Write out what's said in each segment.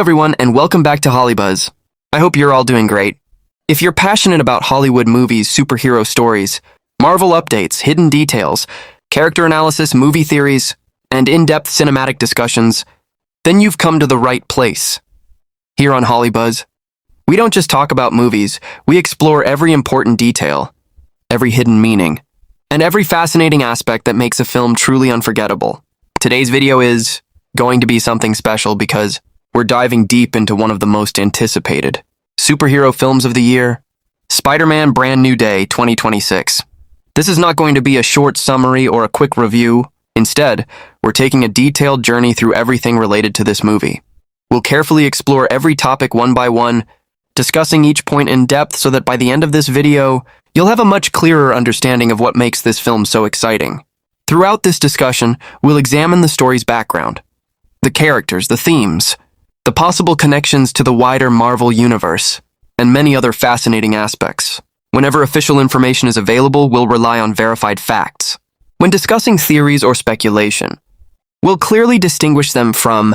everyone, and welcome back to Hollybuzz. I hope you're all doing great. If you're passionate about Hollywood movies, superhero stories, Marvel updates, hidden details, character analysis, movie theories, and in-depth cinematic discussions, then you've come to the right place. Here on Hollybuzz, we don't just talk about movies, we explore every important detail, every hidden meaning, and every fascinating aspect that makes a film truly unforgettable. Today's video is going to be something special because we're diving deep into one of the most anticipated superhero films of the year, Spider-Man Brand New Day 2026. This is not going to be a short summary or a quick review. Instead, we're taking a detailed journey through everything related to this movie. We'll carefully explore every topic one by one, discussing each point in depth so that by the end of this video, you'll have a much clearer understanding of what makes this film so exciting. Throughout this discussion, we'll examine the story's background, the characters, the themes, the possible connections to the wider Marvel universe, and many other fascinating aspects. Whenever official information is available, we'll rely on verified facts. When discussing theories or speculation, we'll clearly distinguish them from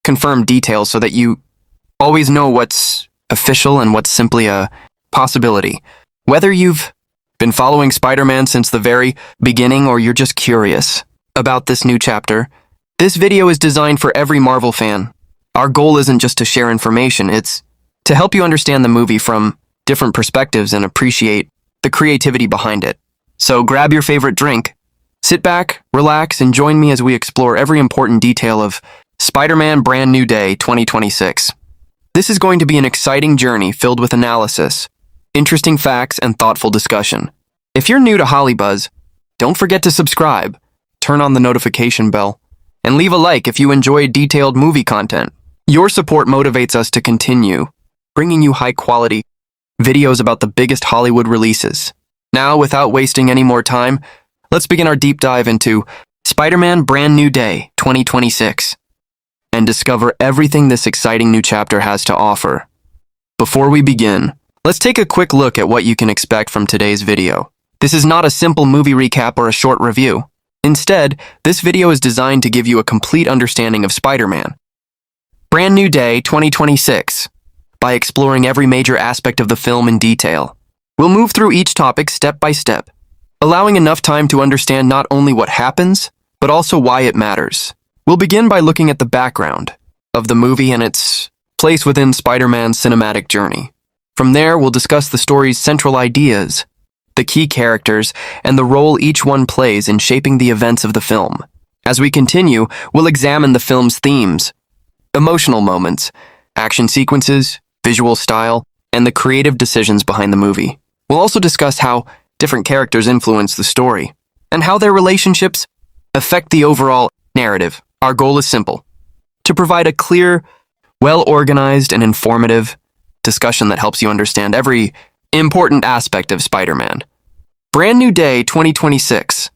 confirmed details so that you always know what's official and what's simply a possibility. Whether you've been following Spider-Man since the very beginning or you're just curious about this new chapter, this video is designed for every Marvel fan. Our goal isn't just to share information, it's to help you understand the movie from different perspectives and appreciate the creativity behind it. So grab your favorite drink, sit back, relax, and join me as we explore every important detail of Spider-Man Brand New Day 2026. This is going to be an exciting journey filled with analysis, interesting facts, and thoughtful discussion. If you're new to Hollybuzz, don't forget to subscribe, turn on the notification bell, and leave a like if you enjoy detailed movie content. Your support motivates us to continue bringing you high-quality videos about the biggest Hollywood releases. Now, without wasting any more time, let's begin our deep dive into Spider-Man Brand New Day 2026 and discover everything this exciting new chapter has to offer. Before we begin, let's take a quick look at what you can expect from today's video. This is not a simple movie recap or a short review. Instead, this video is designed to give you a complete understanding of Spider-Man Brand New Day 2026 by exploring every major aspect of the film in detail. We'll move through each topic step by step, allowing enough time to understand not only what happens, but also why it matters. We'll begin by looking at the background of the movie and its place within Spider-Man's cinematic journey. From there, we'll discuss the story's central ideas, the key characters, and the role each one plays in shaping the events of the film. As we continue, we'll examine the film's themes, emotional moments, action sequences, visual style, and the creative decisions behind the movie. We'll also discuss how different characters influence the story, and how their relationships affect the overall narrative. Our goal is simple: to provide a clear, well-organized, and informative discussion that helps you understand every important aspect of Spider-Man Brand New Day 2026.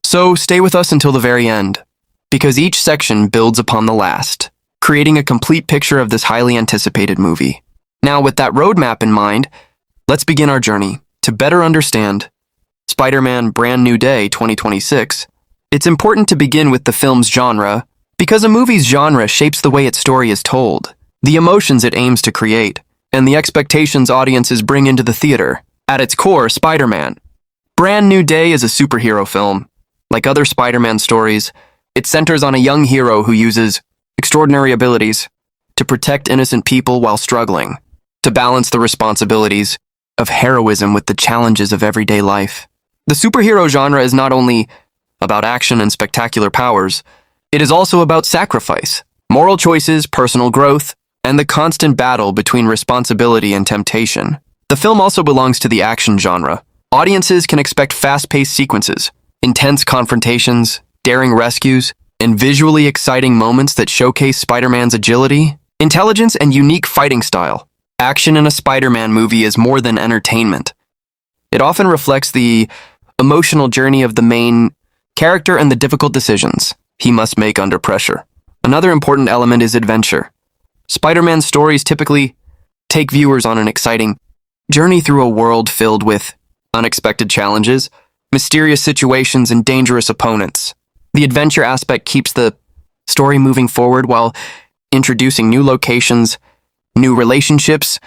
So stay with us until the very end, because each section builds upon the last, creating a complete picture of this highly anticipated movie. Now, with that roadmap in mind, let's begin our journey to better understand Spider-Man Brand New Day 2026. It's important to begin with the film's genre, because a movie's genre shapes the way its story is told, the emotions it aims to create, and the expectations audiences bring into the theater. At its core, Spider-Man Brand New Day is a superhero film. Like other Spider-Man stories, it centers on a young hero who uses extraordinary abilities to protect innocent people while struggling to balance the responsibilities of heroism with the challenges of everyday life. The superhero genre is not only about action and spectacular powers, it is also about sacrifice, moral choices, personal growth, and the constant battle between responsibility and temptation. The film also belongs to the action genre. Audiences can expect fast-paced sequences, intense confrontations, daring rescues, and visually exciting moments that showcase Spider-Man's agility, intelligence, and unique fighting style. Action in a Spider-Man movie is more than entertainment. It often reflects the emotional journey of the main character and the difficult decisions he must make under pressure. Another important element is adventure. Spider-Man stories typically take viewers on an exciting journey through a world filled with unexpected challenges, mysterious situations, and dangerous opponents. The adventure aspect keeps the story moving forward while introducing new locations, new relationships,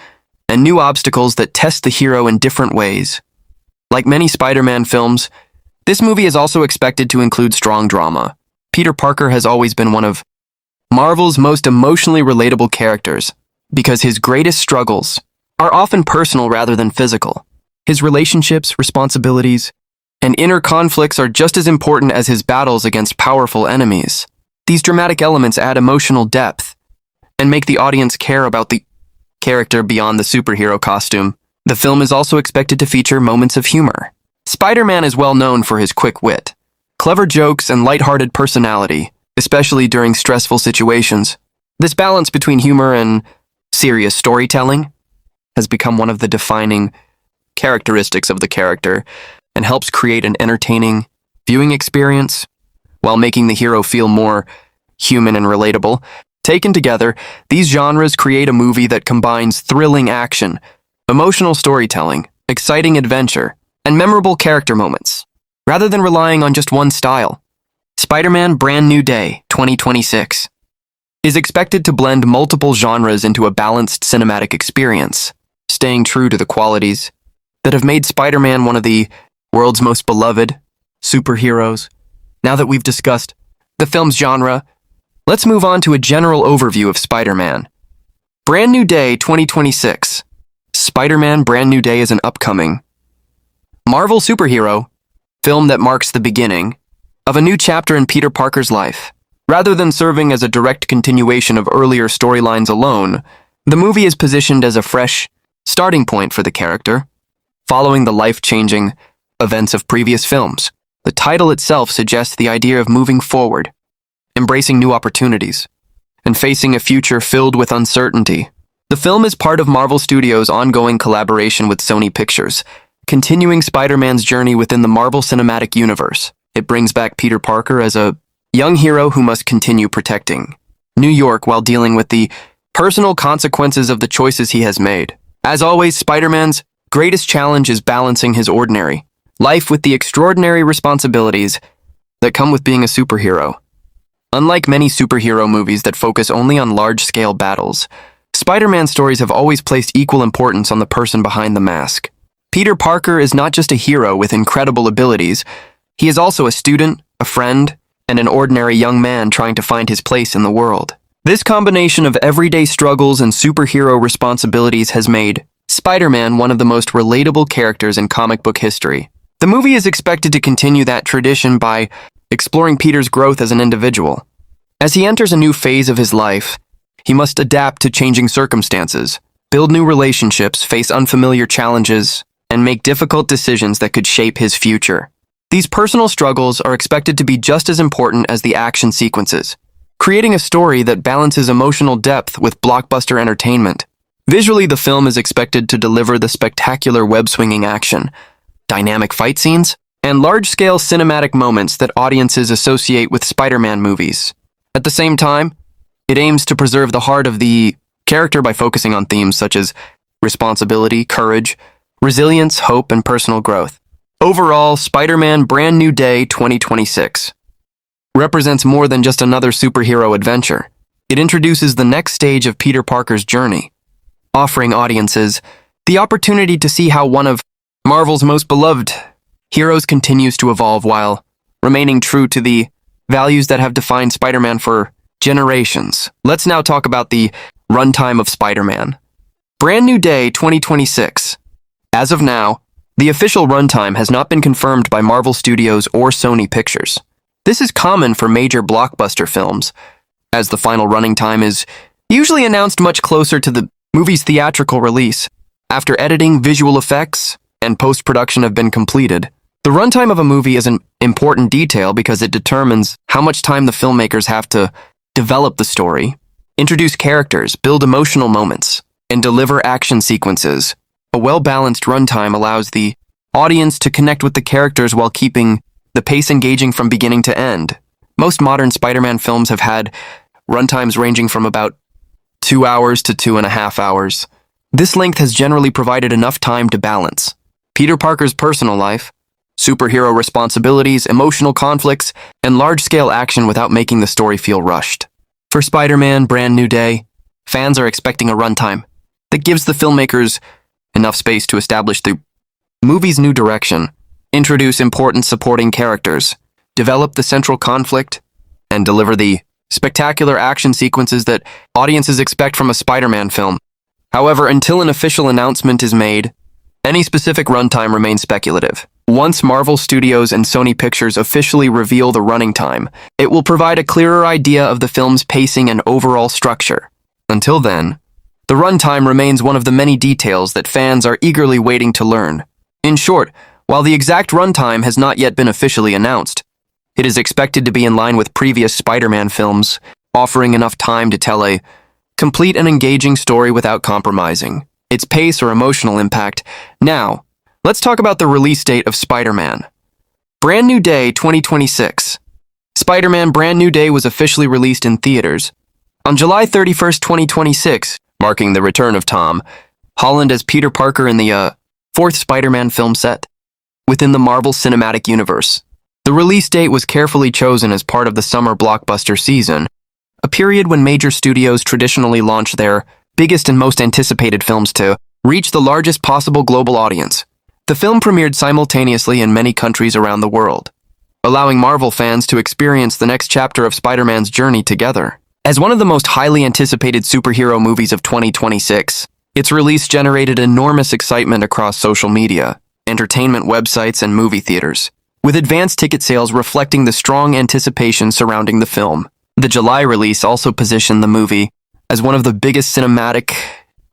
and new obstacles that test the hero in different ways. Like many Spider-Man films, this movie is also expected to include strong drama. Peter Parker has always been one of Marvel's most emotionally relatable characters because his greatest struggles are often personal rather than physical. His relationships, responsibilities, and inner conflicts are just as important as his battles against powerful enemies. These dramatic elements add emotional depth and make the audience care about the character beyond the superhero costume. The film is also expected to feature moments of humor. Spider-Man is well known for his quick wit, clever jokes, and lighthearted personality, especially during stressful situations. This balance between humor and serious storytelling has become one of the defining characteristics of the character and helps create an entertaining viewing experience while making the hero feel more human and relatable. Taken together, these genres create a movie that combines thrilling action, emotional storytelling, exciting adventure, and memorable character moments, rather than relying on just one style. Spider-Man Brand New Day 2026 is expected to blend multiple genres into a balanced cinematic experience, staying true to the qualities that have made Spider-Man one of the world's most beloved superheroes. Now that we've discussed the film's genre, let's move on to a general overview of Spider-Man. Brand New Day 2026. Spider-Man Brand New Day is an upcoming Marvel superhero film that marks the beginning of a new chapter in Peter Parker's life. Rather than serving as a direct continuation of earlier storylines alone, the movie is positioned as a fresh starting point for the character, following the life-changing events of previous films. The title itself suggests the idea of moving forward, embracing new opportunities, and facing a future filled with uncertainty. The film is part of Marvel Studios' ongoing collaboration with Sony Pictures, continuing Spider-Man's journey within the Marvel Cinematic Universe. It brings back Peter Parker as a young hero who must continue protecting New York while dealing with the personal consequences of the choices he has made. As always, Spider-Man's greatest challenge is balancing his ordinary life with the extraordinary responsibilities that come with being a superhero. Unlike many superhero movies that focus only on large-scale battles, Spider-Man stories have always placed equal importance on the person behind the mask. Peter Parker is not just a hero with incredible abilities, he is also a student, a friend, and an ordinary young man trying to find his place in the world. This combination of everyday struggles and superhero responsibilities has made Spider-Man one of the most relatable characters in comic book history. The movie is expected to continue that tradition by exploring Peter's growth as an individual. As he enters a new phase of his life, he must adapt to changing circumstances, build new relationships, face unfamiliar challenges, and make difficult decisions that could shape his future. These personal struggles are expected to be just as important as the action sequences, creating a story that balances emotional depth with blockbuster entertainment. Visually, the film is expected to deliver the spectacular web-swinging action, dynamic fight scenes, and large-scale cinematic moments that audiences associate with Spider-Man movies. At the same time, it aims to preserve the heart of the character by focusing on themes such as responsibility, courage, resilience, hope, and personal growth. Overall, Spider-Man Brand New Day 2026 represents more than just another superhero adventure. It introduces the next stage of Peter Parker's journey, offering audiences the opportunity to see how one of Marvel's most beloved heroes continues to evolve while remaining true to the values that have defined Spider-Man for generations. Let's now talk about the runtime of Spider-Man. Brand New Day 2026. As of now, the official runtime has not been confirmed by Marvel Studios or Sony Pictures. This is common for major blockbuster films, as the final running time is usually announced much closer to the movie's theatrical release. After editing, visual effects, and post-production have been completed, the runtime of a movie is an important detail because it determines how much time the filmmakers have to develop the story, introduce characters, build emotional moments, and deliver action sequences. A well-balanced runtime allows the audience to connect with the characters while keeping the pace engaging from beginning to end. Most modern Spider-Man films have had runtimes ranging from about 2 hours to 2.5 hours. This length has generally provided enough time to balance Peter Parker's personal life, superhero responsibilities, emotional conflicts, and large-scale action without making the story feel rushed. For Spider-Man Brand New Day, fans are expecting a runtime that gives the filmmakers enough space to establish the movie's new direction, introduce important supporting characters, develop the central conflict, and deliver the spectacular action sequences that audiences expect from a Spider-Man film. However, until an official announcement is made, any specific runtime remains speculative. Once Marvel Studios and Sony Pictures officially reveal the running time, it will provide a clearer idea of the film's pacing and overall structure. Until then, the runtime remains one of the many details that fans are eagerly waiting to learn. In short, while the exact runtime has not yet been officially announced, it is expected to be in line with previous Spider-Man films, offering enough time to tell a complete and engaging story without compromising its pace or emotional impact. Now, let's talk about the release date of Spider-Man. Brand New Day 2026. Spider-Man Brand New Day was officially released in theaters on July 31st, 2026, marking the return of Tom Holland as Peter Parker in the fourth Spider-Man film set within the Marvel Cinematic Universe. The release date was carefully chosen as part of the summer blockbuster season, a period when major studios traditionally launch their biggest and most anticipated films to reach the largest possible global audience. The film premiered simultaneously in many countries around the world, allowing Marvel fans to experience the next chapter of Spider-Man's journey together. As one of the most highly anticipated superhero movies of 2026, its release generated enormous excitement across social media, entertainment websites, and movie theaters, with advanced ticket sales reflecting the strong anticipation surrounding the film. The July release also positioned the movie as one of the biggest cinematic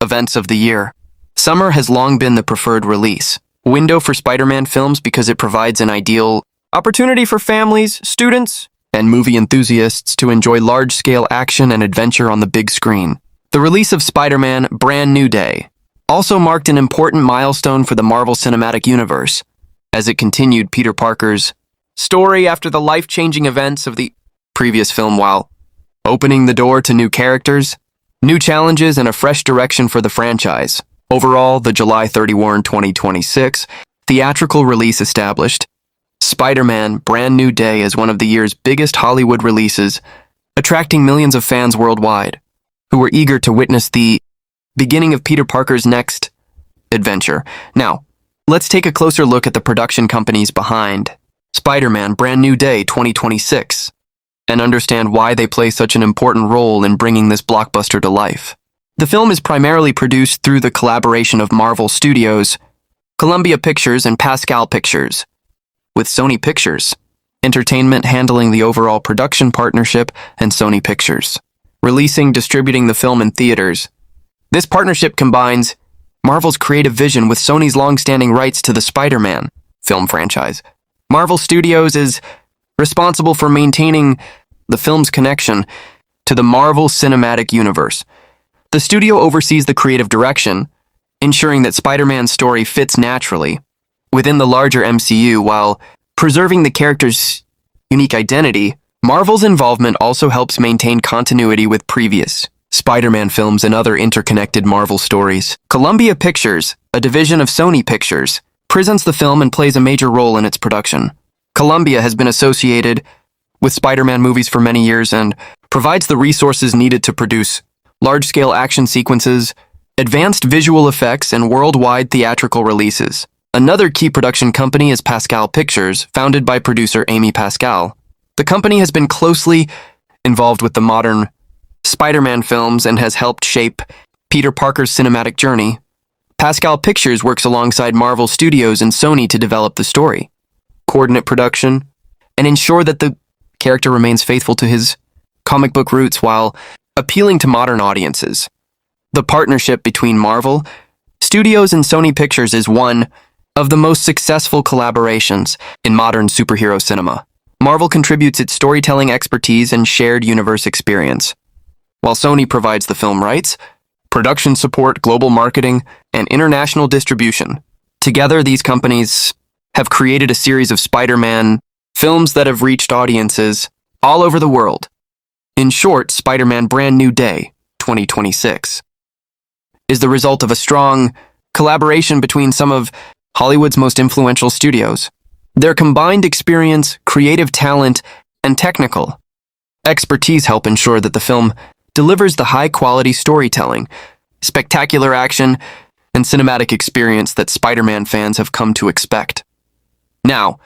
events of the year. Summer has long been the preferred release window for Spider-Man films because it provides an ideal opportunity for families, students, and movie enthusiasts to enjoy large-scale action and adventure on the big screen. The release of Spider-Man Brand New Day also marked an important milestone for the Marvel Cinematic Universe, as it continued Peter Parker's story after the life-changing events of the previous film while opening the door to new characters, new challenges, and a fresh direction for the franchise. Overall, the July 31, 2026 theatrical release established Spider-Man Brand New Day as one of the year's biggest Hollywood releases, attracting millions of fans worldwide who were eager to witness the beginning of Peter Parker's next adventure. Now, let's take a closer look at the production companies behind Spider-Man Brand New Day 2026 and understand why they play such an important role in bringing this blockbuster to life. The film is primarily produced through the collaboration of Marvel Studios, Columbia Pictures, and Pascal Pictures, with Sony Pictures Entertainment handling the overall production partnership and Sony Pictures distributing the film in theaters. This partnership combines Marvel's creative vision with Sony's long-standing rights to the Spider-Man film franchise. Marvel Studios is responsible for maintaining the film's connection to the Marvel Cinematic Universe. The studio oversees the creative direction, ensuring that Spider-Man's story fits naturally within the larger MCU while preserving the character's unique identity. Marvel's involvement also helps maintain continuity with previous Spider-Man films and other interconnected Marvel stories. Columbia Pictures, a division of Sony Pictures, presents the film and plays a major role in its production. Columbia has been associated with Spider-Man movies for many years and provides the resources needed to produce large-scale action sequences, advanced visual effects, and worldwide theatrical releases. Another key production company is Pascal Pictures, founded by producer Amy Pascal. The company has been closely involved with the modern Spider-Man films and has helped shape Peter Parker's cinematic journey. Pascal Pictures works alongside Marvel Studios and Sony to develop the story, coordinate production, and ensure that the character remains faithful to his comic book roots while appealing to modern audiences. The partnership between Marvel Studios and Sony Pictures is one of the most successful collaborations in modern superhero cinema. Marvel contributes its storytelling expertise and shared universe experience, while Sony provides the film rights, production support, global marketing, and international distribution. Together, these companies have created a series of Spider-Man films that have reached audiences all over the world. In short, Spider-Man Brand New Day 2026 is the result of a strong collaboration between some of Hollywood's most influential studios. Their combined experience, creative talent, and technical expertise help ensure that the film delivers the high-quality storytelling, spectacular action, and cinematic experience that Spider-Man fans have come to expect. Now,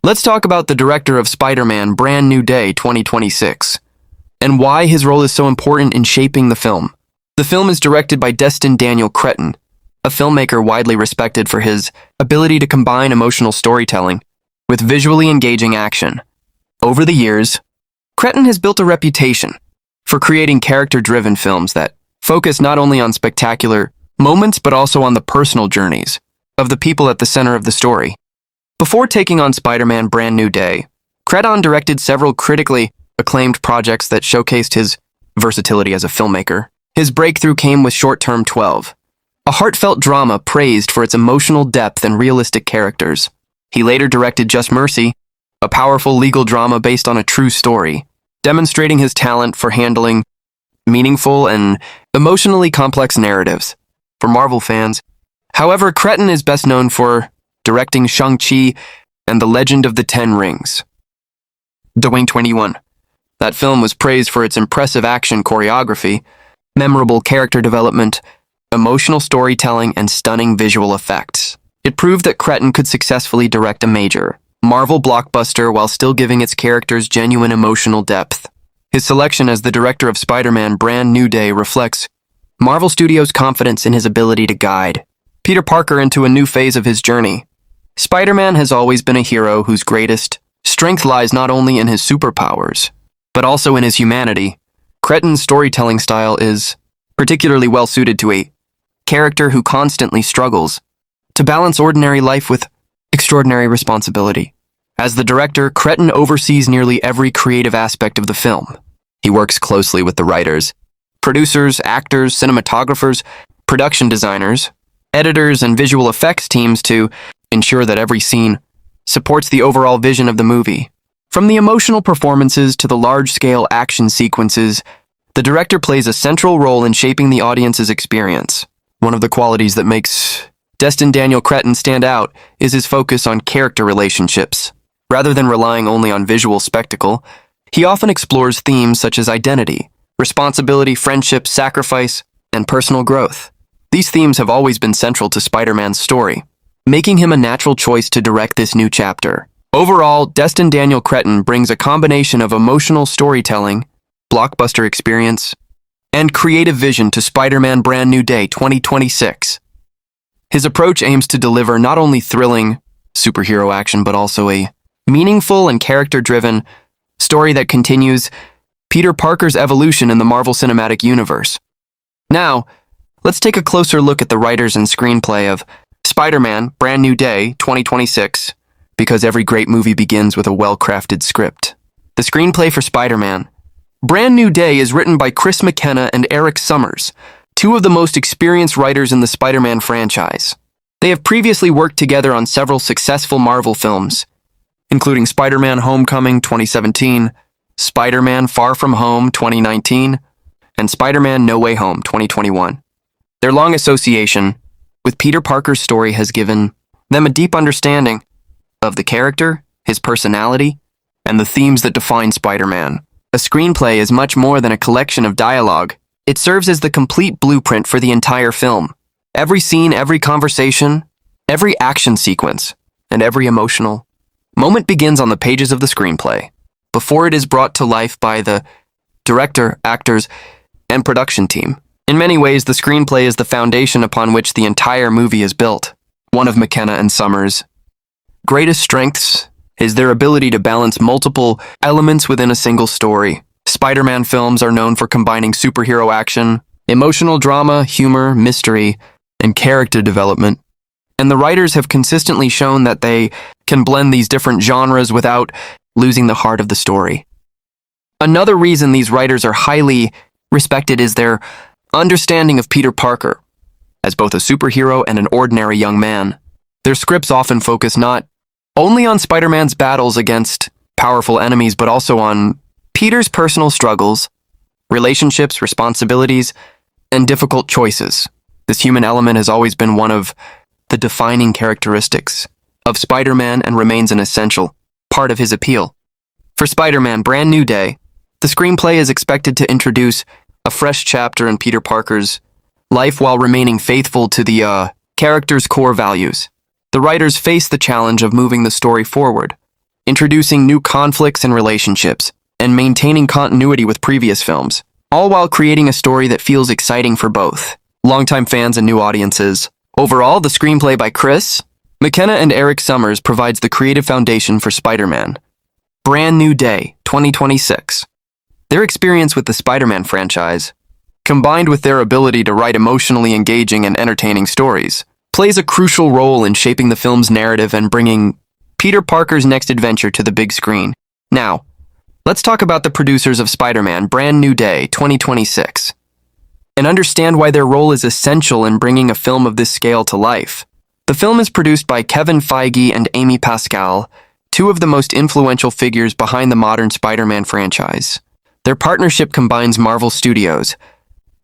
let's talk about the director of Spider-Man Brand New Day 2026, and why his role is so important in shaping the film. The film is directed by Destin Daniel Cretton, a filmmaker widely respected for his ability to combine emotional storytelling with visually engaging action. Over the years, Cretton has built a reputation for creating character-driven films that focus not only on spectacular moments but also on the personal journeys of the people at the center of the story. Before taking on Spider-Man Brand New Day, Cretton directed several critically acclaimed projects that showcased his versatility as a filmmaker. His breakthrough came with Short Term 12, a heartfelt drama praised for its emotional depth and realistic characters. He later directed Just Mercy, a powerful legal drama based on a true story, demonstrating his talent for handling meaningful and emotionally complex narratives for Marvel fans. However, Cretton is best known for directing Shang-Chi and the Legend of the Ten Rings. 2021. That film was praised for its impressive action choreography, memorable character development, emotional storytelling, and stunning visual effects. It proved that Cretton could successfully direct a major Marvel blockbuster while still giving its characters genuine emotional depth. His selection as the director of Spider-Man Brand New Day reflects Marvel Studios' confidence in his ability to guide Peter Parker into a new phase of his journey. Spider-Man has always been a hero whose greatest strength lies not only in his superpowers, but also in his humanity. Cretton's storytelling style is particularly well-suited to a character who constantly struggles to balance ordinary life with extraordinary responsibility. As the director, Cretton oversees nearly every creative aspect of the film. He works closely with the writers, producers, actors, cinematographers, production designers, editors, and visual effects teams to ensure that every scene supports the overall vision of the movie. From the emotional performances to the large-scale action sequences, the director plays a central role in shaping the audience's experience. One of the qualities that makes Destin Daniel Cretton stand out is his focus on character relationships. Rather than relying only on visual spectacle, he often explores themes such as identity, responsibility, friendship, sacrifice, and personal growth. These themes have always been central to Spider-Man's story, making him a natural choice to direct this new chapter. Overall, Destin Daniel Cretton brings a combination of emotional storytelling, blockbuster experience, and creative vision to Spider-Man Brand New Day 2026. His approach aims to deliver not only thrilling superhero action but also a meaningful and character-driven story that continues Peter Parker's evolution in the Marvel Cinematic Universe. Now, let's take a closer look at the writers and screenplay of Spider-Man Brand New Day 2026, because every great movie begins with a well-crafted script. The screenplay for Spider-Man Brand New Day is written by Chris McKenna and Eric Summers, two of the most experienced writers in the Spider-Man franchise. They have previously worked together on several successful Marvel films, including Spider-Man Homecoming 2017, Spider-Man Far From Home 2019, and Spider-Man No Way Home 2021. Their long association with Peter Parker's story has given them a deep understanding of the character, his personality, and the themes that define Spider-Man. A screenplay is much more than a collection of dialogue. It serves as the complete blueprint for the entire film. Every scene, every conversation, every action sequence, and every emotional moment begins on the pages of the screenplay, before it is brought to life by the director, actors, and production team. In many ways, the screenplay is the foundation upon which the entire movie is built. One of McKenna and Summers' greatest strengths is their ability to balance multiple elements within a single story. Spider-Man films are known for combining superhero action, emotional drama, humor, mystery, and character development. And the writers have consistently shown that they can blend these different genres without losing the heart of the story. Another reason these writers are highly respected is their understanding of Peter Parker as both a superhero and an ordinary young man. Their scripts often focus not only on Spider-Man's battles against powerful enemies, but also on Peter's personal struggles, relationships, responsibilities, and difficult choices. This human element has always been one of the defining characteristics of Spider-Man and remains an essential part of his appeal. For Spider-Man Brand New Day, The screenplay is expected to introduce a fresh chapter in Peter Parker's life while remaining faithful to the character's core values. The writers face the challenge of moving the story forward, introducing new conflicts and relationships, and maintaining continuity with previous films, all while creating a story that feels exciting for both longtime fans and new audiences. Overall, the screenplay by Chris McKenna and Eric Summers provides the creative foundation for Spider-Man. Brand New Day, 2026. Their experience with the Spider-Man franchise, combined with their ability to write emotionally engaging and entertaining stories, plays a crucial role in shaping the film's narrative and bringing Peter Parker's next adventure to the big screen. Now, let's talk about the producers of Spider-Man Brand New Day 2026 and understand why their role is essential in bringing a film of this scale to life. The film is produced by Kevin Feige and Amy Pascal, two of the most influential figures behind the modern Spider-Man franchise. Their partnership combines Marvel Studios'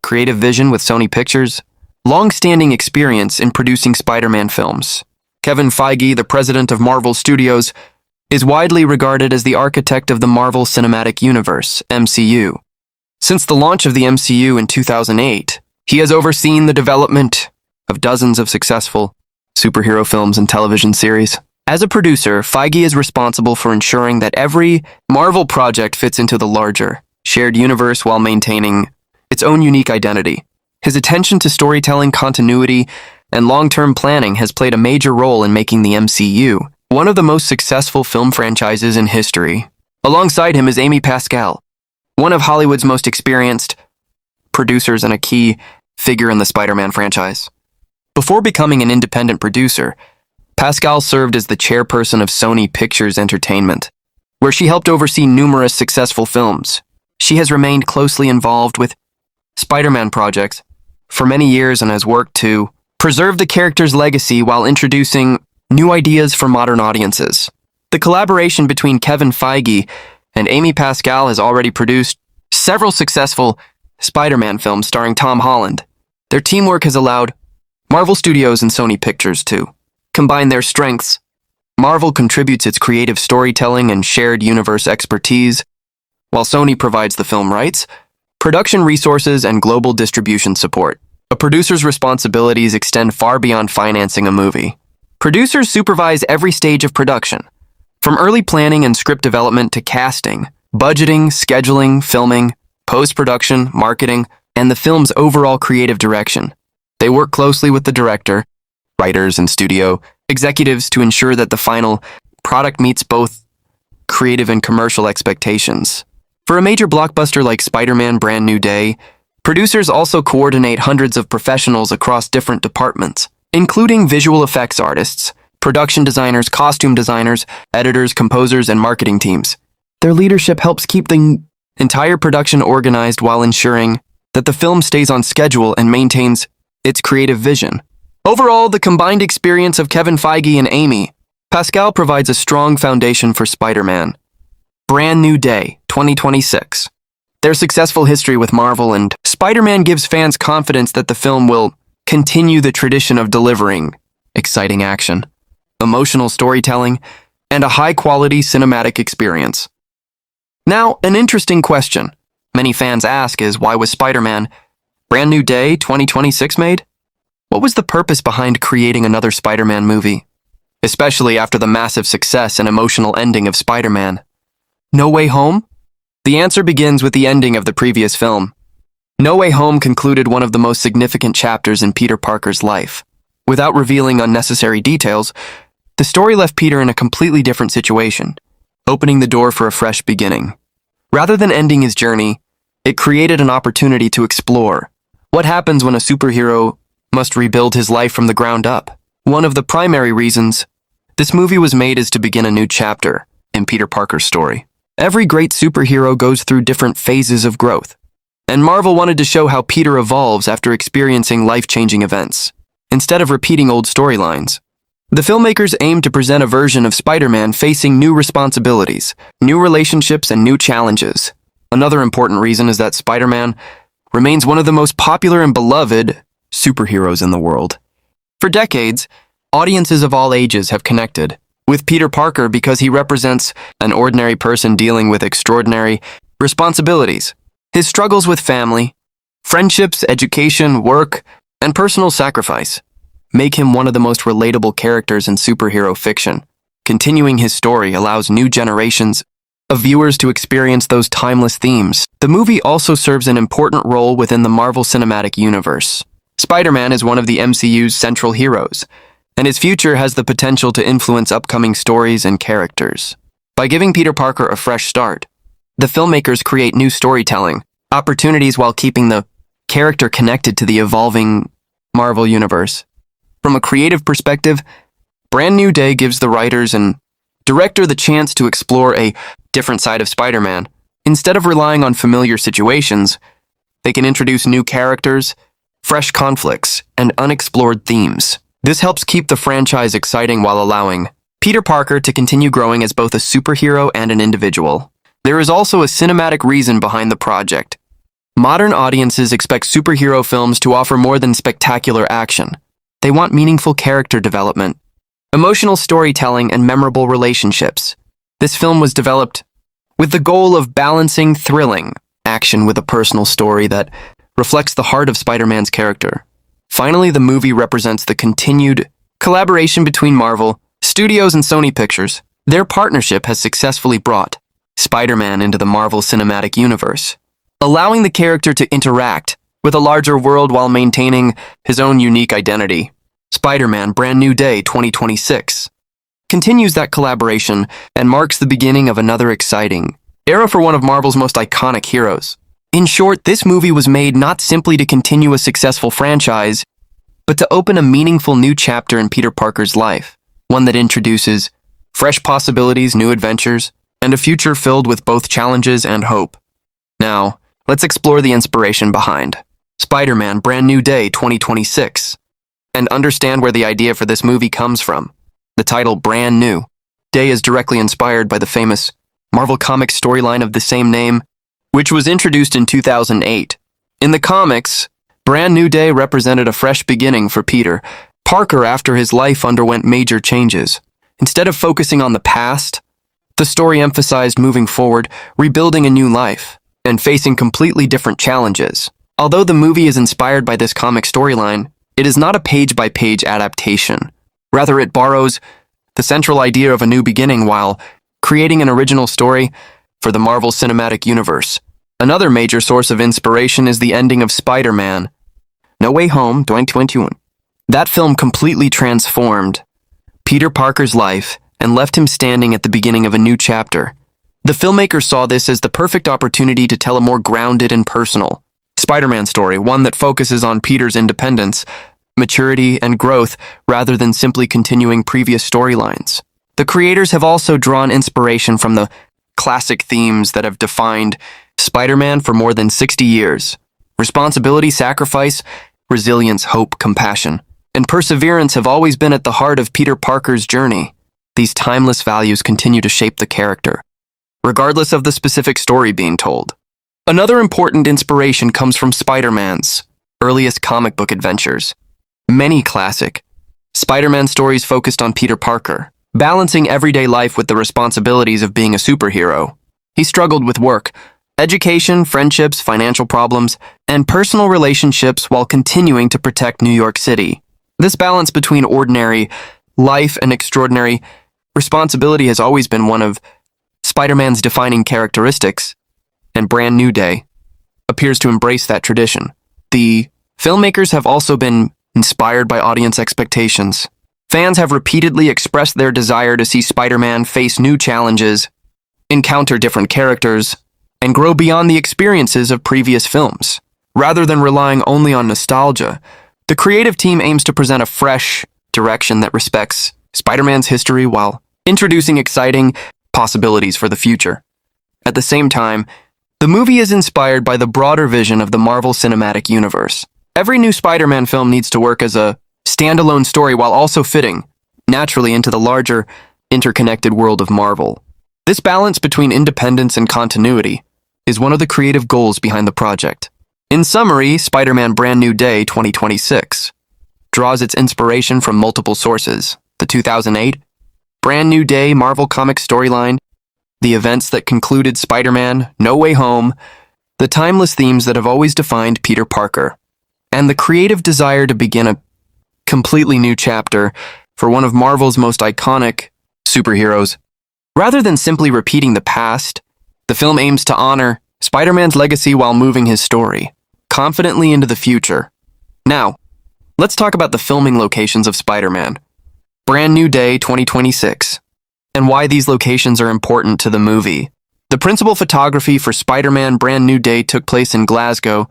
creative vision with Sony Pictures' long-standing experience in producing Spider-Man films. Kevin Feige, the president of Marvel Studios, is widely regarded as the architect of the Marvel Cinematic Universe, MCU. Since the launch of the MCU in 2008, he has overseen the development of dozens of successful superhero films and television series. As a producer, Feige is responsible for ensuring that every Marvel project fits into the larger, shared universe while maintaining its own unique identity. His attention to storytelling, continuity, and long-term planning has played a major role in making the MCU one of the most successful film franchises in history. Alongside him is Amy Pascal, one of Hollywood's most experienced producers and a key figure in the Spider-Man franchise. Before becoming an independent producer, Pascal served as the chairperson of Sony Pictures Entertainment, where she helped oversee numerous successful films. She has remained closely involved with Spider-Man projects for many years and has worked to preserve the character's legacy while introducing new ideas for modern audiences. The collaboration between Kevin Feige and Amy Pascal has already produced several successful Spider-Man films starring Tom Holland. Their teamwork has allowed Marvel Studios and Sony Pictures to combine their strengths. Marvel contributes its creative storytelling and shared universe expertise, while Sony provides the film rights, production resources, and global distribution support. A producer's responsibilities extend far beyond financing a movie. Producers supervise every stage of production, from early planning and script development to casting, budgeting, scheduling, filming, post-production, marketing, and the film's overall creative direction. They work closely with the director, writers, and studio executives to ensure that the final product meets both creative and commercial expectations. For a major blockbuster like Spider-Man Brand New Day, producers also coordinate hundreds of professionals across different departments, including visual effects artists, production designers, costume designers, editors, composers, and marketing teams. Their leadership helps keep the entire production organized while ensuring that the film stays on schedule and maintains its creative vision. Overall, the combined experience of Kevin Feige and Amy Pascal provides a strong foundation for Spider-Man Brand New Day 2026. Their successful history with Marvel and Spider-Man gives fans confidence that the film will continue the tradition of delivering exciting action, emotional storytelling, and a high-quality cinematic experience. Now, an interesting question many fans ask is, why was Spider-Man Brand New Day 2026 made? What was the purpose behind creating another Spider-Man movie, especially after the massive success and emotional ending of Spider-Man No Way Home? The answer begins with the ending of the previous film. No Way Home concluded one of the most significant chapters in Peter Parker's life. Without revealing unnecessary details, the story left Peter in a completely different situation, opening the door for a fresh beginning. Rather than ending his journey, it created an opportunity to explore what happens when a superhero must rebuild his life from the ground up. One of the primary reasons this movie was made is to begin a new chapter in Peter Parker's story. Every great superhero goes through different phases of growth, and Marvel wanted to show how Peter evolves after experiencing life-changing events. Instead of repeating old storylines, the filmmakers aimed to present a version of Spider-Man facing new responsibilities, new relationships, and new challenges. Another important reason is that Spider-Man remains one of the most popular and beloved superheroes in the world. For decades, audiences of all ages have connected with Peter Parker because he represents an ordinary person dealing with extraordinary Responsibilities. His struggles with family, friendships, education, work, and personal sacrifice make him one of the most relatable characters in superhero fiction. Continuing his story allows new generations of viewers to experience those timeless themes. The movie also serves an important role within the Marvel Cinematic Universe. Spider-Man is one of the MCU's central heroes, and his future has the potential to influence upcoming stories and characters. By giving Peter Parker a fresh start, the filmmakers create new storytelling opportunities while keeping the character connected to the evolving Marvel Universe. From a creative perspective, Brand New Day gives the writers and director the chance to explore a different side of Spider-Man. Instead of relying on familiar situations, they can introduce new characters, fresh conflicts, and unexplored themes. This helps keep the franchise exciting while allowing Peter Parker to continue growing as both a superhero and an individual. There is also a cinematic reason behind the project. Modern audiences expect superhero films to offer more than spectacular action. They want meaningful character development, emotional storytelling, and memorable relationships. This film was developed with the goal of balancing thrilling action with a personal story that reflects the heart of Spider-Man's character. Finally, the movie represents the continued collaboration between Marvel Studios and Sony Pictures. Their partnership has successfully brought Spider-Man into the Marvel Cinematic Universe, allowing the character to interact with a larger world while maintaining his own unique identity. Spider-Man Brand New Day 2026 continues that collaboration and marks the beginning of another exciting era for one of Marvel's most iconic heroes. In short, this movie was made not simply to continue a successful franchise, but to open a meaningful new chapter in Peter Parker's life, one that introduces fresh possibilities, new adventures, and a future filled with both challenges and hope. Now, let's explore the inspiration behind Spider-Man Brand New Day 2026 and understand where the idea for this movie comes from. The title Brand New Day is directly inspired by the famous Marvel Comics storyline of the same name, which was introduced in 2008. In the comics, Brand New Day represented a fresh beginning for Peter Parker after his life underwent major changes. Instead of focusing on the past, the story emphasized moving forward, rebuilding a new life, and facing completely different challenges. Although the movie is inspired by this comic storyline, it is not a page-by-page adaptation. Rather, it borrows the central idea of a new beginning while creating an original story for the Marvel Cinematic Universe. Another major source of inspiration is the ending of Spider-Man No Way Home 2021. That film completely transformed Peter Parker's life and left him standing at the beginning of a new chapter. The filmmakers saw this as the perfect opportunity to tell a more grounded and personal Spider-Man story, one that focuses on Peter's independence, maturity, and growth rather than simply continuing previous storylines. The creators have also drawn inspiration from the classic themes that have defined Spider-Man for more than 60 years. Responsibility, sacrifice, resilience, hope, compassion, and perseverance have always been at the heart of Peter Parker's journey. These timeless values continue to shape the character, regardless of the specific story being told. Another important inspiration comes from Spider-Man's earliest comic book adventures. Many classic Spider-Man stories focused on Peter Parker, balancing everyday life with the responsibilities of being a superhero. He struggled with work, education, friendships, financial problems, and personal relationships while continuing to protect New York City. This balance between ordinary life and extraordinary responsibility has always been one of Spider-Man's defining characteristics, and Brand New Day appears to embrace that tradition. The filmmakers have also been inspired by audience expectations. Fans have repeatedly expressed their desire to see Spider-Man face new challenges, encounter different characters, and grow beyond the experiences of previous films. Rather than relying only on nostalgia, the creative team aims to present a fresh direction that respects Spider-Man's history while introducing exciting possibilities for the future. At the same time, the movie is inspired by the broader vision of the Marvel Cinematic Universe. Every new Spider-Man film needs to work as a standalone story while also fitting naturally into the larger, interconnected world of Marvel. This balance between independence and continuity is one of the creative goals behind the project. In summary, Spider-Man Brand New Day 2026 draws its inspiration from multiple sources: the 2008 Brand New Day Marvel Comics storyline, the events that concluded Spider-Man No Way Home, the timeless themes that have always defined Peter Parker, and the creative desire to begin a completely new chapter for one of Marvel's most iconic superheroes. Rather than simply repeating the past, the film aims to honor Spider-Man's legacy while moving his story confidently into the future. Now, let's talk about the filming locations of Spider-Man Brand New Day 2026, and why these locations are important to the movie. The principal photography for Spider-Man Brand New Day took place in Glasgow,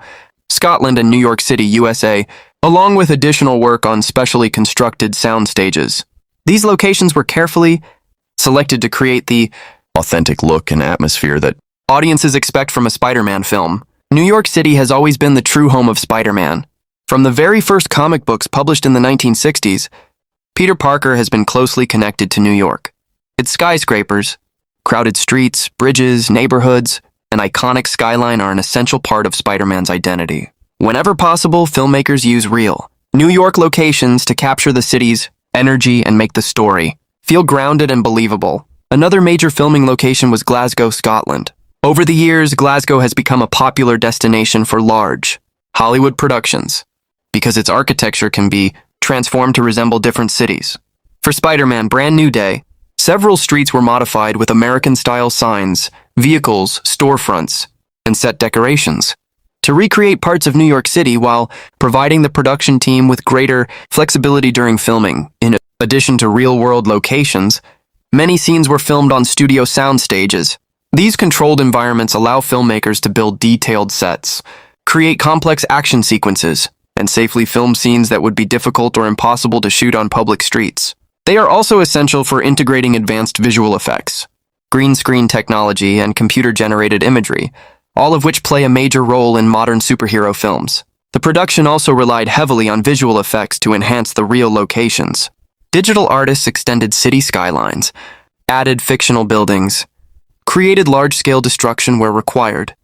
Scotland, and New York City, USA, along with additional work on specially constructed sound stages. These locations were carefully selected to create the authentic look and atmosphere that audiences expect from a Spider-Man film. New York City has always been the true home of Spider-Man. From the very first comic books published in the 1960s, Peter Parker has been closely connected to New York. Its skyscrapers, crowded streets, bridges, neighborhoods, and iconic skyline are an essential part of Spider-Man's identity. Whenever possible, filmmakers use real, New York locations to capture the city's energy and make the story feel grounded and believable. Another major filming location was Glasgow, Scotland. Over the years, Glasgow has become a popular destination for large Hollywood productions because its architecture can be transformed to resemble different cities. For Spider-Man Brand New Day, several streets were modified with American-style signs, vehicles, storefronts, and set decorations to recreate parts of New York City while providing the production team with greater flexibility during filming. In addition to real-world locations, many scenes were filmed on studio sound stages. These controlled environments allow filmmakers to build detailed sets, create complex action sequences, and safely film scenes that would be difficult or impossible to shoot on public streets. They are also essential for integrating advanced visual effects, green screen technology, and computer-generated imagery, all of which play a major role in modern superhero films. The production also relied heavily on visual effects to enhance the real locations. Digital artists extended city skylines, added fictional buildings, created large-scale destruction where required,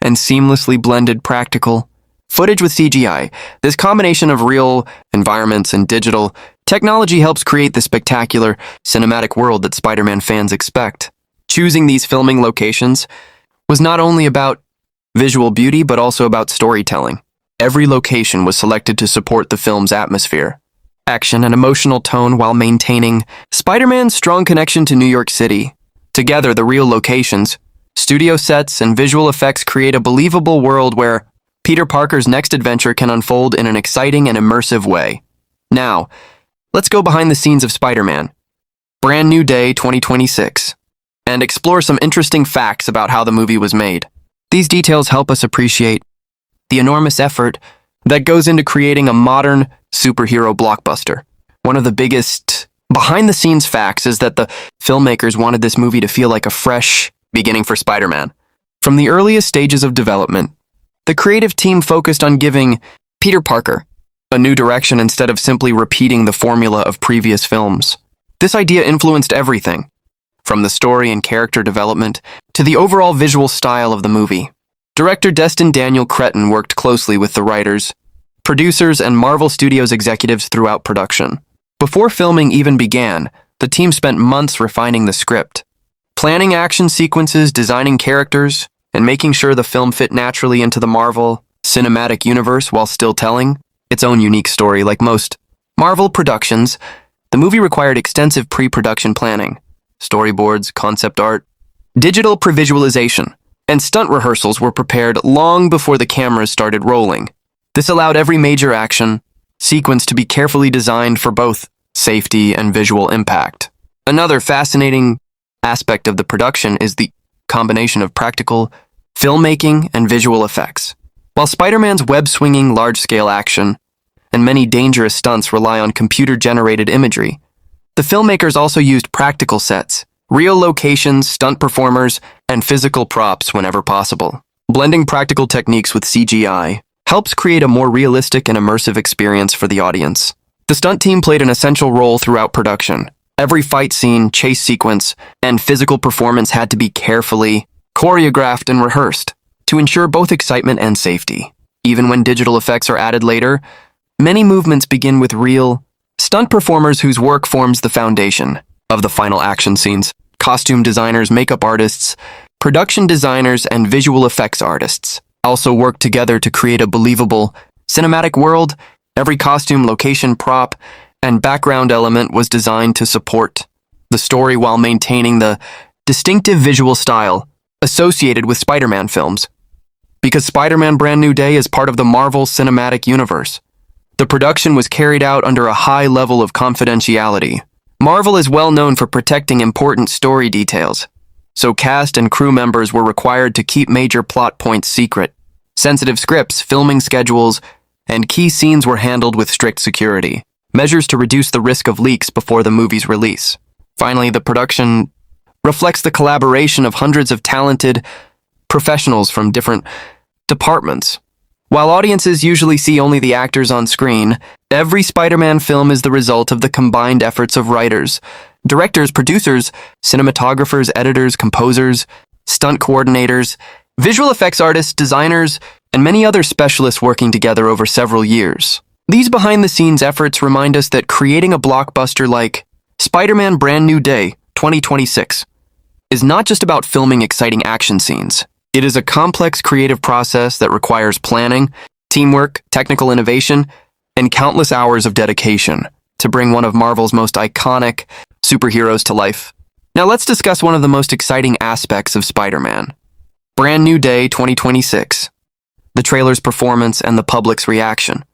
and seamlessly blended practical footage with CGI. This combination of real environments and digital technology helps create the spectacular cinematic world that Spider-Man fans expect. Choosing these filming locations was not only about visual beauty but also about storytelling. Every location was selected to support the film's atmosphere, action, and emotional tone while maintaining Spider-Man's strong connection to New York City. Together, the real locations, studio sets, and visual effects create a believable world where Peter Parker's next adventure can unfold in an exciting and immersive way. Now, let's go behind the scenes of Spider-Man Brand New Day 2026 and explore some interesting facts about how the movie was made. These details help us appreciate the enormous effort that goes into creating a modern superhero blockbuster. One of the biggest behind-the-scenes facts is that the filmmakers wanted this movie to feel like a fresh beginning for Spider-Man. From the earliest stages of development, the creative team focused on giving Peter Parker a new direction instead of simply repeating the formula of previous films. This idea influenced everything, from the story and character development to the overall visual style of the movie. Director Destin Daniel Cretton worked closely with the writers, producers, and Marvel Studios executives throughout production. Before filming even began, the team spent months refining the script, planning action sequences, designing characters, and making sure the film fit naturally into the Marvel cinematic universe while still telling its own unique story. Like most Marvel productions, the movie required extensive pre-production planning, storyboards, concept art, digital pre-visualization, and stunt rehearsals were prepared long before the cameras started rolling. This allowed every major action sequence to be carefully designed for both safety and visual impact. Another fascinating aspect of the production is the combination of practical filmmaking and visual effects. While Spider-Man's web-swinging large-scale action and many dangerous stunts rely on computer-generated imagery, the filmmakers also used practical sets, real locations, stunt performers, and physical props whenever possible. Blending practical techniques with CGI helps create a more realistic and immersive experience for the audience. The stunt team played an essential role throughout production. Every fight scene, chase sequence, and physical performance had to be carefully choreographed and rehearsed to ensure both excitement and safety. Even when digital effects are added later, many movements begin with real stunt performers whose work forms the foundation of the final action scenes. costume designers, makeup artists, production designers, and visual effects artists also worked together to create a believable, cinematic world. Every costume, location, prop, and background element was designed to support the story while maintaining the distinctive visual style associated with Spider-Man films. Because Spider-Man Brand New Day is part of the Marvel Cinematic Universe, the production was carried out under a high level of confidentiality. Marvel is well known for protecting important story details, so cast and crew members were required to keep major plot points secret. Sensitive scripts, filming schedules, and key scenes were handled with strict security, measures to reduce the risk of leaks before the movie's release. Finally, the production reflects the collaboration of hundreds of talented professionals from different departments. While audiences usually see only the actors on screen, every Spider-Man film is the result of the combined efforts of writers, directors, producers, cinematographers, editors, composers, stunt coordinators, visual effects artists, designers, and many other specialists working together over several years. These behind-the-scenes efforts remind us that creating a blockbuster like Spider-Man Brand New Day 2026 is not just about filming exciting action scenes. It is a complex creative process that requires planning, teamwork, technical innovation, and countless hours of dedication to bring one of Marvel's most iconic superheroes to life. Now let's discuss one of the most exciting aspects of Spider-Man Brand New Day 2026, the trailer's performance and the public's reaction.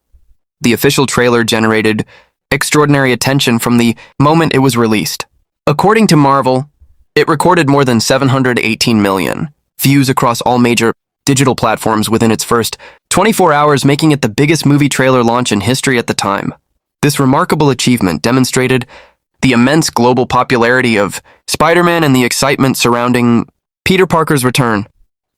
The official trailer generated extraordinary attention from the moment it was released. According to Marvel, it recorded more than 718 million views across all major digital platforms within its first 24 hours, making it the biggest movie trailer launch in history at the time. This remarkable achievement demonstrated the immense global popularity of Spider-Man and the excitement surrounding Peter Parker's return.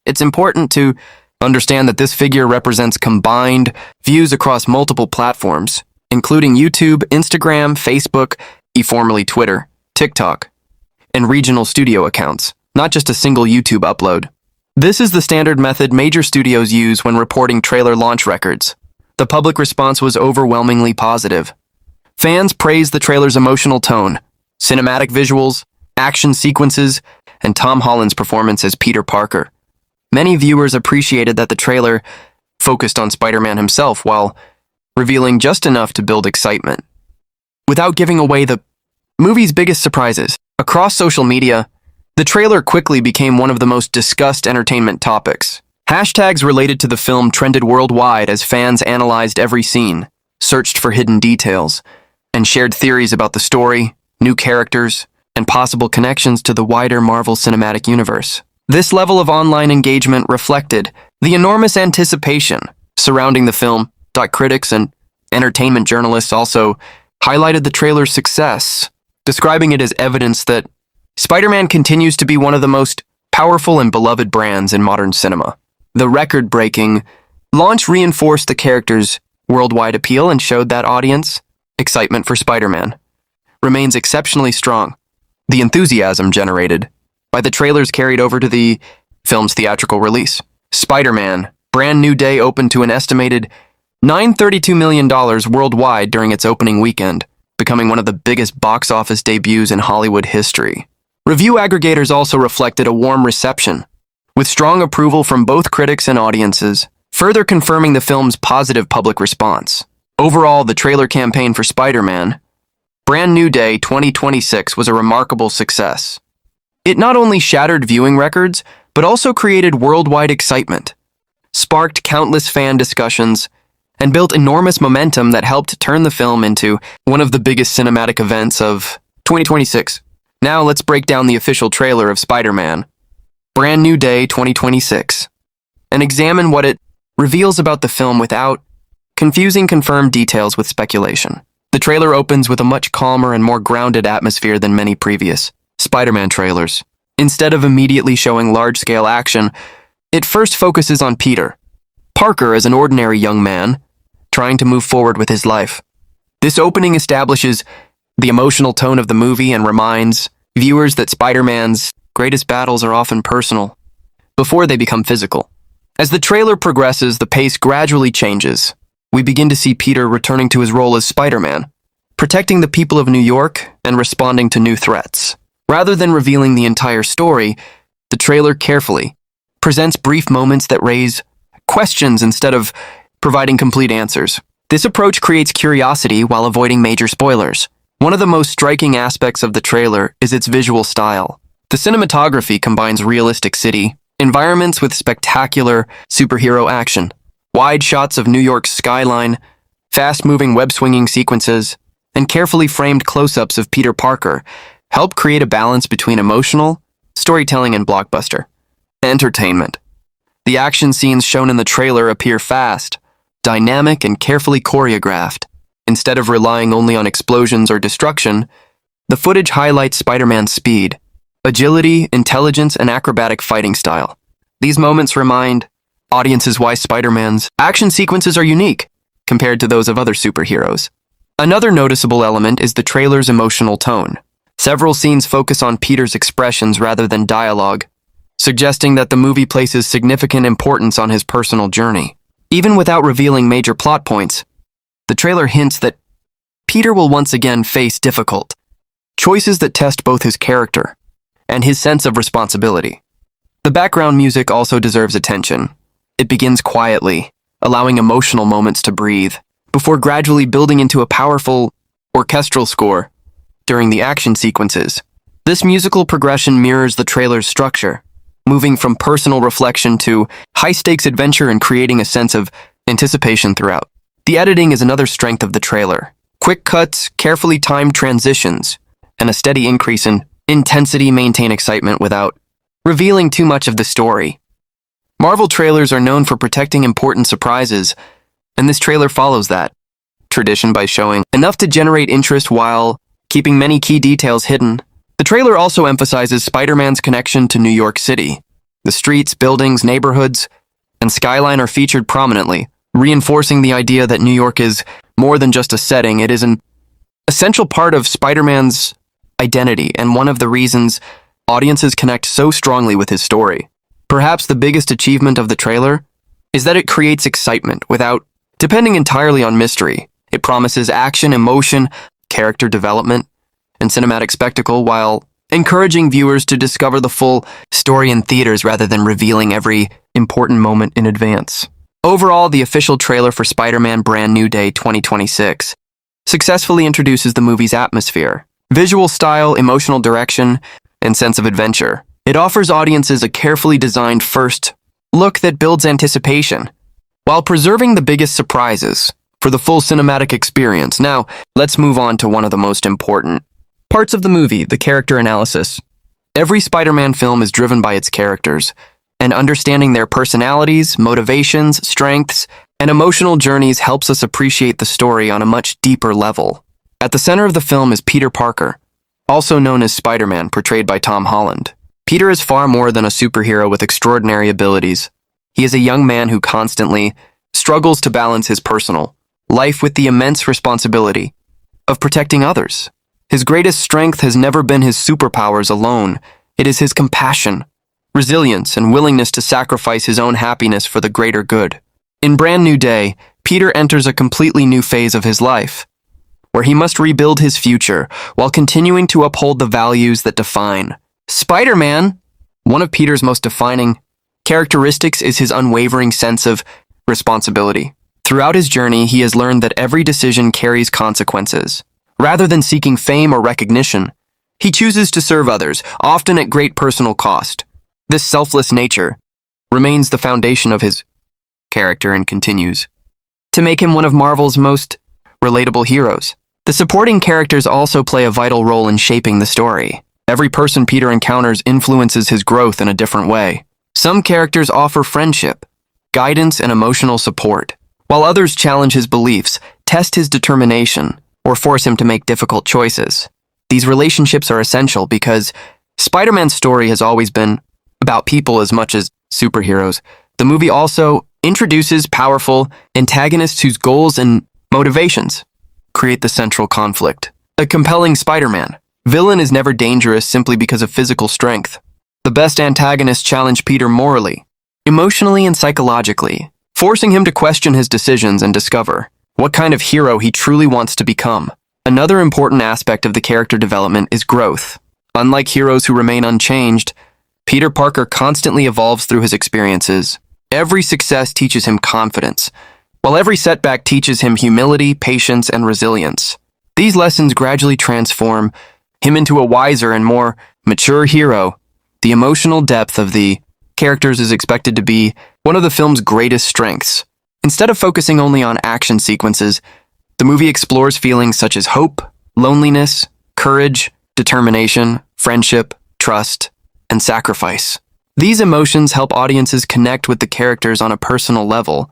It's important to understand that this figure represents combined views across multiple platforms, including YouTube, Instagram, Facebook, formerly Twitter, TikTok, and regional studio accounts, not just a single YouTube upload. This is the standard method major studios use when reporting trailer launch records. The public response was overwhelmingly positive. Fans praised the trailer's emotional tone, cinematic visuals, action sequences, and Tom Holland's performance as Peter Parker. Many viewers appreciated that the trailer focused on Spider-Man himself while revealing just enough to build excitement, without giving away the movie's biggest surprises. Across social media, the trailer quickly became one of the most discussed entertainment topics. Hashtags related to the film trended worldwide as fans analyzed every scene, searched for hidden details, and shared theories about the story, new characters, and possible connections to the wider Marvel Cinematic Universe. This level of online engagement reflected the enormous anticipation surrounding the film. Critics and entertainment journalists also highlighted the trailer's success, describing it as evidence that Spider-Man continues to be one of the most powerful and beloved brands in modern cinema. The record-breaking launch reinforced the character's worldwide appeal and showed that audience excitement for Spider-Man remains exceptionally strong. The enthusiasm generated by the trailers carried over to the film's theatrical release. Spider-Man Brand New Day opened to an estimated $932 million worldwide during its opening weekend, becoming one of the biggest box office debuts in Hollywood history. Review aggregators also reflected a warm reception, with strong approval from both critics and audiences, further confirming the film's positive public response. Overall, the trailer campaign for Spider-Man Brand New Day 2026 was a remarkable success. It not only shattered viewing records, but also created worldwide excitement, sparked countless fan discussions, and built enormous momentum that helped turn the film into one of the biggest cinematic events of 2026. Now let's break down the official trailer of Spider-Man Brand New Day 2026 and examine what it reveals about the film without confusing confirmed details with speculation. The trailer opens with a much calmer and more grounded atmosphere than many previous Spider-Man trailers. Instead of immediately showing large-scale action, it first focuses on Peter Parker as an ordinary young man trying to move forward with his life. This opening establishes the emotional tone of the movie and reminds viewers that Spider-Man's greatest battles are often personal before they become physical. As the trailer progresses, the pace gradually changes. We begin to see Peter returning to his role as Spider-Man, protecting the people of New York and responding to new threats. Rather than revealing the entire story, the trailer carefully presents brief moments that raise questions instead of providing complete answers. This approach creates curiosity while avoiding major spoilers. One of the most striking aspects of the trailer is its visual style. The cinematography combines realistic city environments with spectacular superhero action. Wide shots of New York's skyline, fast-moving web-swinging sequences, and carefully framed close-ups of Peter Parker help create a balance between emotional storytelling and blockbuster entertainment. The action scenes shown in the trailer appear fast, dynamic, and carefully choreographed. Instead of relying only on explosions or destruction, the footage highlights Spider-Man's speed, agility, intelligence, and acrobatic fighting style. These moments remind audiences why Spider-Man's action sequences are unique compared to those of other superheroes. Another noticeable element is the trailer's emotional tone. Several scenes focus on Peter's expressions rather than dialogue, suggesting that the movie places significant importance on his personal journey. Even without revealing major plot points, the trailer hints that Peter will once again face difficult choices that test both his character and his sense of responsibility. The background music also deserves attention. It begins quietly, allowing emotional moments to breathe, before gradually building into a powerful orchestral score during the action sequences. This musical progression mirrors the trailer's structure, moving from personal reflection to high-stakes adventure and creating a sense of anticipation throughout. The editing is another strength of the trailer. Quick cuts, carefully timed transitions, and a steady increase in intensity maintain excitement without revealing too much of the story. Marvel trailers are known for protecting important surprises, and this trailer follows that tradition by showing enough to generate interest while keeping many key details hidden. The trailer also emphasizes Spider-Man's connection to New York City. The streets, buildings, neighborhoods, and skyline are featured prominently, reinforcing the idea that New York is more than just a setting. It is an essential part of Spider-Man's identity and one of the reasons audiences connect so strongly with his story. Perhaps the biggest achievement of the trailer is that it creates excitement without depending entirely on mystery. It promises action, emotion, character development, and cinematic spectacle while encouraging viewers to discover the full story in theaters rather than revealing every important moment in advance. Overall, the official trailer for Spider-Man Brand New Day 2026 successfully introduces the movie's atmosphere, visual style, emotional direction, and sense of adventure. It offers audiences a carefully designed first look that builds anticipation, while preserving the biggest surprises for the full cinematic experience. Now, let's move on to one of the most important parts of the movie, the character analysis. Every Spider-Man film is driven by its characters, and understanding their personalities, motivations, strengths, and emotional journeys helps us appreciate the story on a much deeper level. At the center of the film is Peter Parker, also known as Spider-Man, portrayed by Tom Holland. Peter is far more than a superhero with extraordinary abilities. He is a young man who constantly struggles to balance his personal life with the immense responsibility of protecting others. His greatest strength has never been his superpowers alone. It is his compassion, resilience, and willingness to sacrifice his own happiness for the greater good. In Brand New Day, Peter enters a completely new phase of his life, where he must rebuild his future while continuing to uphold the values that define Spider-Man. One of Peter's most defining characteristics is his unwavering sense of responsibility. Throughout his journey, he has learned that every decision carries consequences. Rather than seeking fame or recognition, he chooses to serve others, often at great personal cost. This selfless nature remains the foundation of his character and continues to make him one of Marvel's most relatable heroes. The supporting characters also play a vital role in shaping the story. Every person Peter encounters influences his growth in a different way. Some characters offer friendship, guidance, and emotional support, while others challenge his beliefs, test his determination, or force him to make difficult choices. These relationships are essential because Spider-Man's story has always been about people as much as superheroes. The movie also introduces powerful antagonists whose goals and motivations create the central conflict. A compelling Spider-Man villain is never dangerous simply because of physical strength. The best antagonists challenge Peter morally, emotionally, and psychologically, forcing him to question his decisions and discover what kind of hero he truly wants to become. Another important aspect of the character development is growth. Unlike heroes who remain unchanged, Peter Parker constantly evolves through his experiences. Every success teaches him confidence, while every setback teaches him humility, patience, and resilience. These lessons gradually transform him into a wiser and more mature hero. The emotional depth of the characters is expected to be one of the film's greatest strengths. Instead of focusing only on action sequences, the movie explores feelings such as hope, loneliness, courage, determination, friendship, trust, and sacrifice. These emotions help audiences connect with the characters on a personal level,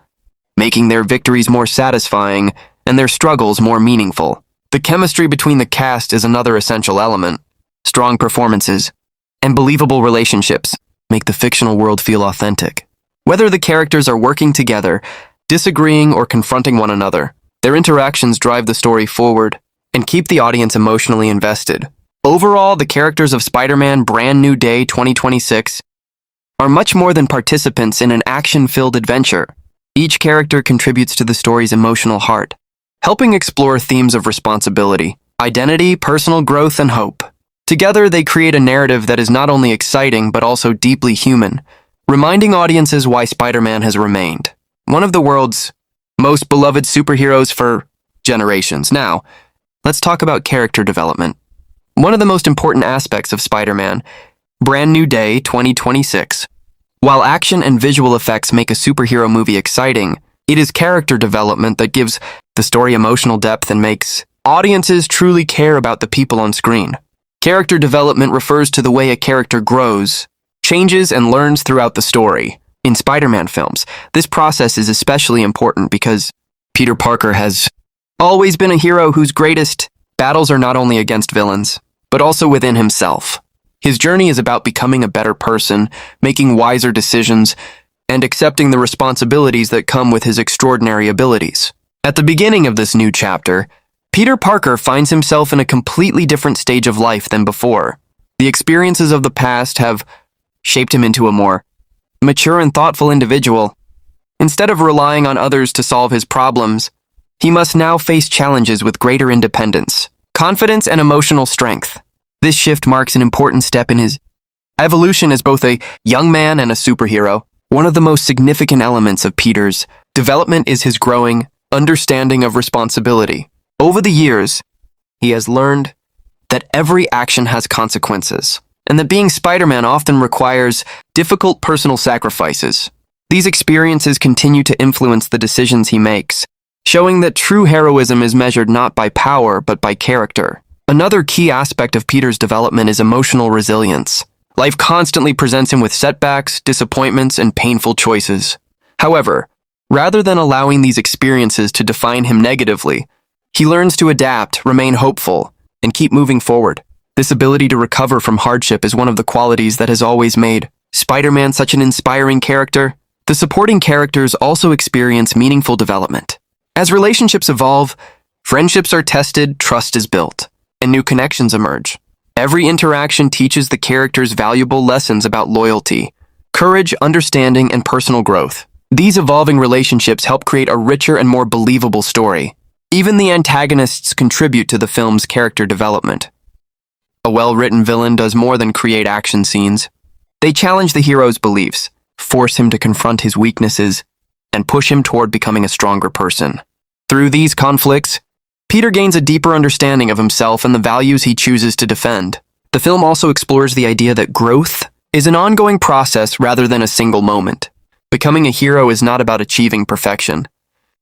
making their victories more satisfying and their struggles more meaningful. The chemistry between the cast is another essential element. Strong performances and believable relationships make the fictional world feel authentic. Whether the characters are working together, disagreeing, or confronting one another, their interactions drive the story forward and keep the audience emotionally invested. Overall, the characters of Spider-Man Brand New Day 2026 are much more than participants in an action-filled adventure. Each character contributes to the story's emotional heart, helping explore themes of responsibility, identity, personal growth, and hope. Together, they create a narrative that is not only exciting but also deeply human, reminding audiences why Spider-Man has remained one of the world's most beloved superheroes for generations. Now, let's talk about character development. One of the most important aspects of Spider-Man Brand New Day 2026. While action and visual effects make a superhero movie exciting, it is character development that gives the story emotional depth and makes audiences truly care about the people on screen. Character development refers to the way a character grows, changes, and learns throughout the story. In Spider-Man films, this process is especially important because Peter Parker has always been a hero whose greatest battles are not only against villains, but also within himself. His journey is about becoming a better person, making wiser decisions, and accepting the responsibilities that come with his extraordinary abilities. At the beginning of this new chapter, Peter Parker finds himself in a completely different stage of life than before. The experiences of the past have shaped him into a more mature and thoughtful individual. Instead of relying on others to solve his problems, he must now face challenges with greater independence, confidence, and emotional strength. This shift marks an important step in his evolution as both a young man and a superhero. One of the most significant elements of Peter's development is his growing understanding of responsibility. Over the years, he has learned that every action has consequences, and that being Spider-Man often requires difficult personal sacrifices. These experiences continue to influence the decisions he makes, showing that true heroism is measured not by power but by character. Another key aspect of Peter's development is emotional resilience. Life constantly presents him with setbacks, disappointments, and painful choices. However, rather than allowing these experiences to define him negatively, he learns to adapt, remain hopeful, and keep moving forward. This ability to recover from hardship is one of the qualities that has always made Spider-Man such an inspiring character. The supporting characters also experience meaningful development. As relationships evolve, friendships are tested, trust is built, and new connections emerge. Every interaction teaches the characters valuable lessons about loyalty, courage, understanding, and personal growth. These evolving relationships help create a richer and more believable story. Even the antagonists contribute to the film's character development. A well-written villain does more than create action scenes. They challenge the hero's beliefs, force him to confront his weaknesses, and push him toward becoming a stronger person. Through these conflicts, Peter gains a deeper understanding of himself and the values he chooses to defend. The film also explores the idea that growth is an ongoing process rather than a single moment. Becoming a hero is not about achieving perfection.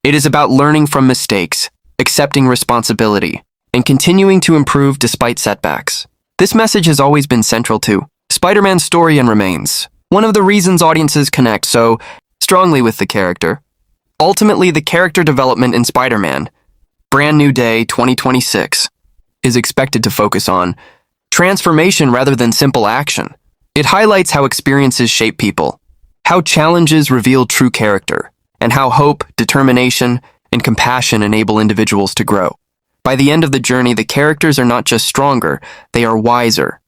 It is about learning from mistakes, accepting responsibility, and continuing to improve despite setbacks. This message has always been central to Spider-Man's story and remains one of the reasons audiences connect so strongly with the character. Ultimately, the character development in Spider-Man Brand New Day 2026 is expected to focus on transformation rather than simple action. It highlights how experiences shape people, how challenges reveal true character, and how hope, determination, and compassion enable individuals to grow. By the end of the journey, the characters are not just stronger, they are wiser,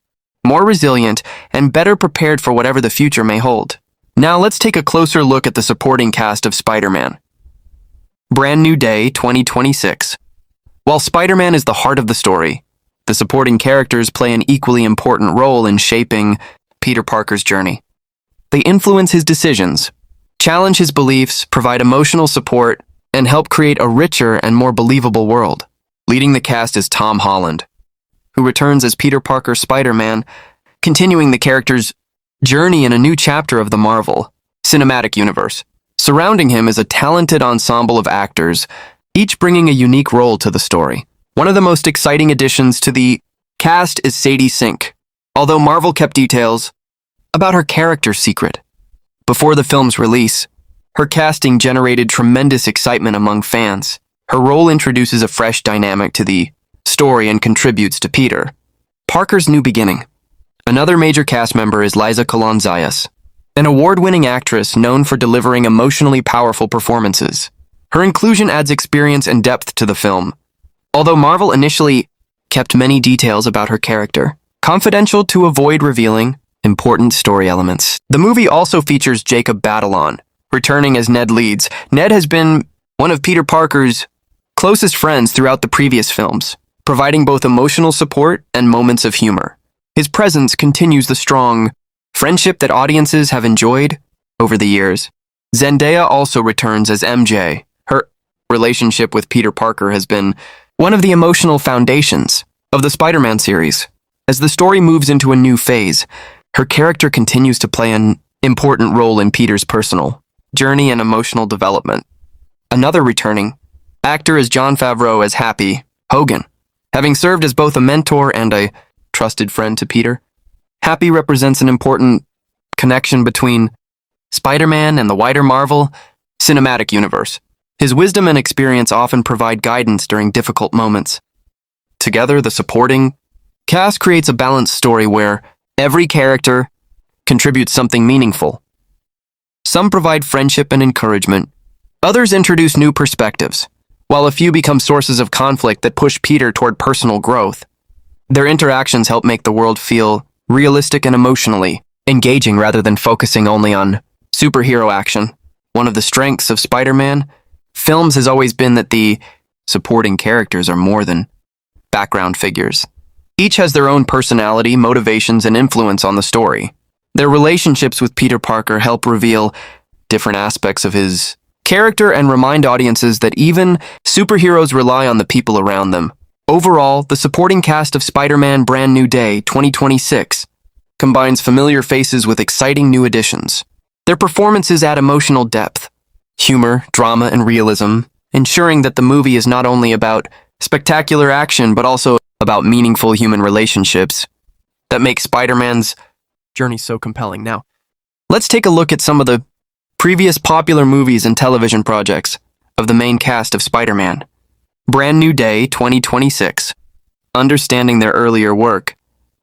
more resilient, and better prepared for whatever the future may hold. Now let's take a closer look at the supporting cast of Spider-Man Brand New Day 2026. While Spider-Man is the heart of the story, The supporting characters play an equally important role in shaping Peter Parker's journey. They influence his decisions, challenge his beliefs, provide emotional support, and help create a richer and more believable world. Leading the cast is Tom Holland, who returns as Peter Parker Spider-Man, continuing the character's journey in a new chapter of the Marvel Cinematic Universe. Surrounding him is a talented ensemble of actors, each bringing a unique role to the story. One of the most exciting additions to the cast is Sadie Sink, although Marvel kept details about her character secret. Before the film's release, her casting generated tremendous excitement among fans. Her role introduces a fresh dynamic to the story and contributes to Peter Parker's new beginning. Another major cast member is Liza Colon-Zayas, an award-winning actress known for delivering emotionally powerful performances. Her inclusion adds experience and depth to the film, although Marvel initially kept many details about her character confidential to avoid revealing important story elements. The movie also features Jacob Batalon, returning as Ned Leeds. Ned has been one of Peter Parker's closest friends throughout the previous films, providing both emotional support and moments of humor. His presence continues the strong friendship that audiences have enjoyed over the years. Zendaya also returns as MJ. Her relationship with Peter Parker has been one of the emotional foundations of the Spider-Man series. As the story moves into a new phase, her character continues to play an important role in Peter's personal journey and emotional development. Another returning actor is Jon Favreau as Happy Hogan. Having served as both a mentor and a trusted friend to Peter, Happy represents an important connection between Spider-Man and the wider Marvel Cinematic Universe. His wisdom and experience often provide guidance during difficult moments. Together, the supporting cast creates a balanced story where every character contributes something meaningful. Some provide friendship and encouragement. Others introduce new perspectives, while a few become sources of conflict that push Peter toward personal growth. Their interactions help make the world feel realistic and emotionally engaging rather than focusing only on superhero action. One of the strengths of Spider-Man films has always been that the supporting characters are more than background figures. Each has their own personality, motivations, and influence on the story. Their relationships with Peter Parker help reveal different aspects of his character and remind audiences that even superheroes rely on the people around them. Overall, the supporting cast of Spider-Man Brand New Day 2026 combines familiar faces with exciting new additions. Their performances add emotional depth, humor, drama, and realism, ensuring that the movie is not only about spectacular action but also about meaningful human relationships that make Spider-Man's journey so compelling. Now, let's take a look at some of the previous popular movies and television projects of the main cast of Spider-Man. Brand New Day 2026. Understanding their earlier work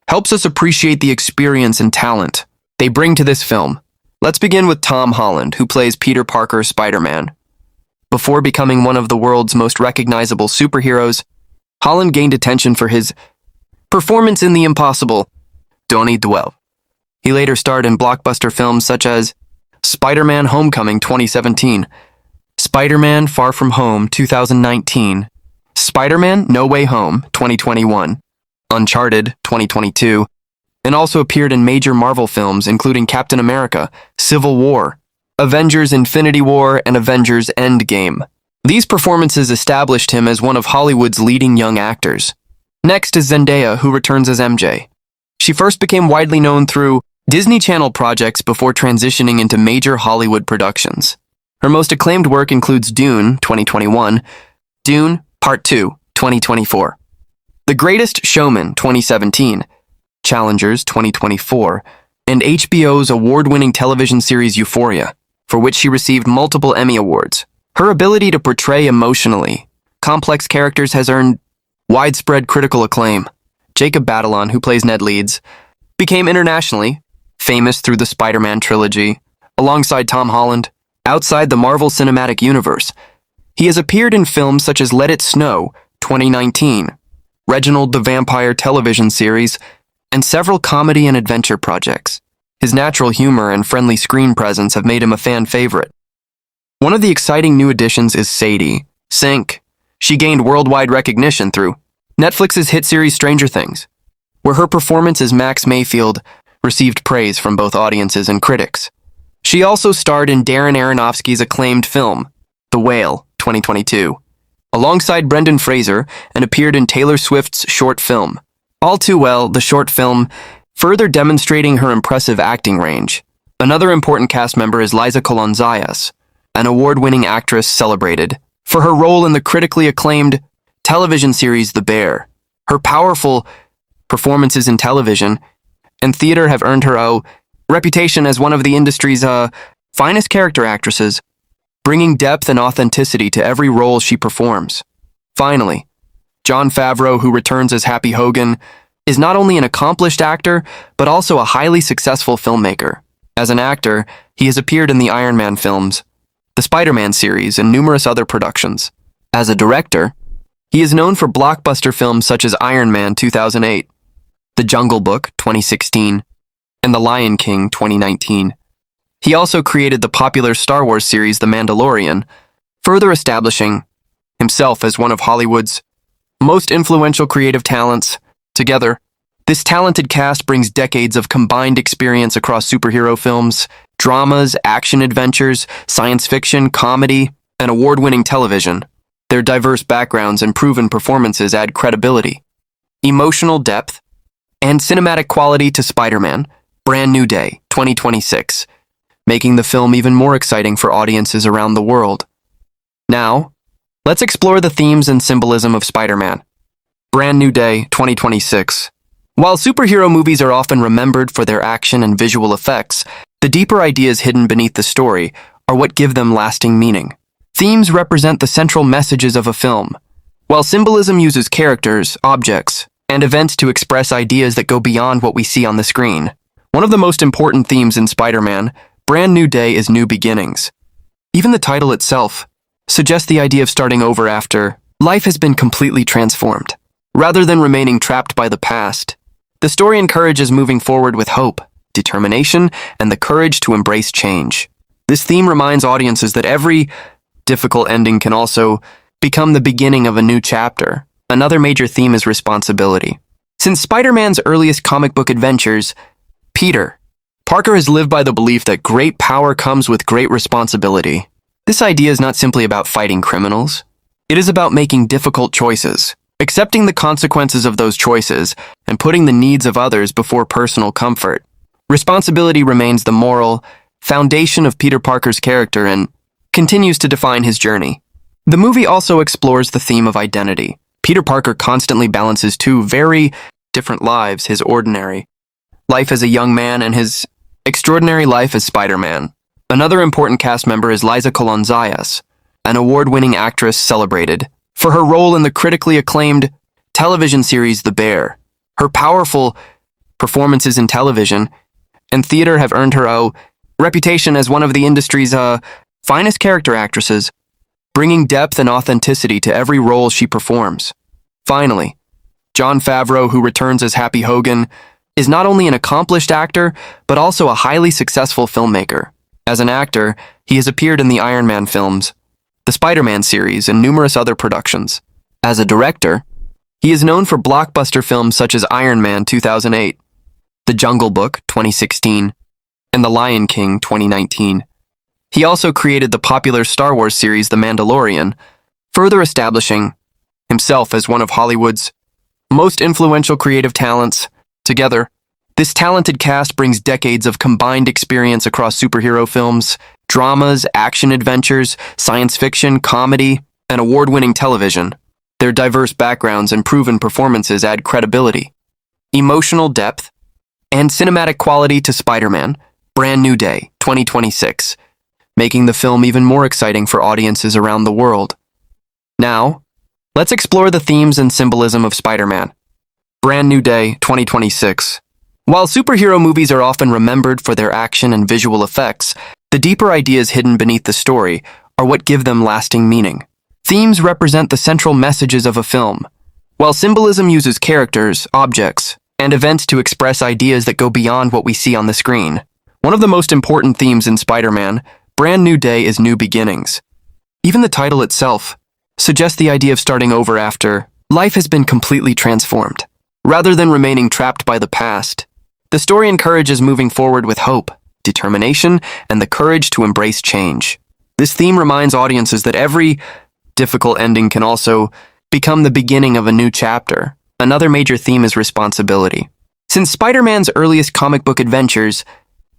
helps us appreciate the experience and talent they bring to this film. Let's begin with Tom Holland, who plays Peter Parker Spider-Man. Before becoming one of the world's most recognizable superheroes, Holland gained attention for his performance in The Impossible 2012. He later starred in blockbuster films such as Spider-Man Homecoming 2017, Spider-Man Far From Home 2019, Spider-Man No Way Home 2021, Uncharted 2022, and also appeared in major Marvel films including Captain America, Civil War, Avengers Infinity War, and Avengers Endgame. These performances established him as one of Hollywood's leading young actors. Next is Zendaya, who returns as MJ. She first became widely known through Disney Channel projects before transitioning into major Hollywood productions. Her most acclaimed work includes Dune 2021, Dune Part 2 2024, The Greatest Showman 2017, Challengers 2024, and HBO's award-winning television series Euphoria, for which she received multiple Emmy Awards. Her ability to portray emotionally complex characters has earned widespread critical acclaim. Jacob Batalon, who plays Ned Leeds, became internationally famous through the Spider-Man trilogy, alongside Tom Holland. Outside the Marvel Cinematic Universe, he has appeared in films such as Let It Snow 2019, Reginald the Vampire television series, and several comedy and adventure projects. His natural humor and friendly screen presence have made him a fan favorite. One of the exciting new additions is Sadie Sink. She gained worldwide recognition through Netflix's hit series Stranger Things, where her performance as Max Mayfield received praise from both audiences and critics. She also starred in Darren Aronofsky's acclaimed film, The Whale, 2022, alongside Brendan Fraser, and appeared in Taylor Swift's short film. All Too Well, the short film, further demonstrating her impressive acting range. Another important cast member is Liza Colonzayas, an award-winning actress celebrated for her role in the critically acclaimed television series The Bear. Her powerful performances in television and theater have earned her a reputation as one of the industry's finest character actresses, bringing depth and authenticity to every role she performs. Finally, Jon Favreau, who returns as Happy Hogan, is not only an accomplished actor, but also a highly successful filmmaker. As an actor, he has appeared in the Iron Man films, the Spider-Man series, and numerous other productions. As a director, he is known for blockbuster films such as Iron Man 2008, The Jungle Book 2016, and The Lion King 2019. He also created the popular Star Wars series The Mandalorian, further establishing himself as one of Hollywood's most influential creative talents. Together, this talented cast brings decades of combined experience across superhero films, dramas, action-adventures, science fiction, comedy, and award-winning television. Their diverse backgrounds and proven performances add credibility, emotional depth, and cinematic quality to Spider-Man, Brand New Day, 2026, making the film even more exciting for audiences around the world. Now, let's explore the themes and symbolism of Spider-Man, Brand New Day, 2026. While superhero movies are often remembered for their action and visual effects, the deeper ideas hidden beneath the story are what give them lasting meaning. Themes represent the central messages of a film, while symbolism uses characters, objects, and events to express ideas that go beyond what we see on the screen. One of the most important themes in Spider-Man, Brand New Day, is new beginnings. Even the title itself suggests the idea of starting over after life has been completely transformed. Rather than remaining trapped by the past, the story encourages moving forward with hope, determination, and the courage to embrace change. This theme reminds audiences that every difficult ending can also become the beginning of a new chapter. Another major theme is responsibility. Since Spider-Man's earliest comic book adventures, Peter Parker has lived by the belief that great power comes with great responsibility. This idea is not simply about fighting criminals. It is about making difficult choices, accepting the consequences of those choices, and putting the needs of others before personal comfort. Responsibility remains the moral foundation of Peter Parker's character and continues to define his journey. The movie also explores the theme of identity. Peter Parker constantly balances two very different lives, his ordinary life as a young man and his extraordinary life as Spider-Man. Another important cast member is Liza Colonzayas, an award-winning actress celebrated for her role in the critically acclaimed television series The Bear. Her powerful performances in television and theater have earned her a reputation as one of the industry's finest character actresses, bringing depth and authenticity to every role she performs. Finally, Jon Favreau, who returns as Happy Hogan, is not only an accomplished actor, but also a highly successful filmmaker. As an actor, he has appeared in the Iron Man films, the Spider-Man series, and numerous other productions. As a director, he is known for blockbuster films such as Iron Man 2008, The Jungle Book 2016, and The Lion King 2019. He also created the popular Star Wars series The Mandalorian, further establishing himself as one of Hollywood's most influential creative talents. Together, this talented cast brings decades of combined experience across superhero films, dramas, action-adventures, science fiction, comedy, and award-winning television. Their diverse backgrounds and proven performances add credibility, emotional depth, and cinematic quality to Spider-Man, Brand New Day, 2026, making the film even more exciting for audiences around the world. Now, let's explore the themes and symbolism of Spider-Man, Brand New Day, 2026. While superhero movies are often remembered for their action and visual effects, the deeper ideas hidden beneath the story are what give them lasting meaning. Themes represent the central messages of a film, while symbolism uses characters, objects, and events to express ideas that go beyond what we see on the screen. One of the most important themes in Spider-Man, Brand New Day, is new beginnings. Even the title itself suggests the idea of starting over after life has been completely transformed. Rather than remaining trapped by the past, the story encourages moving forward with hope, determination, and the courage to embrace change. This theme reminds audiences that every difficult ending can also become the beginning of a new chapter. Another major theme is responsibility. Since Spider-Man's earliest comic book adventures,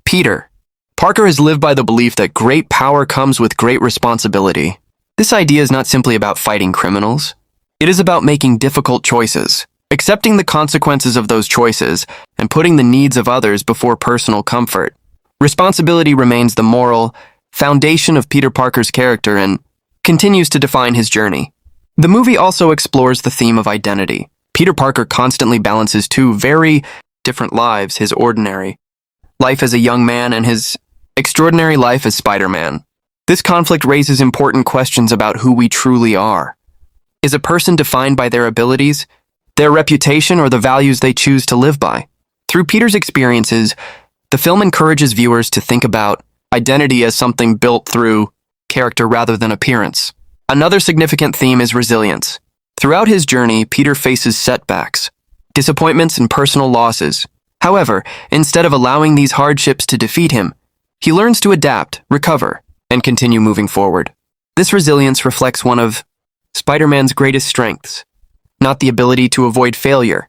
Peter Parker has lived by the belief that great power comes with great responsibility. This idea is not simply about fighting criminals. It is about making difficult choices, accepting the consequences of those choices, and putting the needs of others before personal comfort. Responsibility remains the moral foundation of Peter Parker's character and continues to define his journey. The movie also explores the theme of identity. Peter Parker constantly balances two very different lives, his ordinary life as a young man and his extraordinary life as Spider-Man. This conflict raises important questions about who we truly are. Is a person defined by their abilities, their reputation, or the values they choose to live by? Through Peter's experiences, the film encourages viewers to think about identity as something built through character rather than appearance. Another significant theme is resilience. Throughout his journey, Peter faces setbacks, disappointments, and personal losses. However, instead of allowing these hardships to defeat him, he learns to adapt, recover, and continue moving forward. This resilience reflects one of Spider-Man's greatest strengths, not the ability to avoid failure,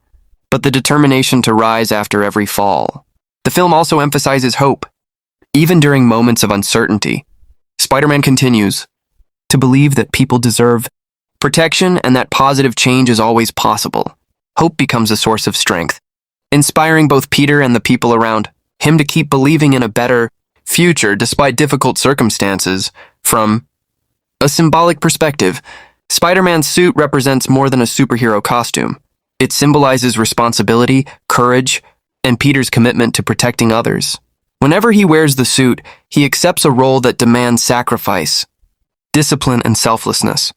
but the determination to rise after every fall. The film also emphasizes hope. Even during moments of uncertainty, Spider-Man continues to believe that people deserve protection and that positive change is always possible. Hope becomes a source of strength, inspiring both Peter and the people around him to keep believing in a better future despite difficult circumstances. From a symbolic perspective, Spider-Man's suit represents more than a superhero costume. It symbolizes responsibility, courage, and Peter's commitment to protecting others. Whenever he wears the suit, he accepts a role that demands sacrifice, discipline, and selflessness.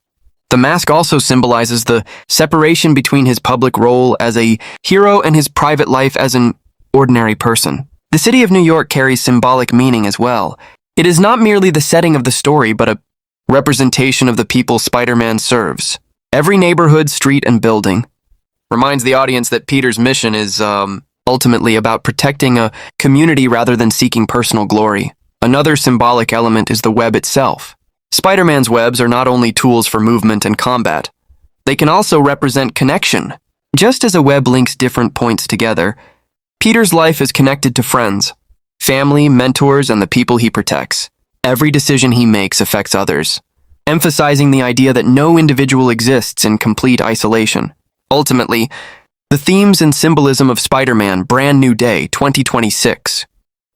The mask also symbolizes the separation between his public role as a hero and his private life as an ordinary person. The city of New York carries symbolic meaning as well. It is not merely the setting of the story, but a representation of the people Spider-Man serves. Every neighborhood, street, and building reminds the audience that Peter's mission is ultimately about protecting a community rather than seeking personal glory. Another symbolic element is the web itself. Spider-Man's webs are not only tools for movement and combat, they can also represent connection. Just as a web links different points together, Peter's life is connected to friends, family, mentors, and the people he protects. Every decision he makes affects others, emphasizing the idea that no individual exists in complete isolation. Ultimately, the themes and symbolism of Spider-Man Brand New Day 2026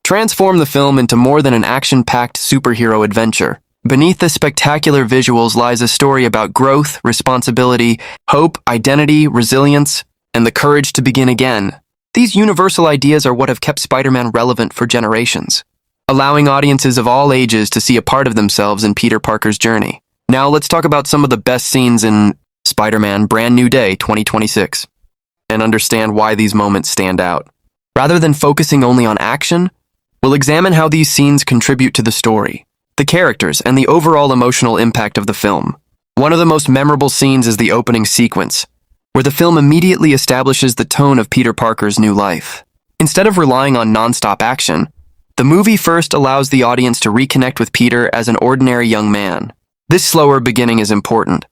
transform the film into more than an action-packed superhero adventure. Beneath the spectacular visuals lies a story about growth, responsibility, hope, identity, resilience, and the courage to begin again. These universal ideas are what have kept Spider-Man relevant for generations, allowing audiences of all ages to see a part of themselves in Peter Parker's journey. Now let's talk about some of the best scenes in Spider-Man Brand New Day 2026 and understand why these moments stand out. Rather than focusing only on action, we'll examine how these scenes contribute to the story, the characters, and the overall emotional impact of the film. One of the most memorable scenes is the opening sequence, where the film immediately establishes the tone of Peter Parker's new life. Instead of relying on non-stop action, the movie first allows the audience to reconnect with Peter as an ordinary young man. This slower beginning is important,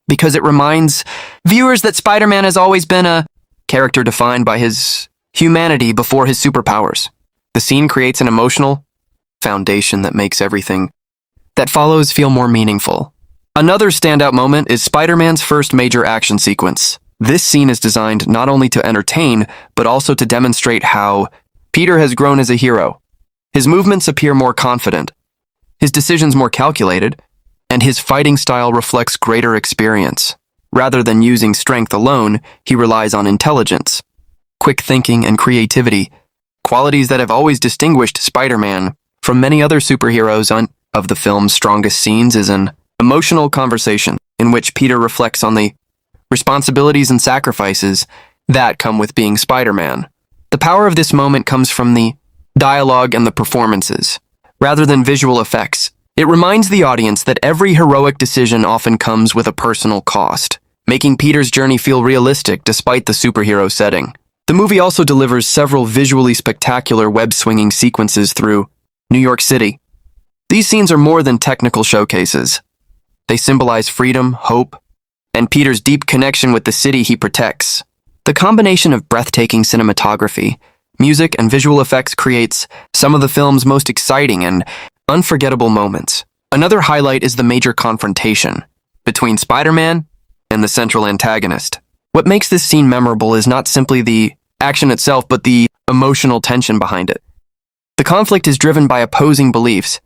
because it reminds viewers that Spider-Man has always been a character defined by his humanity before his superpowers. The scene creates an emotional foundation that makes everything that follows feel more meaningful. Another standout moment is Spider-Man's first major action sequence. This scene is designed not only to entertain, but also to demonstrate how Peter has grown as a hero. His movements appear more confident, his decisions more calculated, and his fighting style reflects greater experience. Rather than using strength alone, he relies on intelligence, quick thinking, and creativity, qualities that have always distinguished Spider-Man from many other superheroes. Of the film's strongest scenes is an emotional conversation in which Peter reflects on the responsibilities and sacrifices that come with being Spider-Man. The power of this moment comes from the dialogue and the performances, rather than visual effects. It reminds the audience that every heroic decision often comes with a personal cost. making Peter's journey feel realistic despite the superhero setting. The movie also delivers several visually spectacular web-swinging sequences through New York City. These scenes are more than technical showcases. They symbolize freedom, hope, and Peter's deep connection with the city he protects. The combination of breathtaking cinematography, music, and visual effects creates some of the film's most exciting and unforgettable moments. Another highlight is the major confrontation between Spider-Man and the central antagonist. What makes this scene memorable is not simply the action itself, but the emotional tension behind it. The conflict is driven by opposing beliefs,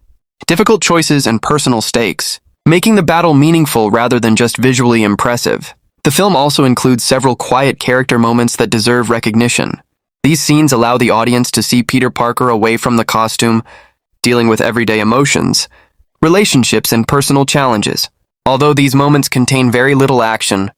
difficult choices, and personal stakes, making the battle meaningful rather than just visually impressive. The film also includes several quiet character moments that deserve recognition. These scenes allow the audience to see Peter Parker away from the costume, dealing with everyday emotions, relationships, and personal challenges. Although these moments contain very little action,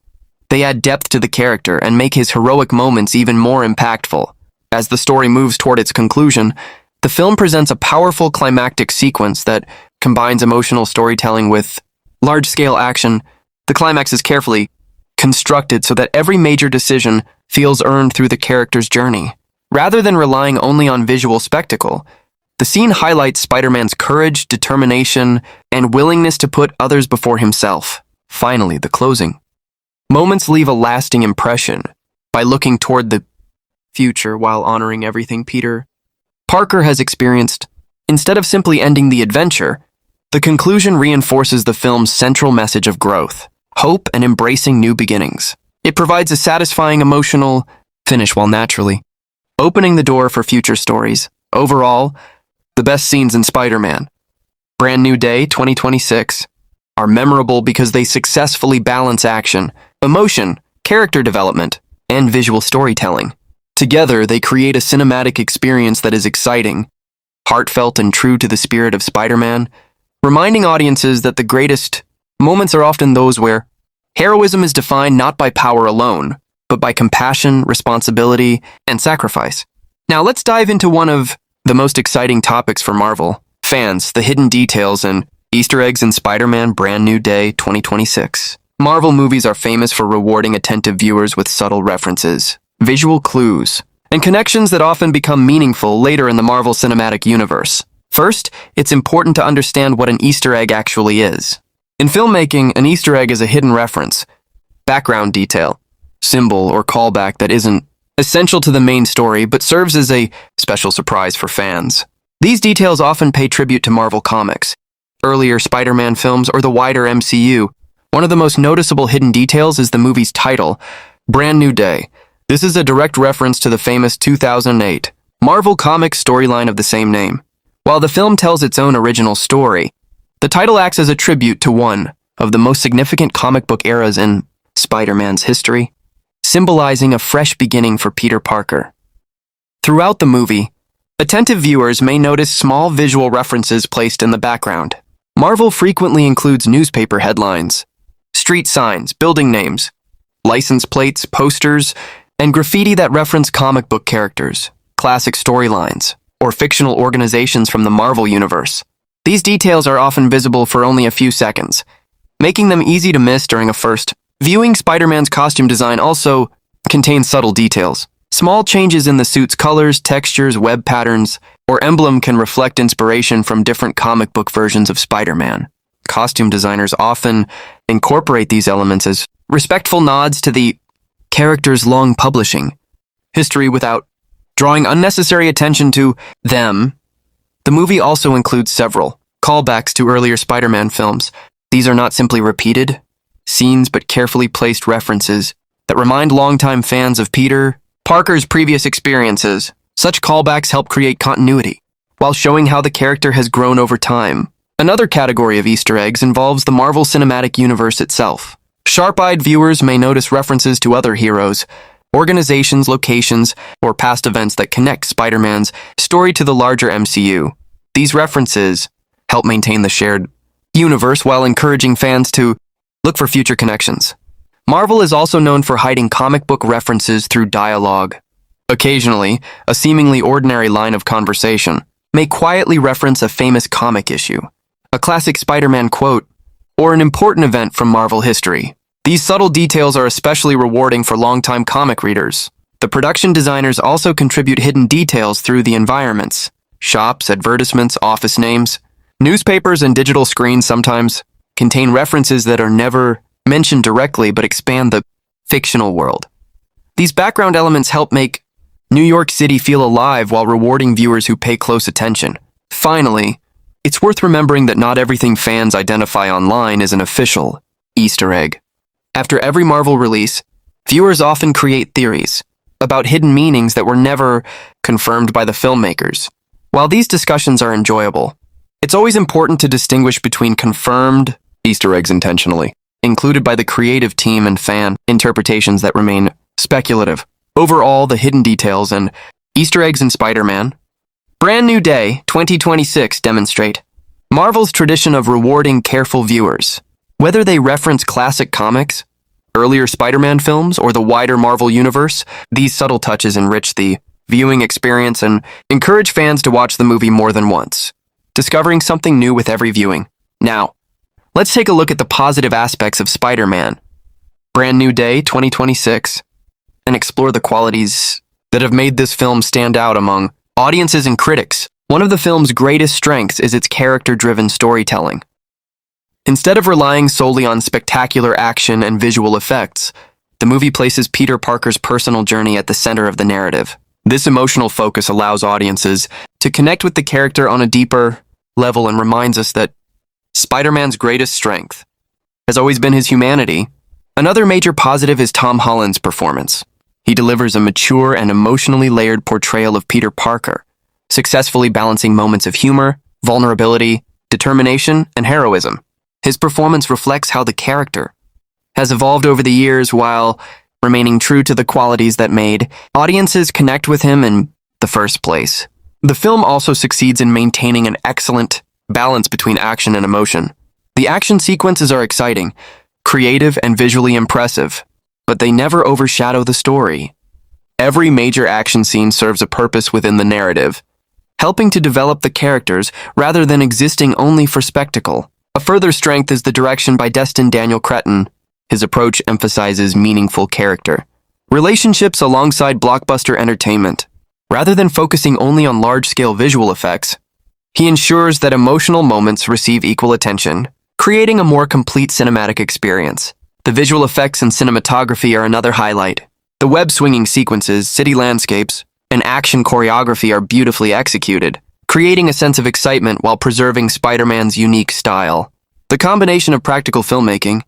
they add depth to the character and make his heroic moments even more impactful. As the story moves toward its conclusion, the film presents a powerful climactic sequence that combines emotional storytelling with large-scale action. The climax is carefully constructed so that every major decision feels earned through the character's journey. Rather than relying only on visual spectacle, the scene highlights Spider-Man's courage, determination, and willingness to put others before himself. Finally, the closing moments leave a lasting impression by looking toward the future while honoring everything Peter Parker has experienced. Instead of simply ending the adventure, the conclusion reinforces the film's central message of growth, hope, and embracing new beginnings. It provides a satisfying emotional finish while naturally opening the door for future stories. Overall, the best scenes in Spider-Man Brand New Day 2026 are memorable because they successfully balance action, emotion, character development, and visual storytelling. Together, they create a cinematic experience that is exciting, heartfelt, and true to the spirit of Spider-Man, reminding audiences that the greatest moments are often those where heroism is defined not by power alone, but by compassion, responsibility, and sacrifice. Now let's dive into one of the most exciting topics for Marvel fans, the hidden details and Easter eggs in Spider-Man Brand New Day 2026. Marvel movies are famous for rewarding attentive viewers with subtle references, visual clues, and connections that often become meaningful later in the Marvel Cinematic Universe. First, it's important to understand what an Easter egg actually is. In filmmaking, an Easter egg is a hidden reference, background detail, symbol, or callback that isn't essential to the main story but serves as a special surprise for fans. These details often pay tribute to Marvel Comics, earlier Spider-Man films, or the wider MCU. One of the most noticeable hidden details is the movie's title, Brand New Day. This is a direct reference to the famous 2008 Marvel Comics storyline of the same name. While the film tells its own original story, the title acts as a tribute to one of the most significant comic book eras in Spider-Man's history, symbolizing a fresh beginning for Peter Parker. Throughout the movie, attentive viewers may notice small visual references placed in the background. Marvel frequently includes newspaper headlines, street signs, building names, license plates, posters, and graffiti that reference comic book characters, classic storylines, or fictional organizations from the Marvel Universe. These details are often visible for only a few seconds, making them easy to miss during a first viewing. Spider-Man's costume design also contains subtle details. Small changes in the suit's colors, textures, web patterns, or emblem can reflect inspiration from different comic book versions of Spider-Man. Costume designers often incorporate these elements as respectful nods to the character's long publishing history without drawing unnecessary attention to them. The movie also includes several callbacks to earlier Spider-Man films. These are not simply repeated scenes, but carefully placed references that remind longtime fans of Peter Parker's previous experiences. Such callbacks help create continuity, while showing how the character has grown over time. Another category of Easter eggs involves the Marvel Cinematic Universe itself. Sharp-eyed viewers may notice references to other heroes, organizations, locations, or past events that connect Spider-Man's story to the larger MCU. These references help maintain the shared universe while encouraging fans to look for future connections. Marvel is also known for hiding comic book references through dialogue. Occasionally, a seemingly ordinary line of conversation may quietly reference a famous comic issue, a classic Spider-Man quote, or an important event from Marvel history. These subtle details are especially rewarding for longtime comic readers. The production designers also contribute hidden details through the environments. Shops, advertisements, office names, newspapers, and digital screens sometimes contain references that are never mentioned directly but expand the fictional world. These background elements help make New York City feel alive while rewarding viewers who pay close attention. Finally, it's worth remembering that not everything fans identify online is an official Easter egg. After every Marvel release, viewers often create theories about hidden meanings that were never confirmed by the filmmakers. While these discussions are enjoyable, it's always important to distinguish between confirmed Easter eggs intentionally included by the creative team and fan interpretations that remain speculative. Overall, the hidden details and Easter eggs in Spider-Man Brand New Day 2026 demonstrate Marvel's tradition of rewarding careful viewers. Whether they reference classic comics, earlier Spider-Man films, or the wider Marvel universe, these subtle touches enrich the viewing experience and encourage fans to watch the movie more than once, discovering something new with every viewing. Now, let's take a look at the positive aspects of Spider-Man Brand New Day 2026 and explore the qualities that have made this film stand out among audiences and critics. One of the film's greatest strengths is its character-driven storytelling. Instead of relying solely on spectacular action and visual effects, the movie places Peter Parker's personal journey at the center of the narrative. This emotional focus allows audiences to connect with the character on a deeper level and reminds us that Spider-Man's greatest strength has always been his humanity. Another major positive is Tom Holland's performance. He delivers a mature and emotionally layered portrayal of Peter Parker, successfully balancing moments of humor, vulnerability, determination, and heroism. His performance reflects how the character has evolved over the years while remaining true to the qualities that made audiences connect with him in the first place. The film also succeeds in maintaining an excellent balance between action and emotion. The action sequences are exciting, creative, and visually impressive, but they never overshadow the story. Every major action scene serves a purpose within the narrative, helping to develop the characters rather than existing only for spectacle. A further strength is the direction by Destin Daniel Cretton. His approach emphasizes meaningful character relationships alongside blockbuster entertainment. Rather than focusing only on large-scale visual effects, he ensures that emotional moments receive equal attention, creating a more complete cinematic experience. The visual effects and cinematography are another highlight. The web-swinging sequences, city landscapes, and action choreography are beautifully executed, creating a sense of excitement while preserving Spider-Man's unique style. The combination of practical filmmaking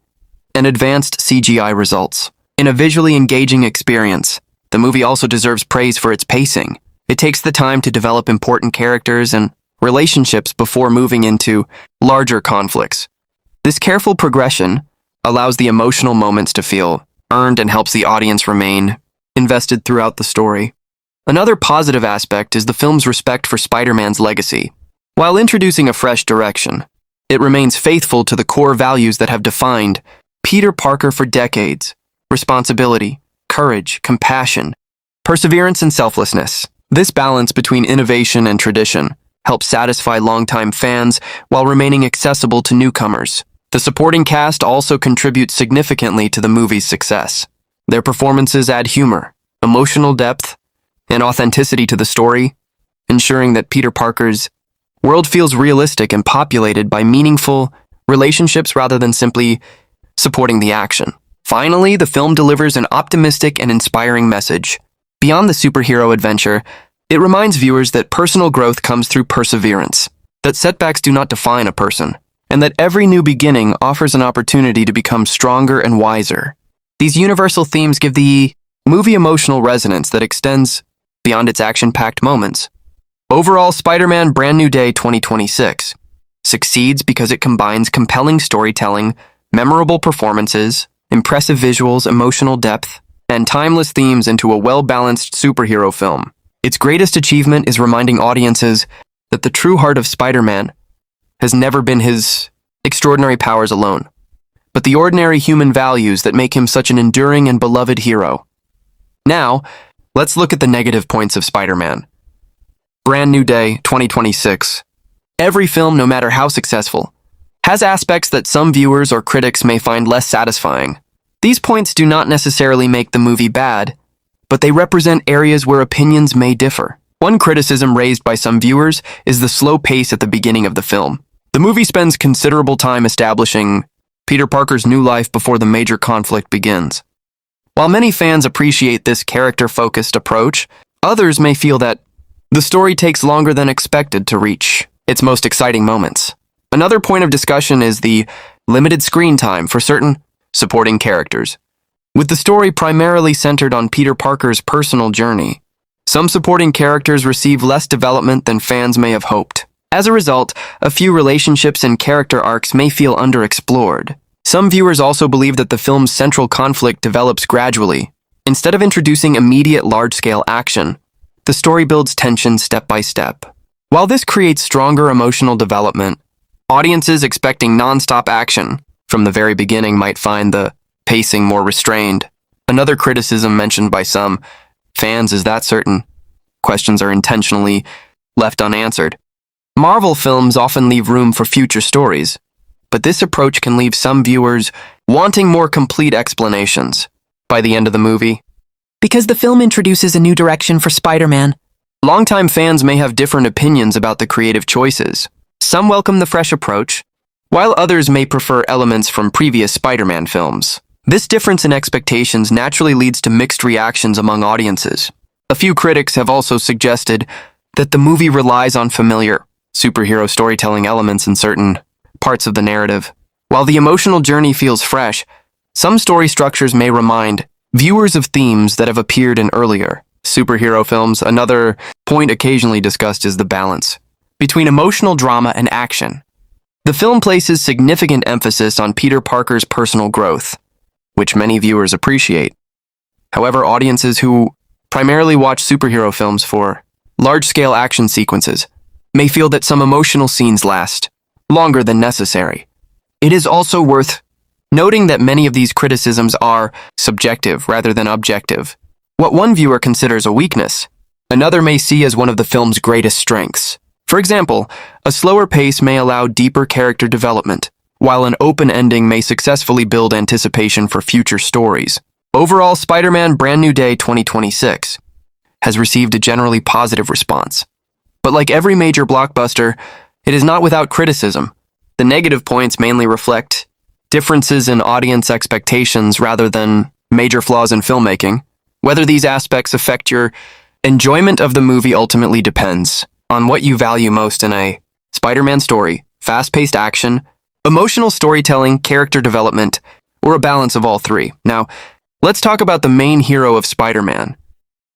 and advanced CGI results in a visually engaging experience. The movie also deserves praise for its pacing. It takes the time to develop important characters and relationships before moving into larger conflicts. This careful progression allows the emotional moments to feel earned and helps the audience remain invested throughout the story. Another positive aspect is the film's respect for Spider-Man's legacy. While introducing a fresh direction, it remains faithful to the core values that have defined Peter Parker for decades: responsibility, courage, compassion, perseverance, and selflessness. This balance between innovation and tradition helps satisfy longtime fans while remaining accessible to newcomers. The supporting cast also contributes significantly to the movie's success. Their performances add humor, emotional depth, and authenticity to the story, ensuring that Peter Parker's world feels realistic and populated by meaningful relationships rather than simply supporting the action. Finally, the film delivers an optimistic and inspiring message. Beyond the superhero adventure, it reminds viewers that personal growth comes through perseverance, that setbacks do not define a person, and that every new beginning offers an opportunity to become stronger and wiser. These universal themes give the movie emotional resonance that extends beyond its action-packed moments. Overall, Spider-Man Brand New Day 2026 succeeds because it combines compelling storytelling, memorable performances, impressive visuals, emotional depth, and timeless themes into a well-balanced superhero film. Its greatest achievement is reminding audiences that the true heart of Spider-Man has never been his extraordinary powers alone, but the ordinary human values that make him such an enduring and beloved hero. Now, let's look at the negative points of Spider-Man Brand New Day 2026. Every film, no matter how successful, has aspects that some viewers or critics may find less satisfying. These points do not necessarily make the movie bad, but they represent areas where opinions may differ. One criticism raised by some viewers is the slow pace at the beginning of the film. The movie spends considerable time establishing Peter Parker's new life before the major conflict begins. While many fans appreciate this character-focused approach, others may feel that the story takes longer than expected to reach its most exciting moments. Another point of discussion is the limited screen time for certain supporting characters. With the story primarily centered on Peter Parker's personal journey, some supporting characters receive less development than fans may have hoped. As a result, a few relationships and character arcs may feel underexplored. Some viewers also believe that the film's central conflict develops gradually. Instead of introducing immediate large-scale action, the story builds tension step by step. While this creates stronger emotional development, audiences expecting non-stop action from the very beginning might find the pacing more restrained. Another criticism mentioned by some fans is that certain questions are intentionally left unanswered. Marvel films often leave room for future stories, but this approach can leave some viewers wanting more complete explanations by the end of the movie. Because the film introduces a new direction for Spider-Man, Longtime fans may have different opinions about the creative choices. Some welcome the fresh approach, while others may prefer elements from previous Spider-Man films. This difference in expectations naturally leads to mixed reactions among audiences. A few critics have also suggested that the movie relies on familiar superhero storytelling elements in certain parts of the narrative. While the emotional journey feels fresh, some story structures may remind viewers of themes that have appeared in earlier superhero films. Another point occasionally discussed is the balance between emotional drama and action. The film places significant emphasis on Peter Parker's personal growth, which many viewers appreciate. However, audiences who primarily watch superhero films for large-scale action sequences may feel that some emotional scenes last longer than necessary. It is also worth noting that many of these criticisms are subjective rather than objective. What one viewer considers a weakness, another may see as one of the film's greatest strengths. For example, a slower pace may allow deeper character development, while an open ending may successfully build anticipation for future stories. Overall, Spider-Man Brand New Day 2026 has received a generally positive response. But like every major blockbuster, it is not without criticism. The negative points mainly reflect differences in audience expectations rather than major flaws in filmmaking. Whether these aspects affect your enjoyment of the movie ultimately depends on what you value most in a Spider-Man story: fast-paced action, emotional storytelling, character development, or a balance of all three. Now, let's talk about the main hero of Spider-Man.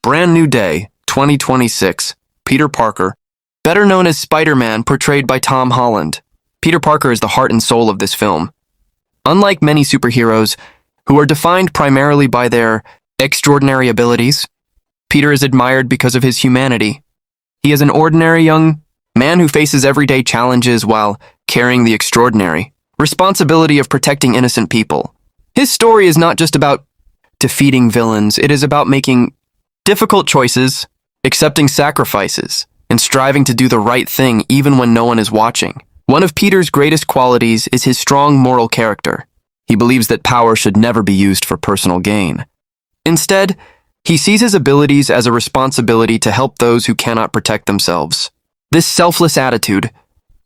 Brand New Day 2026, Peter Parker, better known as Spider-Man, portrayed by Tom Holland. Peter Parker is the heart and soul of this film. Unlike many superheroes, who are defined primarily by their extraordinary abilities, Peter is admired because of his humanity. He is an ordinary young man who faces everyday challenges while carrying the extraordinary responsibility of protecting innocent people. His story is not just about defeating villains, it is about making difficult choices, accepting sacrifices, and striving to do the right thing even when no one is watching. One of Peter's greatest qualities is his strong moral character. He believes that power should never be used for personal gain. Instead, he sees his abilities as a responsibility to help those who cannot protect themselves. This selfless attitude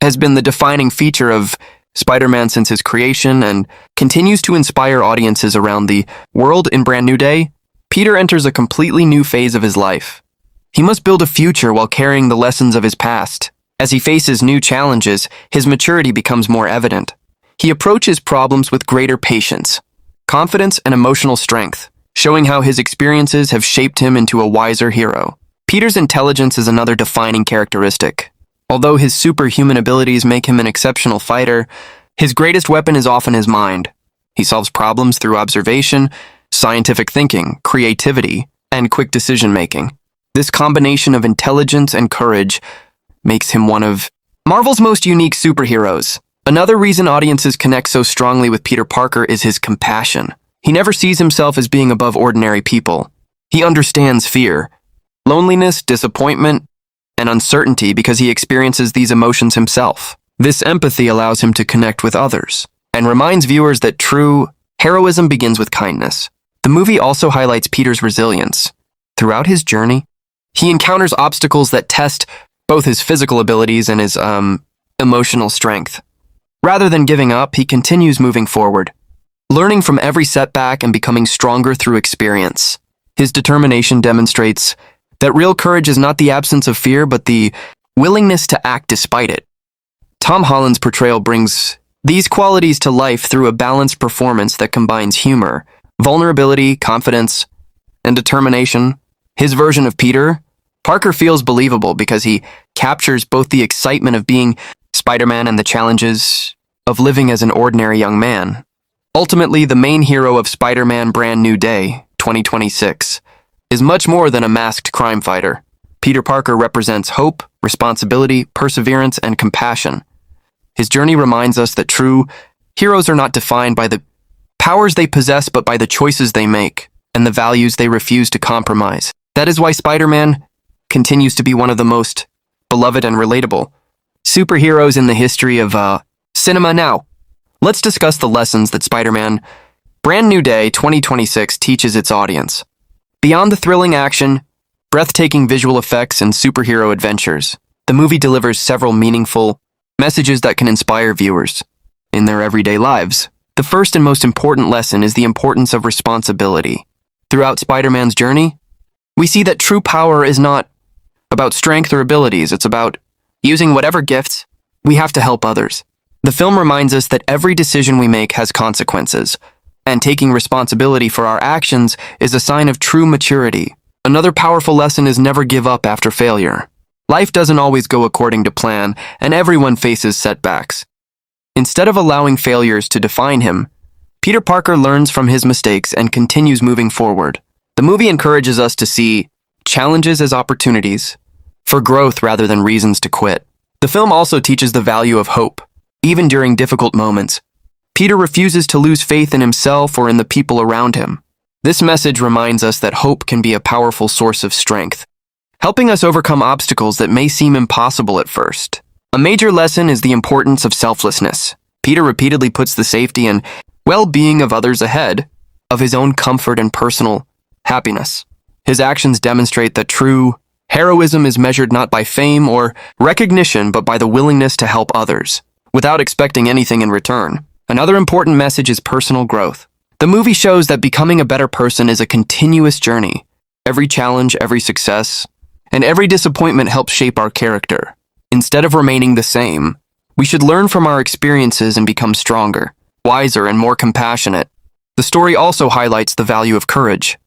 has been the defining feature of Spider-Man since his creation and continues to inspire audiences around the world. In Brand New Day, Peter enters a completely new phase of his life. He must build a future while carrying the lessons of his past. As he faces new challenges, his maturity becomes more evident. He approaches problems with greater patience, confidence, and emotional strength, showing how his experiences have shaped him into a wiser hero. Peter's intelligence is another defining characteristic. Although his superhuman abilities make him an exceptional fighter, his greatest weapon is often his mind. He solves problems through observation, scientific thinking, creativity, and quick decision-making. This combination of intelligence and courage makes him one of Marvel's most unique superheroes. Another reason audiences connect so strongly with Peter Parker is his compassion. He never sees himself as being above ordinary people. He understands fear, loneliness, disappointment, and uncertainty because he experiences these emotions himself. This empathy allows him to connect with others and reminds viewers that true Heroism begins with kindness. The movie also highlights Peter's resilience. Throughout his journey, he encounters obstacles that test both his physical abilities and his, emotional strength. Rather than giving up, he continues moving forward, learning from every setback and becoming stronger through experience. His determination demonstrates that real courage is not the absence of fear, but the willingness to act despite it. Tom Holland's portrayal brings these qualities to life through a balanced performance that combines humor, vulnerability, confidence, and determination. His version of Peter Parker feels believable because he captures both the excitement of being Spider-Man and the challenges of living as an ordinary young man. Ultimately, the main hero of Spider-Man Brand New Day, 2026, is much more than a masked crime fighter. Peter Parker represents hope, responsibility, perseverance, and compassion. His journey reminds us that true heroes are not defined by the powers they possess, but by the choices they make and the values they refuse to compromise. That is why Spider-Man continues to be one of the most beloved and relatable superheroes in the history of cinema. Now, let's discuss the lessons that Spider-Man Brand New Day 2026 teaches its audience. Beyond the thrilling action, breathtaking visual effects, and superhero adventures, the movie delivers several meaningful messages that can inspire viewers in their everyday lives. The first and most important lesson is the importance of responsibility. Throughout Spider-Man's journey, we see that true power is not about strength or abilities. It's about using whatever gifts we have to help others. The film reminds us that every decision we make has consequences, and taking responsibility for our actions is a sign of true maturity. Another powerful lesson is never give up after failure. Life doesn't always go according to plan, and everyone faces setbacks. Instead of allowing failures to define him, Peter Parker learns from his mistakes and continues moving forward. The movie encourages us to see challenges as opportunities for growth rather than reasons to quit. The film also teaches the value of hope. Even during difficult moments, Peter refuses to lose faith in himself or in the people around him. This message reminds us that hope can be a powerful source of strength, helping us overcome obstacles that may seem impossible at first. A major lesson is the importance of selflessness. Peter repeatedly puts the safety and well-being of others ahead of his own comfort and personal happiness. His actions demonstrate that true heroism is measured not by fame or recognition, but by the willingness to help others, without expecting anything in return. Another important message is personal growth. The movie shows that becoming a better person is a continuous journey. Every challenge, every success, and every disappointment helps shape our character. Instead of remaining the same, we should learn from our experiences and become stronger, wiser, and more compassionate. The story also highlights the value of courage.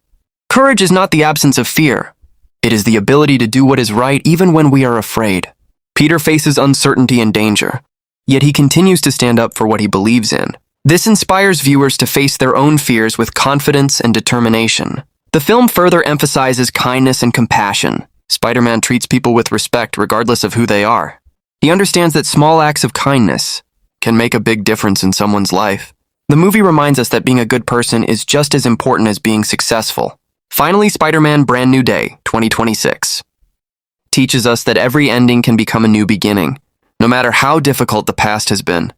Courage is not the absence of fear. It is the ability to do what is right even when we are afraid. Peter faces uncertainty and danger, yet he continues to stand up for what he believes in. This inspires viewers to face their own fears with confidence and determination. The film further emphasizes kindness and compassion. Spider-Man treats people with respect regardless of who they are. He understands that small acts of kindness can make a big difference in someone's life. The movie reminds us that being a good person is just as important as being successful. Finally, Spider-Man Brand New Day 2026 teaches us that every ending can become a new beginning, no matter how difficult the past has been.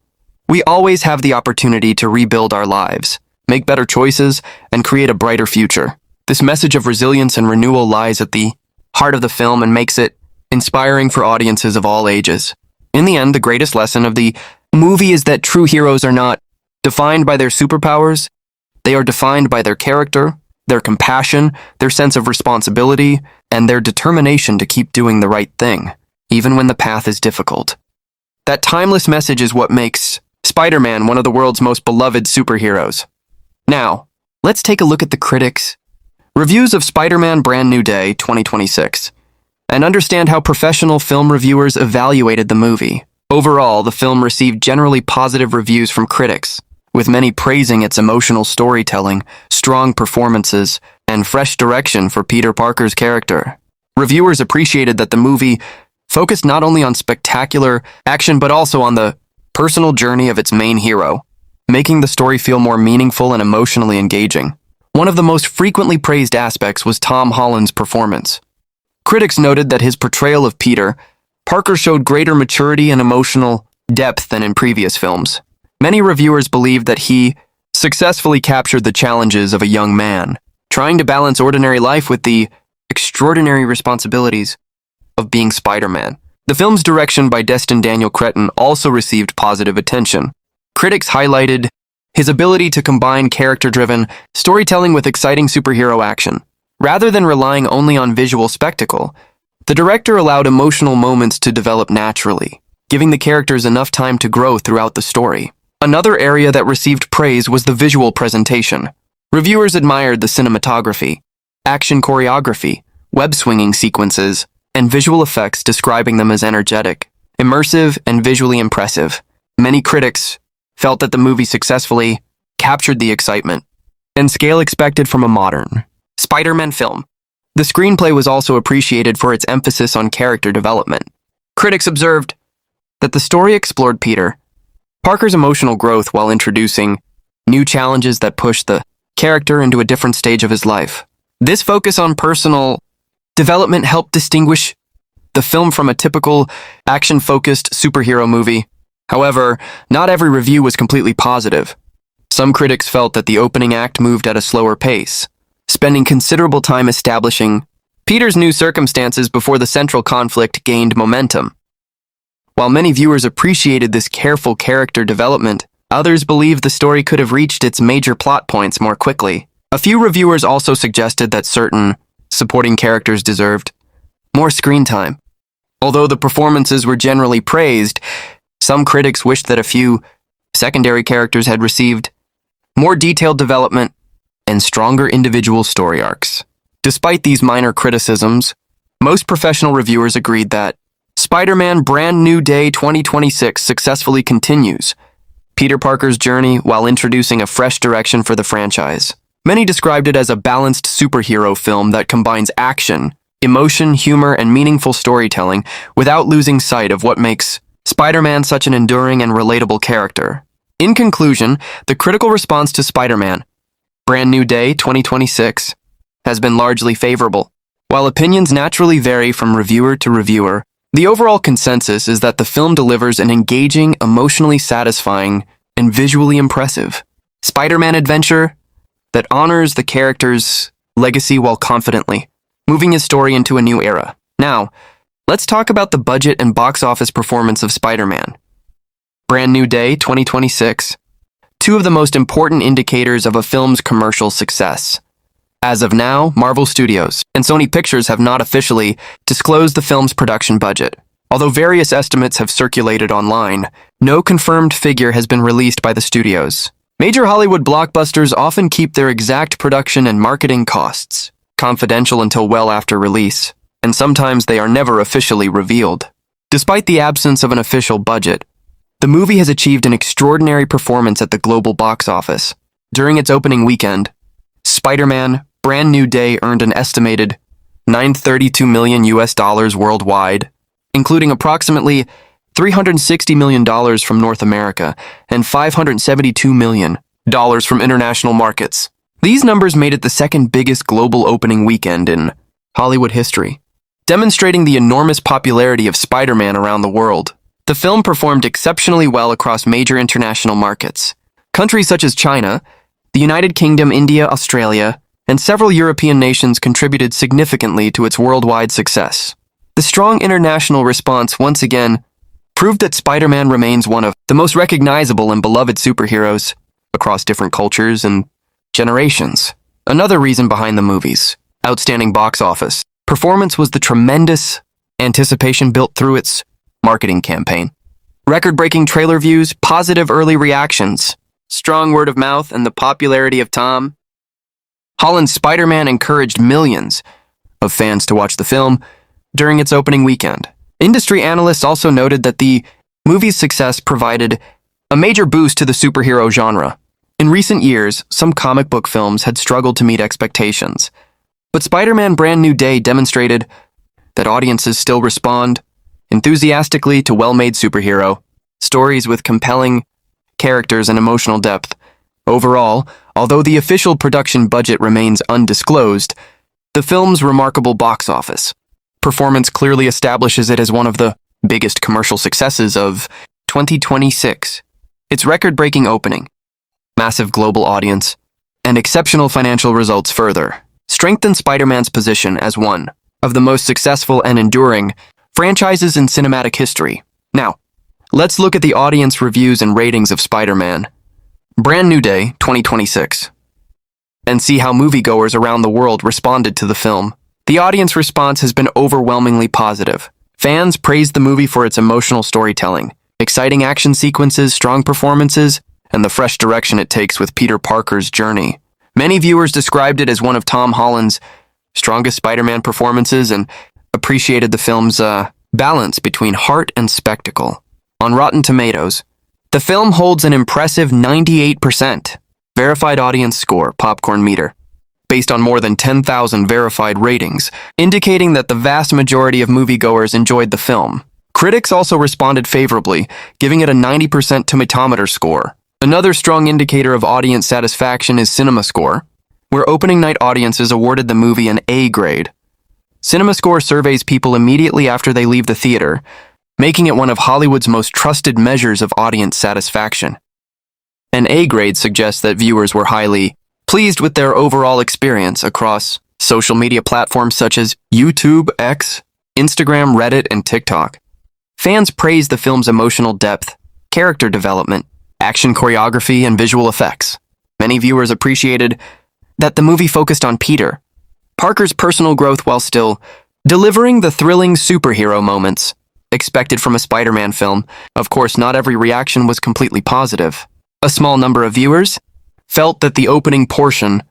We always have the opportunity to rebuild our lives, make better choices, and create a brighter future. This message of resilience and renewal lies at the heart of the film and makes it inspiring for audiences of all ages. In the end, the greatest lesson of the movie is that true heroes are not defined by their superpowers. They are defined by their character, their compassion, their sense of responsibility, and their determination to keep doing the right thing, even when the path is difficult. That timeless message is what makes Spider-Man one of the world's most beloved superheroes. Now, let's take a look at the critics' reviews of Spider-Man Brand New Day 2026 and understand how professional film reviewers evaluated the movie. Overall, the film received generally positive reviews from critics, with many praising its emotional storytelling, strong performances, and fresh direction for Peter Parker's character. Reviewers appreciated that the movie focused not only on spectacular action but also on the personal journey of its main hero, making the story feel more meaningful and emotionally engaging. One of the most frequently praised aspects was Tom Holland's performance. Critics noted that his portrayal of Peter Parker showed greater maturity and emotional depth than in previous films. Many reviewers believed that he successfully captured the challenges of a young man trying to balance ordinary life with the extraordinary responsibilities of being Spider-Man. The film's direction by Destin Daniel Cretton also received positive attention. Critics highlighted his ability to combine character-driven storytelling with exciting superhero action. Rather than relying only on visual spectacle, the director allowed emotional moments to develop naturally, giving the characters enough time to grow throughout the story. Another area that received praise was the visual presentation. Reviewers admired the cinematography, action choreography, web-swinging sequences, and visual effects, describing them as energetic, immersive, and visually impressive. Many critics felt that the movie successfully captured the excitement and scale expected from a modern Spider-Man film. The screenplay was also appreciated for its emphasis on character development. Critics observed that the story explored Peter Parker's emotional growth while introducing new challenges that pushed the character into a different stage of his life. This focus on personal development helped distinguish the film from a typical action-focused superhero movie. However, not every review was completely positive. Some critics felt that the opening act moved at a slower pace, spending considerable time establishing Peter's new circumstances before the central conflict gained momentum. While many viewers appreciated this careful character development, others believed the story could have reached its major plot points more quickly. A few reviewers also suggested that certain supporting characters deserved more screen time. Although the performances were generally praised, some critics wished that a few secondary characters had received more detailed development and stronger individual story arcs. Despite these minor criticisms, most professional reviewers agreed that Spider-Man Brand New Day 2026 successfully continues Peter Parker's journey while introducing a fresh direction for the franchise. Many described it as a balanced superhero film that combines action, emotion, humor, and meaningful storytelling without losing sight of what makes Spider-Man such an enduring and relatable character. In conclusion, the critical response to Spider-Man Brand New Day 2026 has been largely favorable. While opinions naturally vary from reviewer to reviewer, the overall consensus is that the film delivers an engaging, emotionally satisfying, and visually impressive Spider-Man adventure that honors the character's legacy while confidently moving his story into a new era. Now, let's talk about the budget and box office performance of Spider-Man Brand New Day 2026, two of the most important indicators of a film's commercial success. As of now, Marvel Studios and Sony Pictures have not officially disclosed the film's production budget. Although various estimates have circulated online, no confirmed figure has been released by the studios. Major Hollywood blockbusters often keep their exact production and marketing costs confidential until well after release, and sometimes they are never officially revealed. Despite the absence of an official budget, the movie has achieved an extraordinary performance at the global box office. During its opening weekend, Spider-Man Brand New Day earned an estimated $932 million worldwide, including approximately $360 million from North America and $572 million from international markets. These numbers made it the second biggest global opening weekend in Hollywood history, demonstrating the enormous popularity of Spider-Man around the world. The film performed exceptionally well across major international markets. Countries such as China, the United Kingdom, India, Australia, and several European nations contributed significantly to its worldwide success. The strong international response once again proved that Spider-Man remains one of the most recognizable and beloved superheroes across different cultures and generations. Another reason behind the movie's outstanding box office performance was the tremendous anticipation built through its marketing campaign. Record-breaking trailer views, positive early reactions, strong word of mouth, and the popularity of Tom Holland's Spider-Man encouraged millions of fans to watch the film during its opening weekend. Industry analysts also noted that the movie's success provided a major boost to the superhero genre. In recent years, some comic book films had struggled to meet expectations, but Spider-Man Brand New Day demonstrated that audiences still respond enthusiastically to well-made superhero stories with compelling characters and emotional depth. Overall, although the official production budget remains undisclosed, the film's remarkable box office performance clearly establishes it as one of the biggest commercial successes of 2026. Its record-breaking opening massive global audience, and exceptional financial results further strengthen Spider-Man's position as one of the most successful and enduring franchises in cinematic history. Now, let's look at the audience reviews and ratings of Spider-Man Brand New Day 2026 and see how moviegoers around the world responded to the film. The audience response has been overwhelmingly positive. Fans praised the movie for its emotional storytelling, exciting action sequences, strong performances, and the fresh direction it takes with Peter Parker's journey. Many viewers described it as one of Tom Holland's strongest Spider-Man performances and appreciated the film's balance between heart and spectacle. On Rotten Tomatoes, the film holds an impressive 98% verified audience score popcorn meter, based on more than 10,000 verified ratings, indicating that the vast majority of moviegoers enjoyed the film. Critics also responded favorably, giving it a 90% tomatometer score. Another strong indicator of audience satisfaction is CinemaScore, where opening night audiences awarded the movie an A grade. CinemaScore surveys people immediately after they leave the theater, making it one of Hollywood's most trusted measures of audience satisfaction. An A grade suggests that viewers were highly pleased with their overall experience across social media platforms such as YouTube, X, Instagram, Reddit, and TikTok. Fans praised the film's emotional depth, character development, action choreography, and visual effects. Many viewers appreciated that the movie focused on Peter Parker's personal growth while still delivering the thrilling superhero moments expected from a Spider-Man film. Of course, not every reaction was completely positive. A small number of viewers felt that the opening portion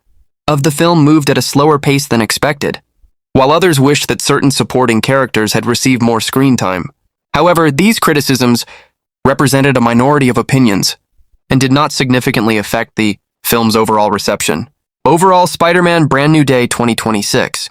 of the film moved at a slower pace than expected, while others wished that certain supporting characters had received more screen time. However, these criticisms represented a minority of opinions and did not significantly affect the film's overall reception. Overall, Spider-Man Brand New Day 2026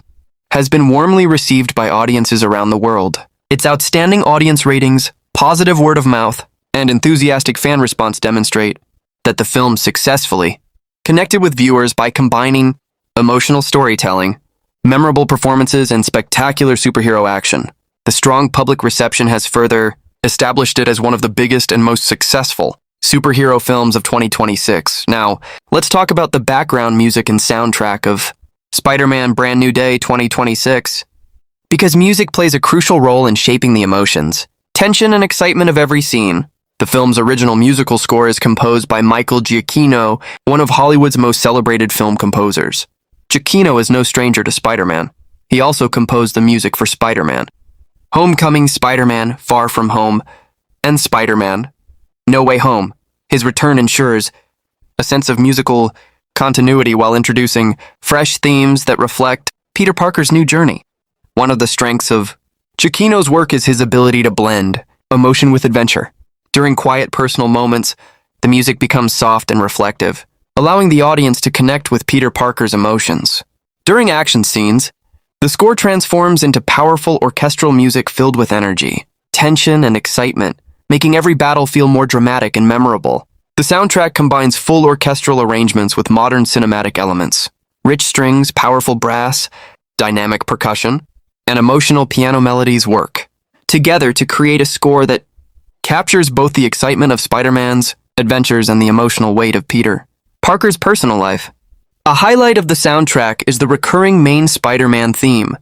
has been warmly received by audiences around the world. Its outstanding audience ratings, positive word of mouth, and enthusiastic fan response demonstrate that the film successfully connected with viewers by combining emotional storytelling, memorable performances, and spectacular superhero action. The strong public reception has further established it as one of the biggest and most successful superhero films of 2026. Now, let's talk about the background music and soundtrack of Spider-Man Brand New Day 2026. Because music plays a crucial role in shaping the emotions, tension, and excitement of every scene. The film's original musical score is composed by Michael Giacchino, one of Hollywood's most celebrated film composers. Giacchino is no stranger to Spider-Man. He also composed the music for Spider-Man Homecoming, Spider-Man Far From Home, and Spider-Man No Way Home. His return ensures a sense of musical continuity while introducing fresh themes that reflect Peter Parker's new journey. One of the strengths of Giacchino's work is his ability to blend emotion with adventure. During quiet personal moments, the music becomes soft and reflective, allowing the audience to connect with Peter Parker's emotions. During action scenes, the score transforms into powerful orchestral music filled with energy, tension, and excitement, making every battle feel more dramatic and memorable. The soundtrack combines full orchestral arrangements with modern cinematic elements, rich strings, powerful brass, dynamic percussion, and emotional piano melodies work together to create a score that captures both the excitement of Spider-Man's adventures and the emotional weight of Peter Parker's personal life. A highlight of the soundtrack is the recurring main Spider-Man theme,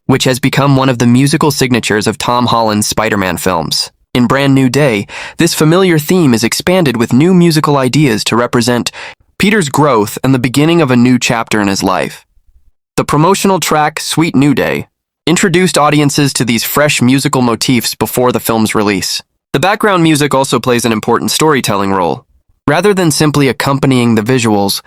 which has become one of the musical signatures of Tom Holland's Spider-Man films. In Brand New Day, this familiar theme is expanded with new musical ideas to represent Peter's growth and the beginning of a new chapter in his life. The promotional track Sweet New Day introduced audiences to these fresh musical motifs before the film's release. The background music also plays an important storytelling role. Rather than simply accompanying the visuals,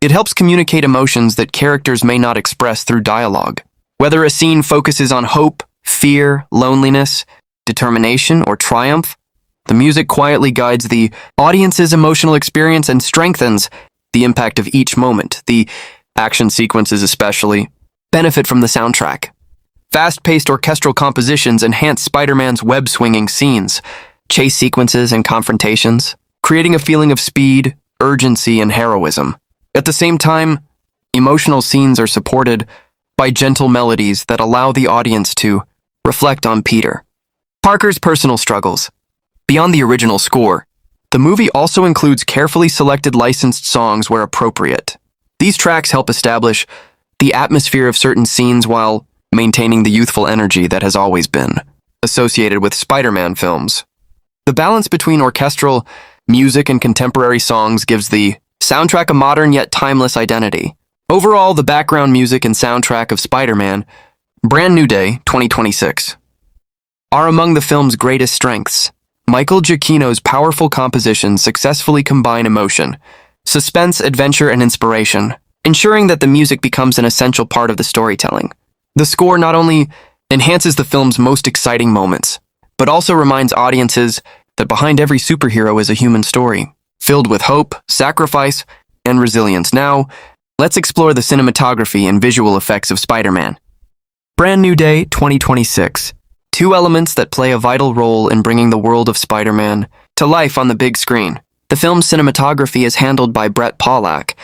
it helps communicate emotions that characters may not express through dialogue. Whether a scene focuses on hope, fear, loneliness, determination, or triumph, the music quietly guides the audience's emotional experience and strengthens the impact of each moment. The action sequences especially benefit from the soundtrack. Fast-paced orchestral compositions enhance Spider-Man's web-swinging scenes, chase sequences, and confrontations, creating a feeling of speed, urgency, and heroism. At the same time, emotional scenes are supported by gentle melodies that allow the audience to reflect on Peter Parker's personal struggles. Beyond the original score, The movie also includes carefully selected licensed songs where appropriate. These tracks help establish the atmosphere of certain scenes while maintaining the youthful energy that has always been associated with Spider-Man films. The balance between orchestral music and contemporary songs gives the soundtrack a modern yet timeless identity. Overall, the background music and soundtrack of Spider-Man, Brand New Day, 2026, are among the film's greatest strengths. Michael Giacchino's powerful compositions successfully combine emotion, suspense, adventure, and inspiration, ensuring that the music becomes an essential part of the storytelling. The score not only enhances the film's most exciting moments, but also reminds audiences that behind every superhero is a human story, filled with hope, sacrifice, and resilience. Now, let's explore the cinematography and visual effects of Spider-Man. Brand New Day, 2026. Two elements that play a vital role in bringing the world of Spider-Man to life on the big screen. The film's cinematography is handled by Brett Pollack,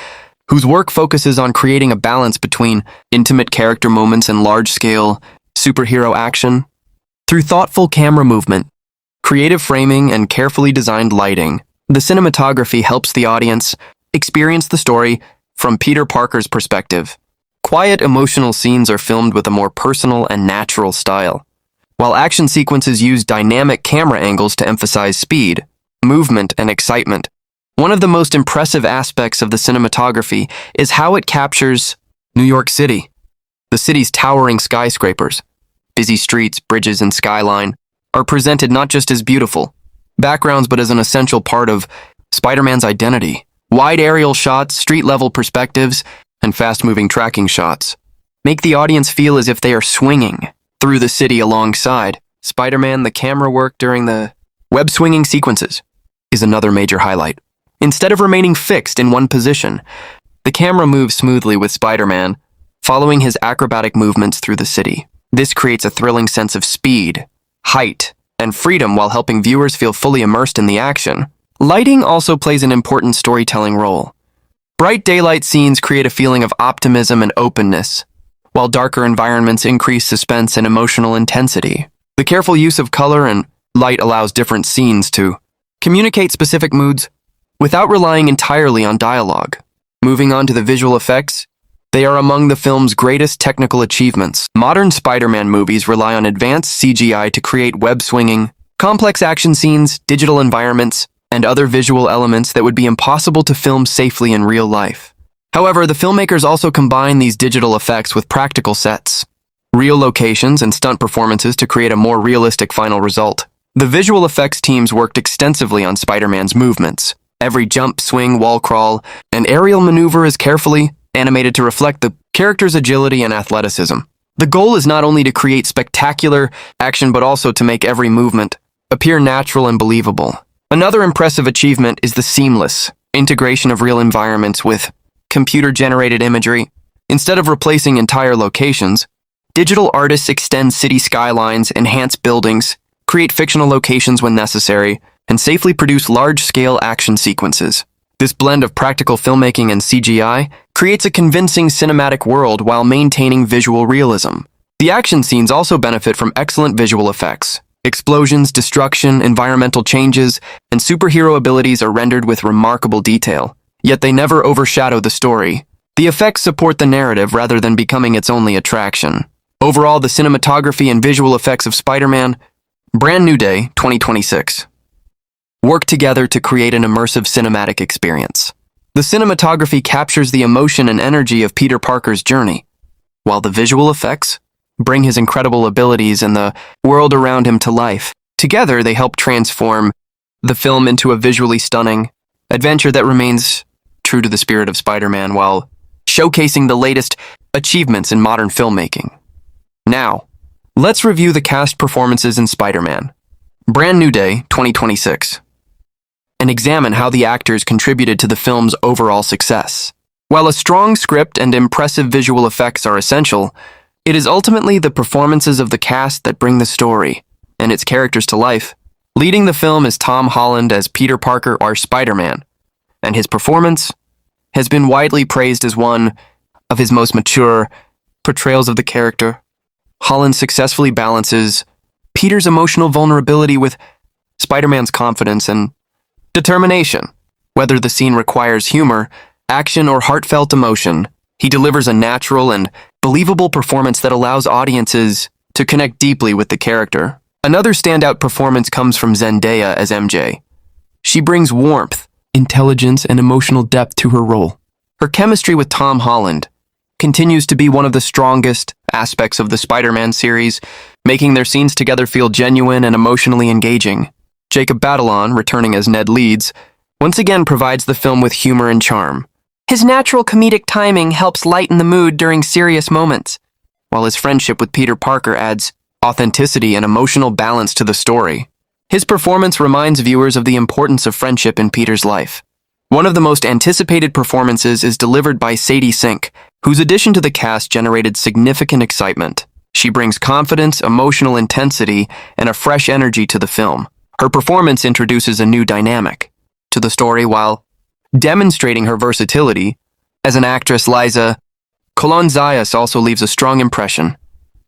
whose work focuses on creating a balance between intimate character moments and large-scale superhero action. Through thoughtful camera movement, creative framing, and carefully designed lighting, the cinematography helps the audience experience the story from Peter Parker's perspective. Quiet, emotional scenes are filmed with a more personal and natural style, while action sequences use dynamic camera angles to emphasize speed, movement, and excitement. One of the most impressive aspects of the cinematography is how it captures New York City. The city's towering skyscrapers, busy streets, bridges, and skyline are presented not just as beautiful backgrounds but as an essential part of Spider-Man's identity. Wide aerial shots, street-level perspectives, and fast-moving tracking shots make the audience feel as if they are swinging through the city alongside Spider-Man. The camera work during the web-swinging sequences is another major highlight. Instead of remaining fixed in one position, the camera moves smoothly with Spider-Man, following his acrobatic movements through the city. This creates a thrilling sense of speed, height, and freedom while helping viewers feel fully immersed in the action. Lighting also plays an important storytelling role. Bright daylight scenes create a feeling of optimism and openness, while darker environments increase suspense and emotional intensity. The careful use of color and light allows different scenes to communicate specific moods without relying entirely on dialogue. Moving on to the visual effects, they are among the film's greatest technical achievements. Modern Spider-Man movies rely on advanced CGI to create web-swinging, complex action scenes, digital environments, and other visual elements that would be impossible to film safely in real life. However, the filmmakers also combine these digital effects with practical sets, real locations, and stunt performances to create a more realistic final result. The visual effects teams worked extensively on Spider-Man's movements. Every jump, swing, wall crawl, and aerial maneuver is carefully animated to reflect the character's agility and athleticism. The goal is not only to create spectacular action but also to make every movement appear natural and believable. Another impressive achievement is the seamless integration of real environments with computer-generated imagery. Instead of replacing entire locations, digital artists extend city skylines, enhance buildings, create fictional locations when necessary, and safely produce large-scale action sequences. This blend of practical filmmaking and CGI creates a convincing cinematic world while maintaining visual realism. The action scenes also benefit from excellent visual effects. Explosions, destruction, environmental changes, and superhero abilities are rendered with remarkable detail, yet they never overshadow the story. The effects support the narrative rather than becoming its only attraction. Overall, the cinematography and visual effects of Spider-Man, Brand New Day, 2026, work together to create an immersive cinematic experience. The cinematography captures the emotion and energy of Peter Parker's journey, while the visual effects bring his incredible abilities and the world around him to life. Together, they help transform the film into a visually stunning adventure that remains true to the spirit of Spider-Man while showcasing the latest achievements in modern filmmaking. Now, let's review the cast performances in Spider-Man, Brand New Day, 2026, and examine how the actors contributed to the film's overall success. While a strong script and impressive visual effects are essential, it is ultimately the performances of the cast that bring the story and its characters to life. Leading the film is Tom Holland as Peter Parker or Spider-Man, and his performance has been widely praised as one of his most mature portrayals of the character. Holland successfully balances Peter's emotional vulnerability with Spider-Man's confidence and Determination. Whether the scene requires humor, action, or heartfelt emotion, he delivers a natural and believable performance that allows audiences to connect deeply with the character. Another standout performance comes from Zendaya as MJ. She brings warmth, intelligence, and emotional depth to her role. Her chemistry with Tom Holland continues to be one of the strongest aspects of the Spider-Man series, making their scenes together feel genuine and emotionally engaging. Jacob Batalon, returning as Ned Leeds, once again provides the film with humor and charm. His natural comedic timing helps lighten the mood during serious moments, while his friendship with Peter Parker adds authenticity and emotional balance to the story. His performance reminds viewers of the importance of friendship in Peter's life. One of the most anticipated performances is delivered by Sadie Sink, whose addition to the cast generated significant excitement. She brings confidence, emotional intensity, and a fresh energy to the film. Her performance introduces a new dynamic to the story while demonstrating her versatility. As an actress, Liza Colon-Zayas also leaves a strong impression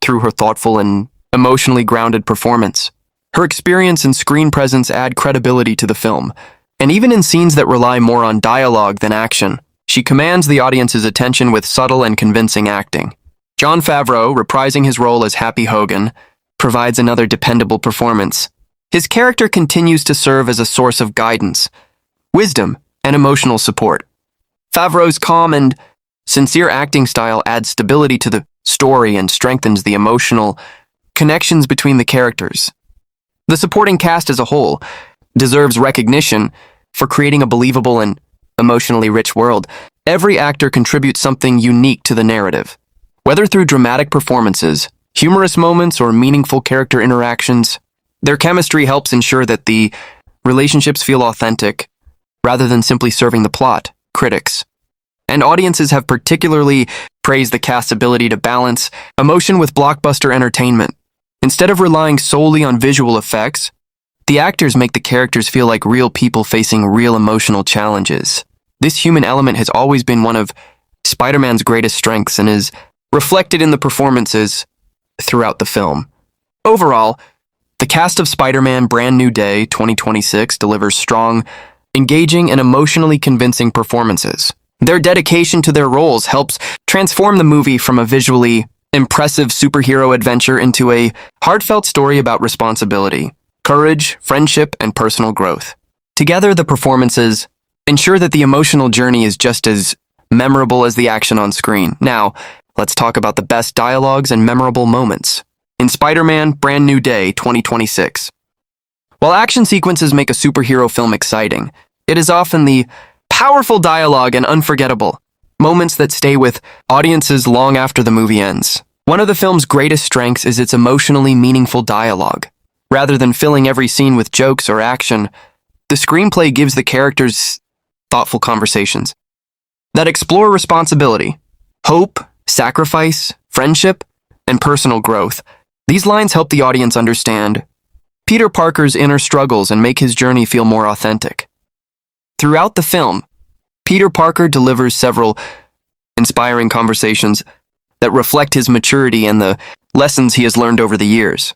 through her thoughtful and emotionally grounded performance. Her experience and screen presence add credibility to the film, and even in scenes that rely more on dialogue than action, she commands the audience's attention with subtle and convincing acting. Jon Favreau, reprising his role as Happy Hogan, provides another dependable performance. His character continues to serve as a source of guidance, wisdom, and emotional support. Favreau's calm and sincere acting style adds stability to the story and strengthens the emotional connections between the characters. The supporting cast as a whole deserves recognition for creating a believable and emotionally rich world. Every actor contributes something unique to the narrative. Whether through dramatic performances, humorous moments, or meaningful character interactions, their chemistry helps ensure that the relationships feel authentic rather than simply serving the plot. Critics and audiences have particularly praised the cast's ability to balance emotion with blockbuster entertainment. Instead of relying solely on visual effects, the actors make the characters feel like real people facing real emotional challenges. This human element has always been one of Spider-Man's greatest strengths and is reflected in the performances throughout the film. Overall, the cast of Spider-Man Brand New Day 2026 delivers strong, engaging, and emotionally convincing performances. Their dedication to their roles helps transform the movie from a visually impressive superhero adventure into a heartfelt story about responsibility, courage, friendship, and personal growth. Together, the performances ensure that the emotional journey is just as memorable as the action on screen. Now, let's talk about the best dialogues and memorable moments in Spider-Man Brand New Day 2026. While action sequences make a superhero film exciting, it is often the powerful dialogue and unforgettable moments that stay with audiences long after the movie ends. One of the film's greatest strengths is its emotionally meaningful dialogue. Rather than filling every scene with jokes or action, the screenplay gives the characters thoughtful conversations that explore responsibility, hope, sacrifice, friendship, and personal growth. These lines help the audience understand Peter Parker's inner struggles and make his journey feel more authentic. Throughout the film, Peter Parker delivers several inspiring conversations that reflect his maturity and the lessons he has learned over the years.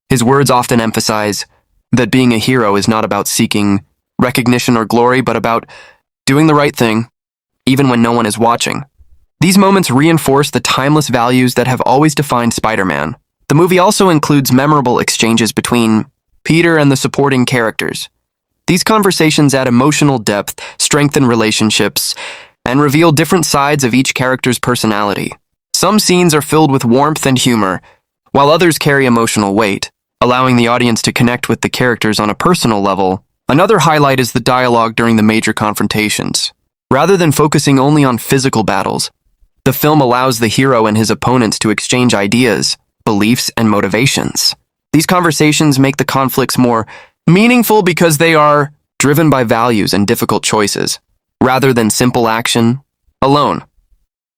His words often emphasize that being a hero is not about seeking recognition or glory, but about doing the right thing, even when no one is watching. These moments reinforce the timeless values that have always defined Spider-Man. The movie also includes memorable exchanges between Peter and the supporting characters. These conversations add emotional depth, strengthen relationships, and reveal different sides of each character's personality. Some scenes are filled with warmth and humor, while others carry emotional weight, allowing the audience to connect with the characters on a personal level. Another highlight is the dialogue during the major confrontations. Rather than focusing only on physical battles, the film allows the hero and his opponents to exchange ideas, beliefs, and motivations. These conversations make the conflicts more meaningful because they are driven by values and difficult choices, rather than simple action alone.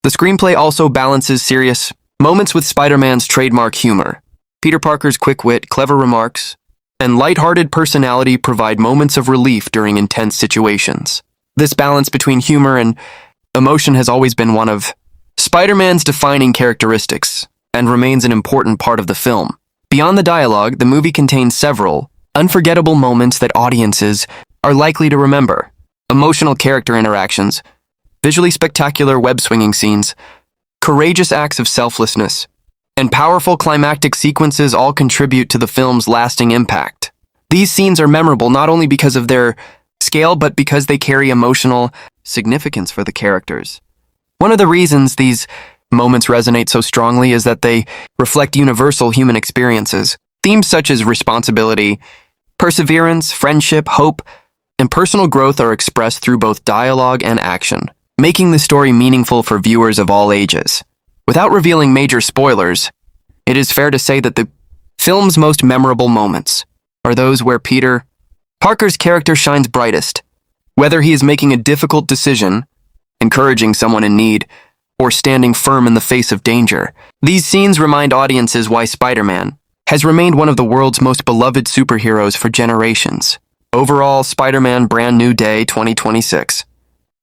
The screenplay also balances serious moments with Spider-Man's trademark humor. Peter Parker's quick wit, clever remarks, and lighthearted personality provide moments of relief during intense situations. This balance between humor and emotion has always been one of Spider-Man's defining characteristics and remains an important part of the film. Beyond the dialogue, the movie contains several unforgettable moments that audiences are likely to remember. Emotional character interactions, visually spectacular web-swinging scenes, courageous acts of selflessness, and powerful climactic sequences all contribute to the film's lasting impact. These scenes are memorable not only because of their scale, but because they carry emotional significance for the characters. One of the reasons these moments resonate so strongly is that they reflect universal human experiences. Themes such as responsibility, perseverance, friendship, hope, and personal growth are expressed through both dialogue and action, making the story meaningful for viewers of all ages. Without revealing major spoilers, it is fair to say that the film's most memorable moments are those where Peter Parker's character shines brightest. Whether he is making a difficult decision, encouraging someone in need, or standing firm in the face of danger, these scenes remind audiences why Spider-Man has remained one of the world's most beloved superheroes for generations. Overall, Spider-Man Brand New Day 2026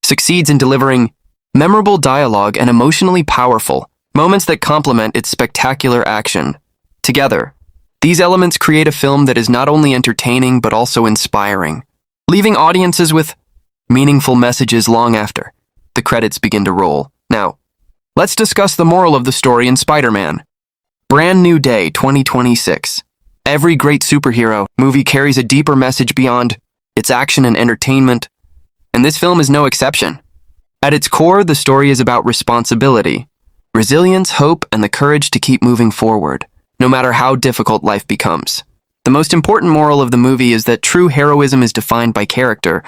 succeeds in delivering memorable dialogue and emotionally powerful moments that complement its spectacular action. Together, these elements create a film that is not only entertaining but also inspiring, leaving audiences with meaningful messages long after the credits begin to roll. Now, let's discuss the moral of the story in Spider-Man Brand New Day 2026. Every great superhero movie carries a deeper message beyond its action and entertainment, and this film is no exception. At its core, the story is about responsibility, resilience, hope, and the courage to keep moving forward, no matter how difficult life becomes. The most important moral of the movie is that true heroism is defined by character,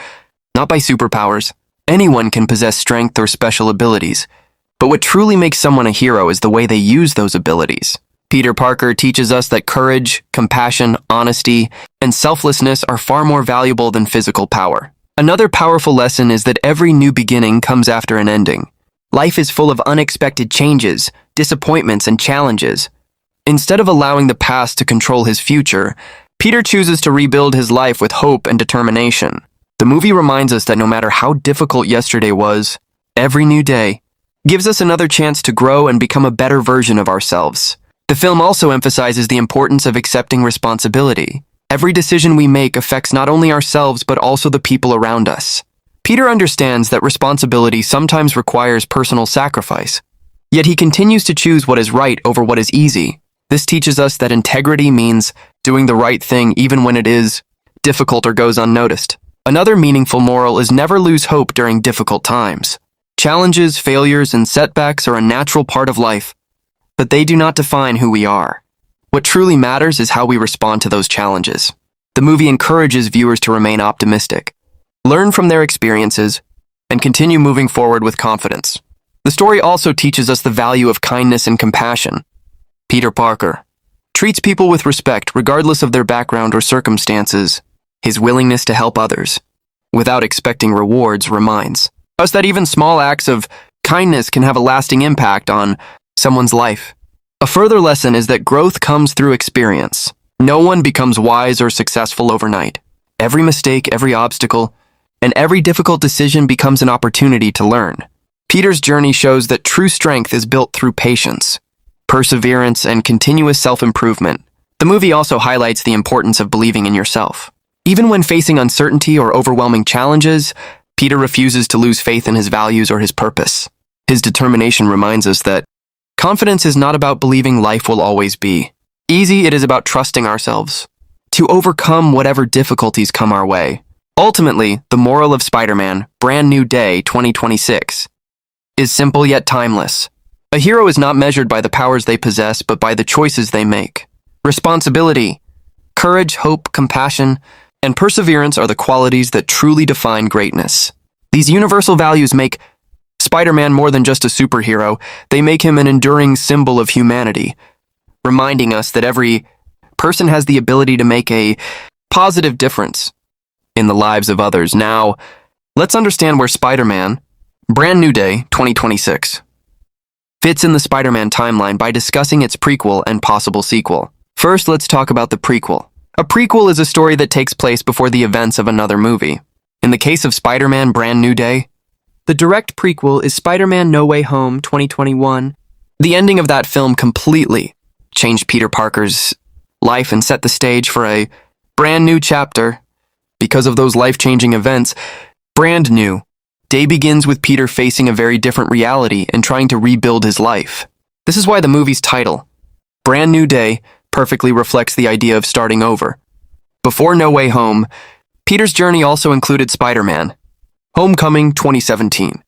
not by superpowers. Anyone can possess strength or special abilities, but what truly makes someone a hero is the way they use those abilities. Peter Parker teaches us that courage, compassion, honesty, and selflessness are far more valuable than physical power. Another powerful lesson is that every new beginning comes after an ending. Life is full of unexpected changes, disappointments, and challenges. Instead of allowing the past to control his future, Peter chooses to rebuild his life with hope and determination. The movie reminds us that no matter how difficult yesterday was, every new day gives us another chance to grow and become a better version of ourselves. The film also emphasizes the importance of accepting responsibility. Every decision we make affects not only ourselves but also the people around us. Peter understands that responsibility sometimes requires personal sacrifice, yet he continues to choose what is right over what is easy. This teaches us that integrity means doing the right thing even when it is difficult or goes unnoticed. Another meaningful moral is never lose hope during difficult times. Challenges, failures, and setbacks are a natural part of life, but they do not define who we are. What truly matters is how we respond to those challenges. The movie encourages viewers to remain optimistic, learn from their experiences, and continue moving forward with confidence. The story also teaches us the value of kindness and compassion. Peter Parker treats people with respect regardless of their background or circumstances. His willingness to help others, without expecting rewards, reminds us that even small acts of kindness can have a lasting impact on someone's life. A further lesson is that growth comes through experience. No one becomes wise or successful overnight. Every mistake, every obstacle, and every difficult decision becomes an opportunity to learn. Peter's journey shows that true strength is built through patience, perseverance, and continuous self-improvement. The movie also highlights the importance of believing in yourself. Even when facing uncertainty or overwhelming challenges, Peter refuses to lose faith in his values or his purpose. His determination reminds us that confidence is not about believing life will always be easy, it is about trusting ourselves to overcome whatever difficulties come our way. Ultimately, the moral of Spider-Man Brand New Day 2026 is simple yet timeless. A hero is not measured by the powers they possess, but by the choices they make. Responsibility, courage, hope, compassion, and perseverance are the qualities that truly define greatness. These universal values make Spider-Man more than just a superhero. They make him an enduring symbol of humanity, reminding us that every person has the ability to make a positive difference in the lives of others. Now, let's understand where Spider-Man Brand New Day 2026 fits in the Spider-Man timeline by discussing its prequel and possible sequel. First, let's talk about the prequel. A prequel is a story that takes place before the events of another movie. In the case of Spider-Man Brand New Day, the direct prequel is Spider-Man No Way Home 2021. The ending of that film completely changed Peter Parker's life and set the stage for a brand new chapter Because of those life-changing events, Brand New Day begins with Peter facing a very different reality and trying to rebuild his life. This is why the movie's title, Brand New Day, perfectly reflects the idea of starting over. Before No Way Home, Peter's journey also included Spider-Man, Homecoming 2017,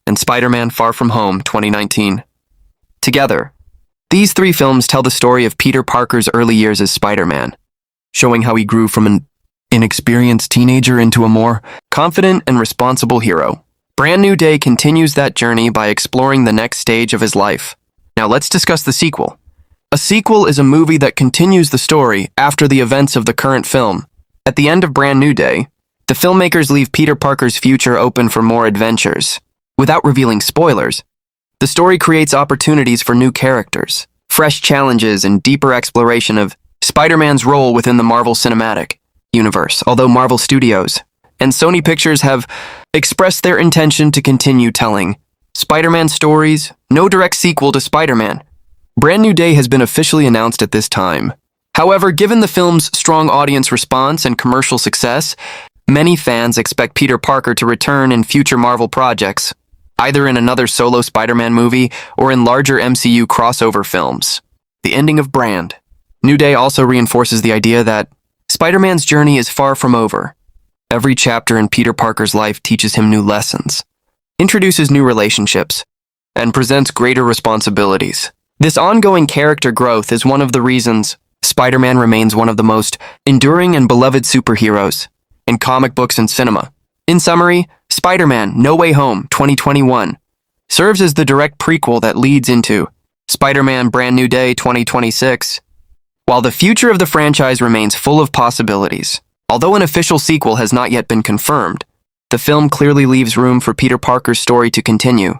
and Spider-Man Far From Home 2019. Together, these three films tell the story of Peter Parker's early years as Spider-Man, showing how he grew from an inexperienced teenager into a more confident and responsible hero. Brand New Day continues that journey by exploring the next stage of his life. Now let's discuss the sequel. A sequel is a movie that continues the story after the events of the current film. At the end of Brand New Day, the filmmakers leave Peter Parker's future open for more adventures. Without revealing spoilers, the story creates opportunities for new characters, fresh challenges, and deeper exploration of Spider-Man's role within the Marvel Cinematic Universe, although Marvel Studios and Sony Pictures have expressed their intention to continue telling Spider-Man stories. No direct sequel to Spider-Man Brand New Day has been officially announced at this time. However, given the film's strong audience response and commercial success, many fans expect Peter Parker to return in future Marvel projects, either in another solo Spider-Man movie or in larger MCU crossover films. The ending of Brand New Day also reinforces the idea that Spider-Man's journey is far from over. Every chapter in Peter Parker's life teaches him new lessons, introduces new relationships, and presents greater responsibilities. This ongoing character growth is one of the reasons Spider-Man remains one of the most enduring and beloved superheroes in comic books and cinema. In summary, Spider-Man No Way Home 2021 serves as the direct prequel that leads into Spider-Man Brand New Day 2026. While the future of the franchise remains full of possibilities, although an official sequel has not yet been confirmed, the film clearly leaves room for Peter Parker's story to continue,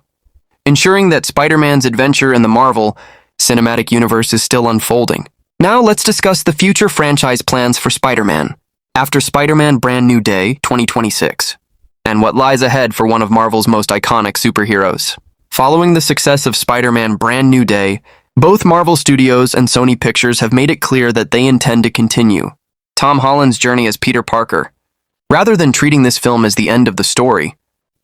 ensuring that Spider-Man's adventure in the Marvel Cinematic Universe is still unfolding. Now let's discuss the future franchise plans for Spider-Man after Spider-Man Brand New Day 2026, and what lies ahead for one of Marvel's most iconic superheroes. Following the success of Spider-Man Brand New Day, both Marvel Studios and Sony Pictures have made it clear that they intend to continue Tom Holland's journey as Peter Parker. Rather than treating this film as the end of the story,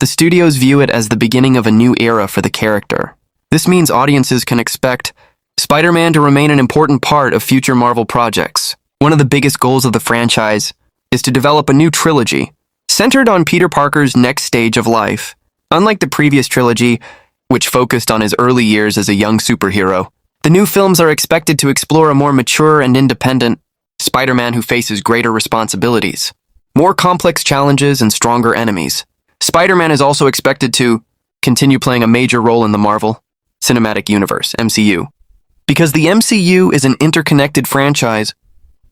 the studios view it as the beginning of a new era for the character. This means audiences can expect Spider-Man to remain an important part of future Marvel projects. One of the biggest goals of the franchise is to develop a new trilogy centered on Peter Parker's next stage of life. Unlike the previous trilogy, which focused on his early years as a young superhero, the new films are expected to explore a more mature and independent Spider-Man who faces greater responsibilities, more complex challenges, and stronger enemies. Spider-Man is also expected to continue playing a major role in the Marvel Cinematic Universe, MCU. Because the MCU is an interconnected franchise,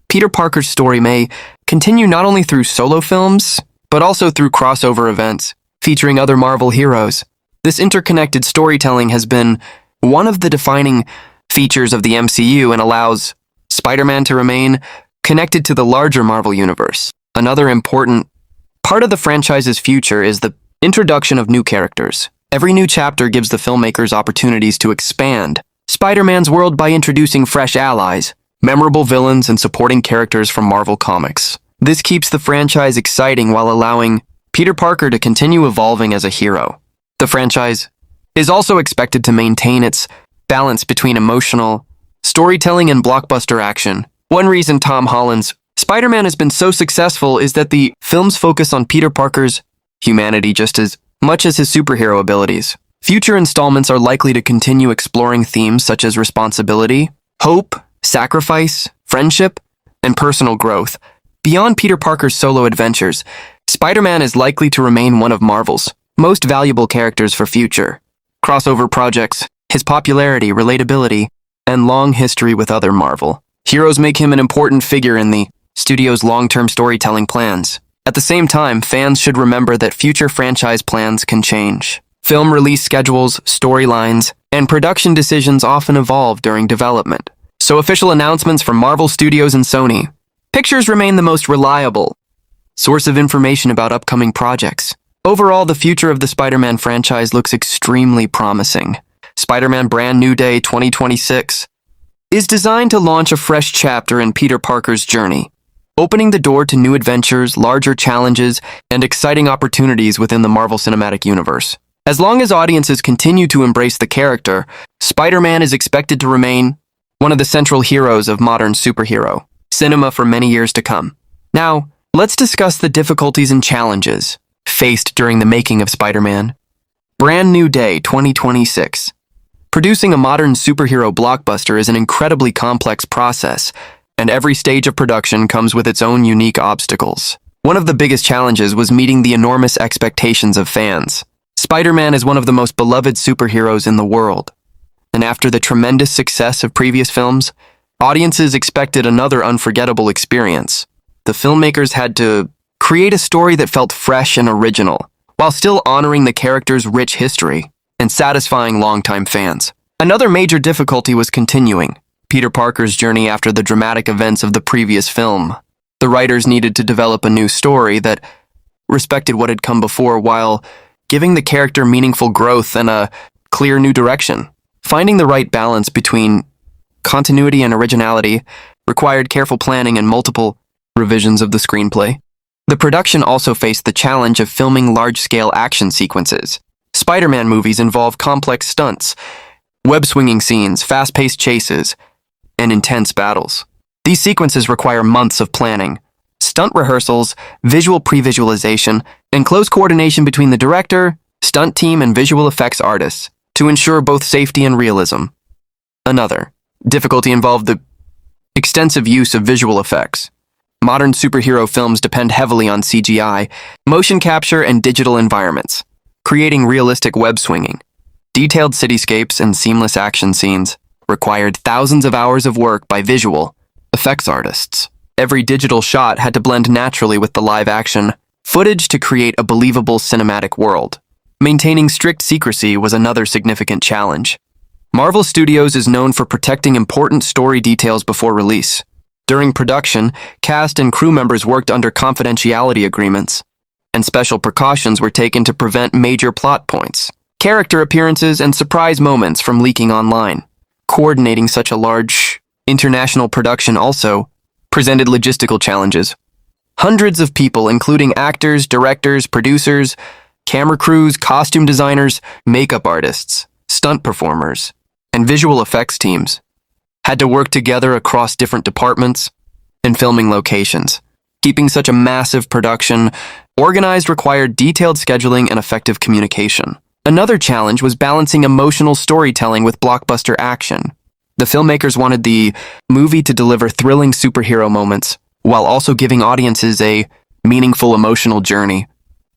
Peter Parker's story may continue not only through solo films, but also through crossover events featuring other Marvel heroes. This interconnected storytelling has been one of the defining features of the MCU and allows Spider-Man to remain connected to the larger Marvel universe. Another important part of the franchise's future is the introduction of new characters. Every new chapter gives the filmmakers opportunities to expand Spider-Man's world by introducing fresh allies, memorable villains, and supporting characters from Marvel Comics. This keeps the franchise exciting while allowing Peter Parker to continue evolving as a hero. The franchise is also expected to maintain its balance between emotional storytelling and blockbuster action. One reason Tom Holland's Spider-Man has been so successful is that the films focus on Peter Parker's humanity just as much as his superhero abilities. Future installments are likely to continue exploring themes such as responsibility, hope, sacrifice, friendship, and personal growth. Beyond Peter Parker's solo adventures, Spider-Man is likely to remain one of Marvel's most valuable characters for future crossover projects. His popularity, relatability, and long history with other Marvel heroes make him an important figure in the studio's long-term storytelling plans. At the same time, fans should remember that future franchise plans can change. Film release schedules, storylines, and production decisions often evolve during development. So official announcements from Marvel Studios and Sony Pictures remain the most reliable source of information about upcoming projects. Overall, the future of the Spider-Man franchise looks extremely promising. Spider-Man Brand New Day 2026 is designed to launch a fresh chapter in Peter Parker's journey, opening the door to new adventures, larger challenges, and exciting opportunities within the Marvel Cinematic Universe. As long as audiences continue to embrace the character, Spider-Man is expected to remain one of the central heroes of modern superhero cinema for many years to come. Now, let's discuss the difficulties and challenges faced during the making of Spider-Man. Brand New Day 2026. Producing a modern superhero blockbuster is an incredibly complex process, and every stage of production comes with its own unique obstacles. One of the biggest challenges was meeting the enormous expectations of fans. Spider-Man is one of the most beloved superheroes in the world, and after the tremendous success of previous films, audiences expected another unforgettable experience. The filmmakers had to create a story that felt fresh and original, while still honoring the character's rich history and satisfying longtime fans. Another major difficulty was continuing Peter Parker's journey after the dramatic events of the previous film. The writers needed to develop a new story that respected what had come before while giving the character meaningful growth and a clear new direction. Finding the right balance between continuity and originality required careful planning and multiple revisions of the screenplay. The production also faced the challenge of filming large-scale action sequences. Spider-Man movies involve complex stunts, web-swinging scenes, fast-paced chases, and intense battles. These sequences require months of planning, stunt rehearsals, visual pre-visualization, and close coordination between the director, stunt team, and visual effects artists to ensure both safety and realism. Another difficulty involved the extensive use of visual effects. Modern superhero films depend heavily on CGI, motion capture, and digital environments, creating realistic web swinging. Detailed cityscapes and seamless action scenes required thousands of hours of work by visual effects artists. Every digital shot had to blend naturally with the live-action footage to create a believable cinematic world. Maintaining strict secrecy was another significant challenge. Marvel Studios is known for protecting important story details before release. During production, cast and crew members worked under confidentiality agreements, and special precautions were taken to prevent major plot points, character appearances, and surprise moments from leaking online. Coordinating such a large international production also presented logistical challenges. Hundreds of people, including actors, directors, producers, camera crews, costume designers, makeup artists, stunt performers, and visual effects teams, had to work together across different departments and filming locations. Keeping such a massive production organized required detailed scheduling and effective communication. Another challenge was balancing emotional storytelling with blockbuster action. The filmmakers wanted the movie to deliver thrilling superhero moments while also giving audiences a meaningful emotional journey.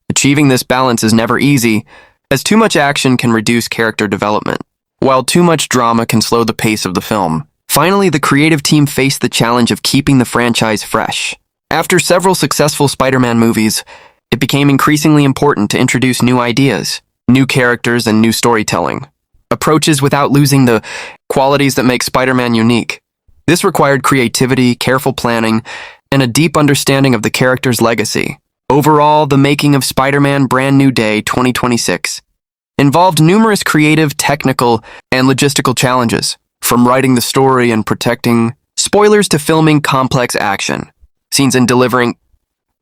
Achieving this balance is never easy, as too much action can reduce character development, while too much drama can slow the pace of the film. Finally, the creative team faced the challenge of keeping the franchise fresh. After several successful Spider-Man movies, it became increasingly important to introduce new ideas, new characters, and new storytelling approaches without losing the qualities that make Spider-Man unique. This required creativity, careful planning, and a deep understanding of the character's legacy. Overall, the making of Spider-Man Brand New Day 2026 involved numerous creative, technical, and logistical challenges, from writing the story and protecting spoilers to filming complex action scenes and delivering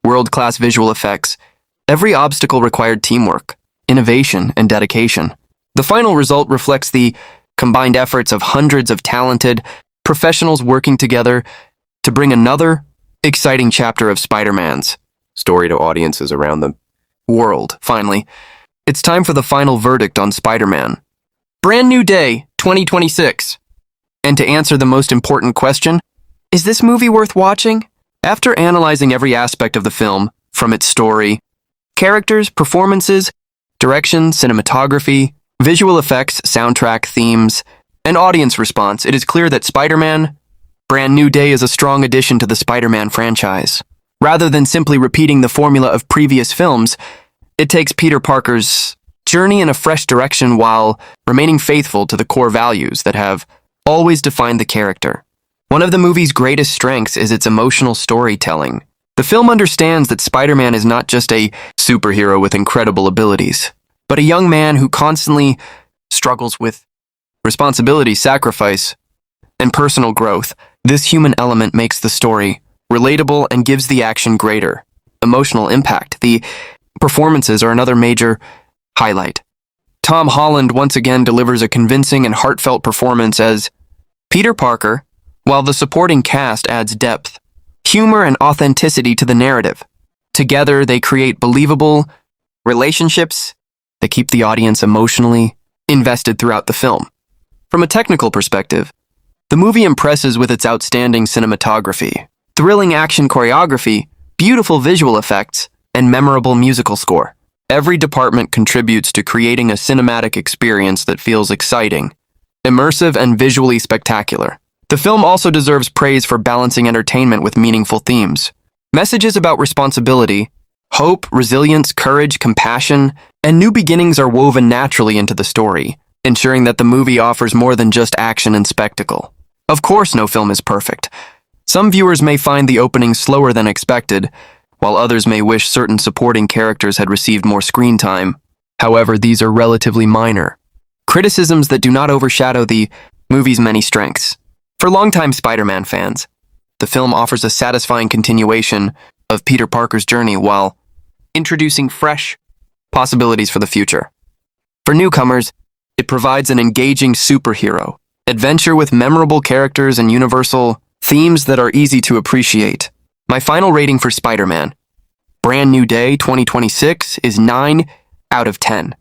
world-class visual effects. Every obstacle required teamwork, innovation, and dedication. The final result reflects the combined efforts of hundreds of talented professionals working together to bring another exciting chapter of Spider-Man's story to audiences around the world. Finally, it's time for the final verdict on Spider-Man Brand New Day 2026. And to answer the most important question, is this movie worth watching? After analyzing every aspect of the film, from its story, characters, performances, direction, cinematography, visual effects, soundtrack, themes, and audience response, it is clear that Spider-Man Brand New Day is a strong addition to the Spider-Man franchise. Rather than simply repeating the formula of previous films, it takes Peter Parker's journey in a fresh direction while remaining faithful to the core values that have always defined the character. One of the movie's greatest strengths is its emotional storytelling. The film understands that Spider-Man is not just a superhero with incredible abilities, but a young man who constantly struggles with responsibility, sacrifice, and personal growth. This human element makes the story relatable, and gives the action greater emotional impact. The performances are another major highlight. Tom Holland once again delivers a convincing and heartfelt performance as Peter Parker, while the supporting cast adds depth, humor, and authenticity to the narrative. Together, they create believable relationships that keep the audience emotionally invested throughout the film. From a technical perspective, the movie impresses with its outstanding cinematography, thrilling action choreography, beautiful visual effects, and memorable musical score. Every department contributes to creating a cinematic experience that feels exciting, immersive, and visually spectacular. The film also deserves praise for balancing entertainment with meaningful themes. Messages about responsibility, hope, resilience, courage, compassion, and new beginnings are woven naturally into the story, ensuring that the movie offers more than just action and spectacle. Of course, no film is perfect. Some viewers may find the opening slower than expected, while others may wish certain supporting characters had received more screen time. However, these are relatively minor criticisms that do not overshadow the movie's many strengths. For longtime Spider-Man fans, the film offers a satisfying continuation of Peter Parker's journey while introducing fresh possibilities for the future. For newcomers, it provides an engaging superhero adventure with memorable characters and universal themes that are easy to appreciate. My final rating for Spider-Man, Brand New Day 2026, is 9 out of 10.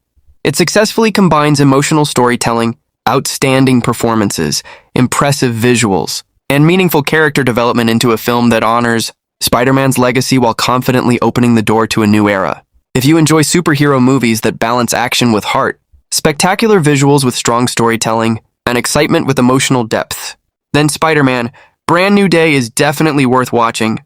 It successfully combines emotional storytelling, outstanding performances, impressive visuals, and meaningful character development into a film that honors Spider-Man's legacy while confidently opening the door to a new era. If you enjoy superhero movies that balance action with heart, spectacular visuals with strong storytelling, and excitement with emotional depth, then Spider-Man Brand New Day is definitely worth watching.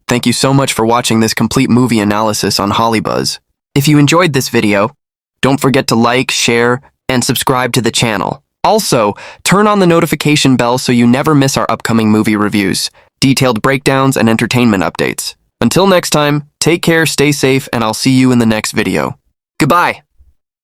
Thank you so much for watching this complete movie analysis on Hollybuzz. If you enjoyed this video, don't forget to like, share, and subscribe to the channel. Also, turn on the notification bell so you never miss our upcoming movie reviews, detailed breakdowns, and entertainment updates. Until next time, take care, stay safe, and I'll see you in the next video. Goodbye!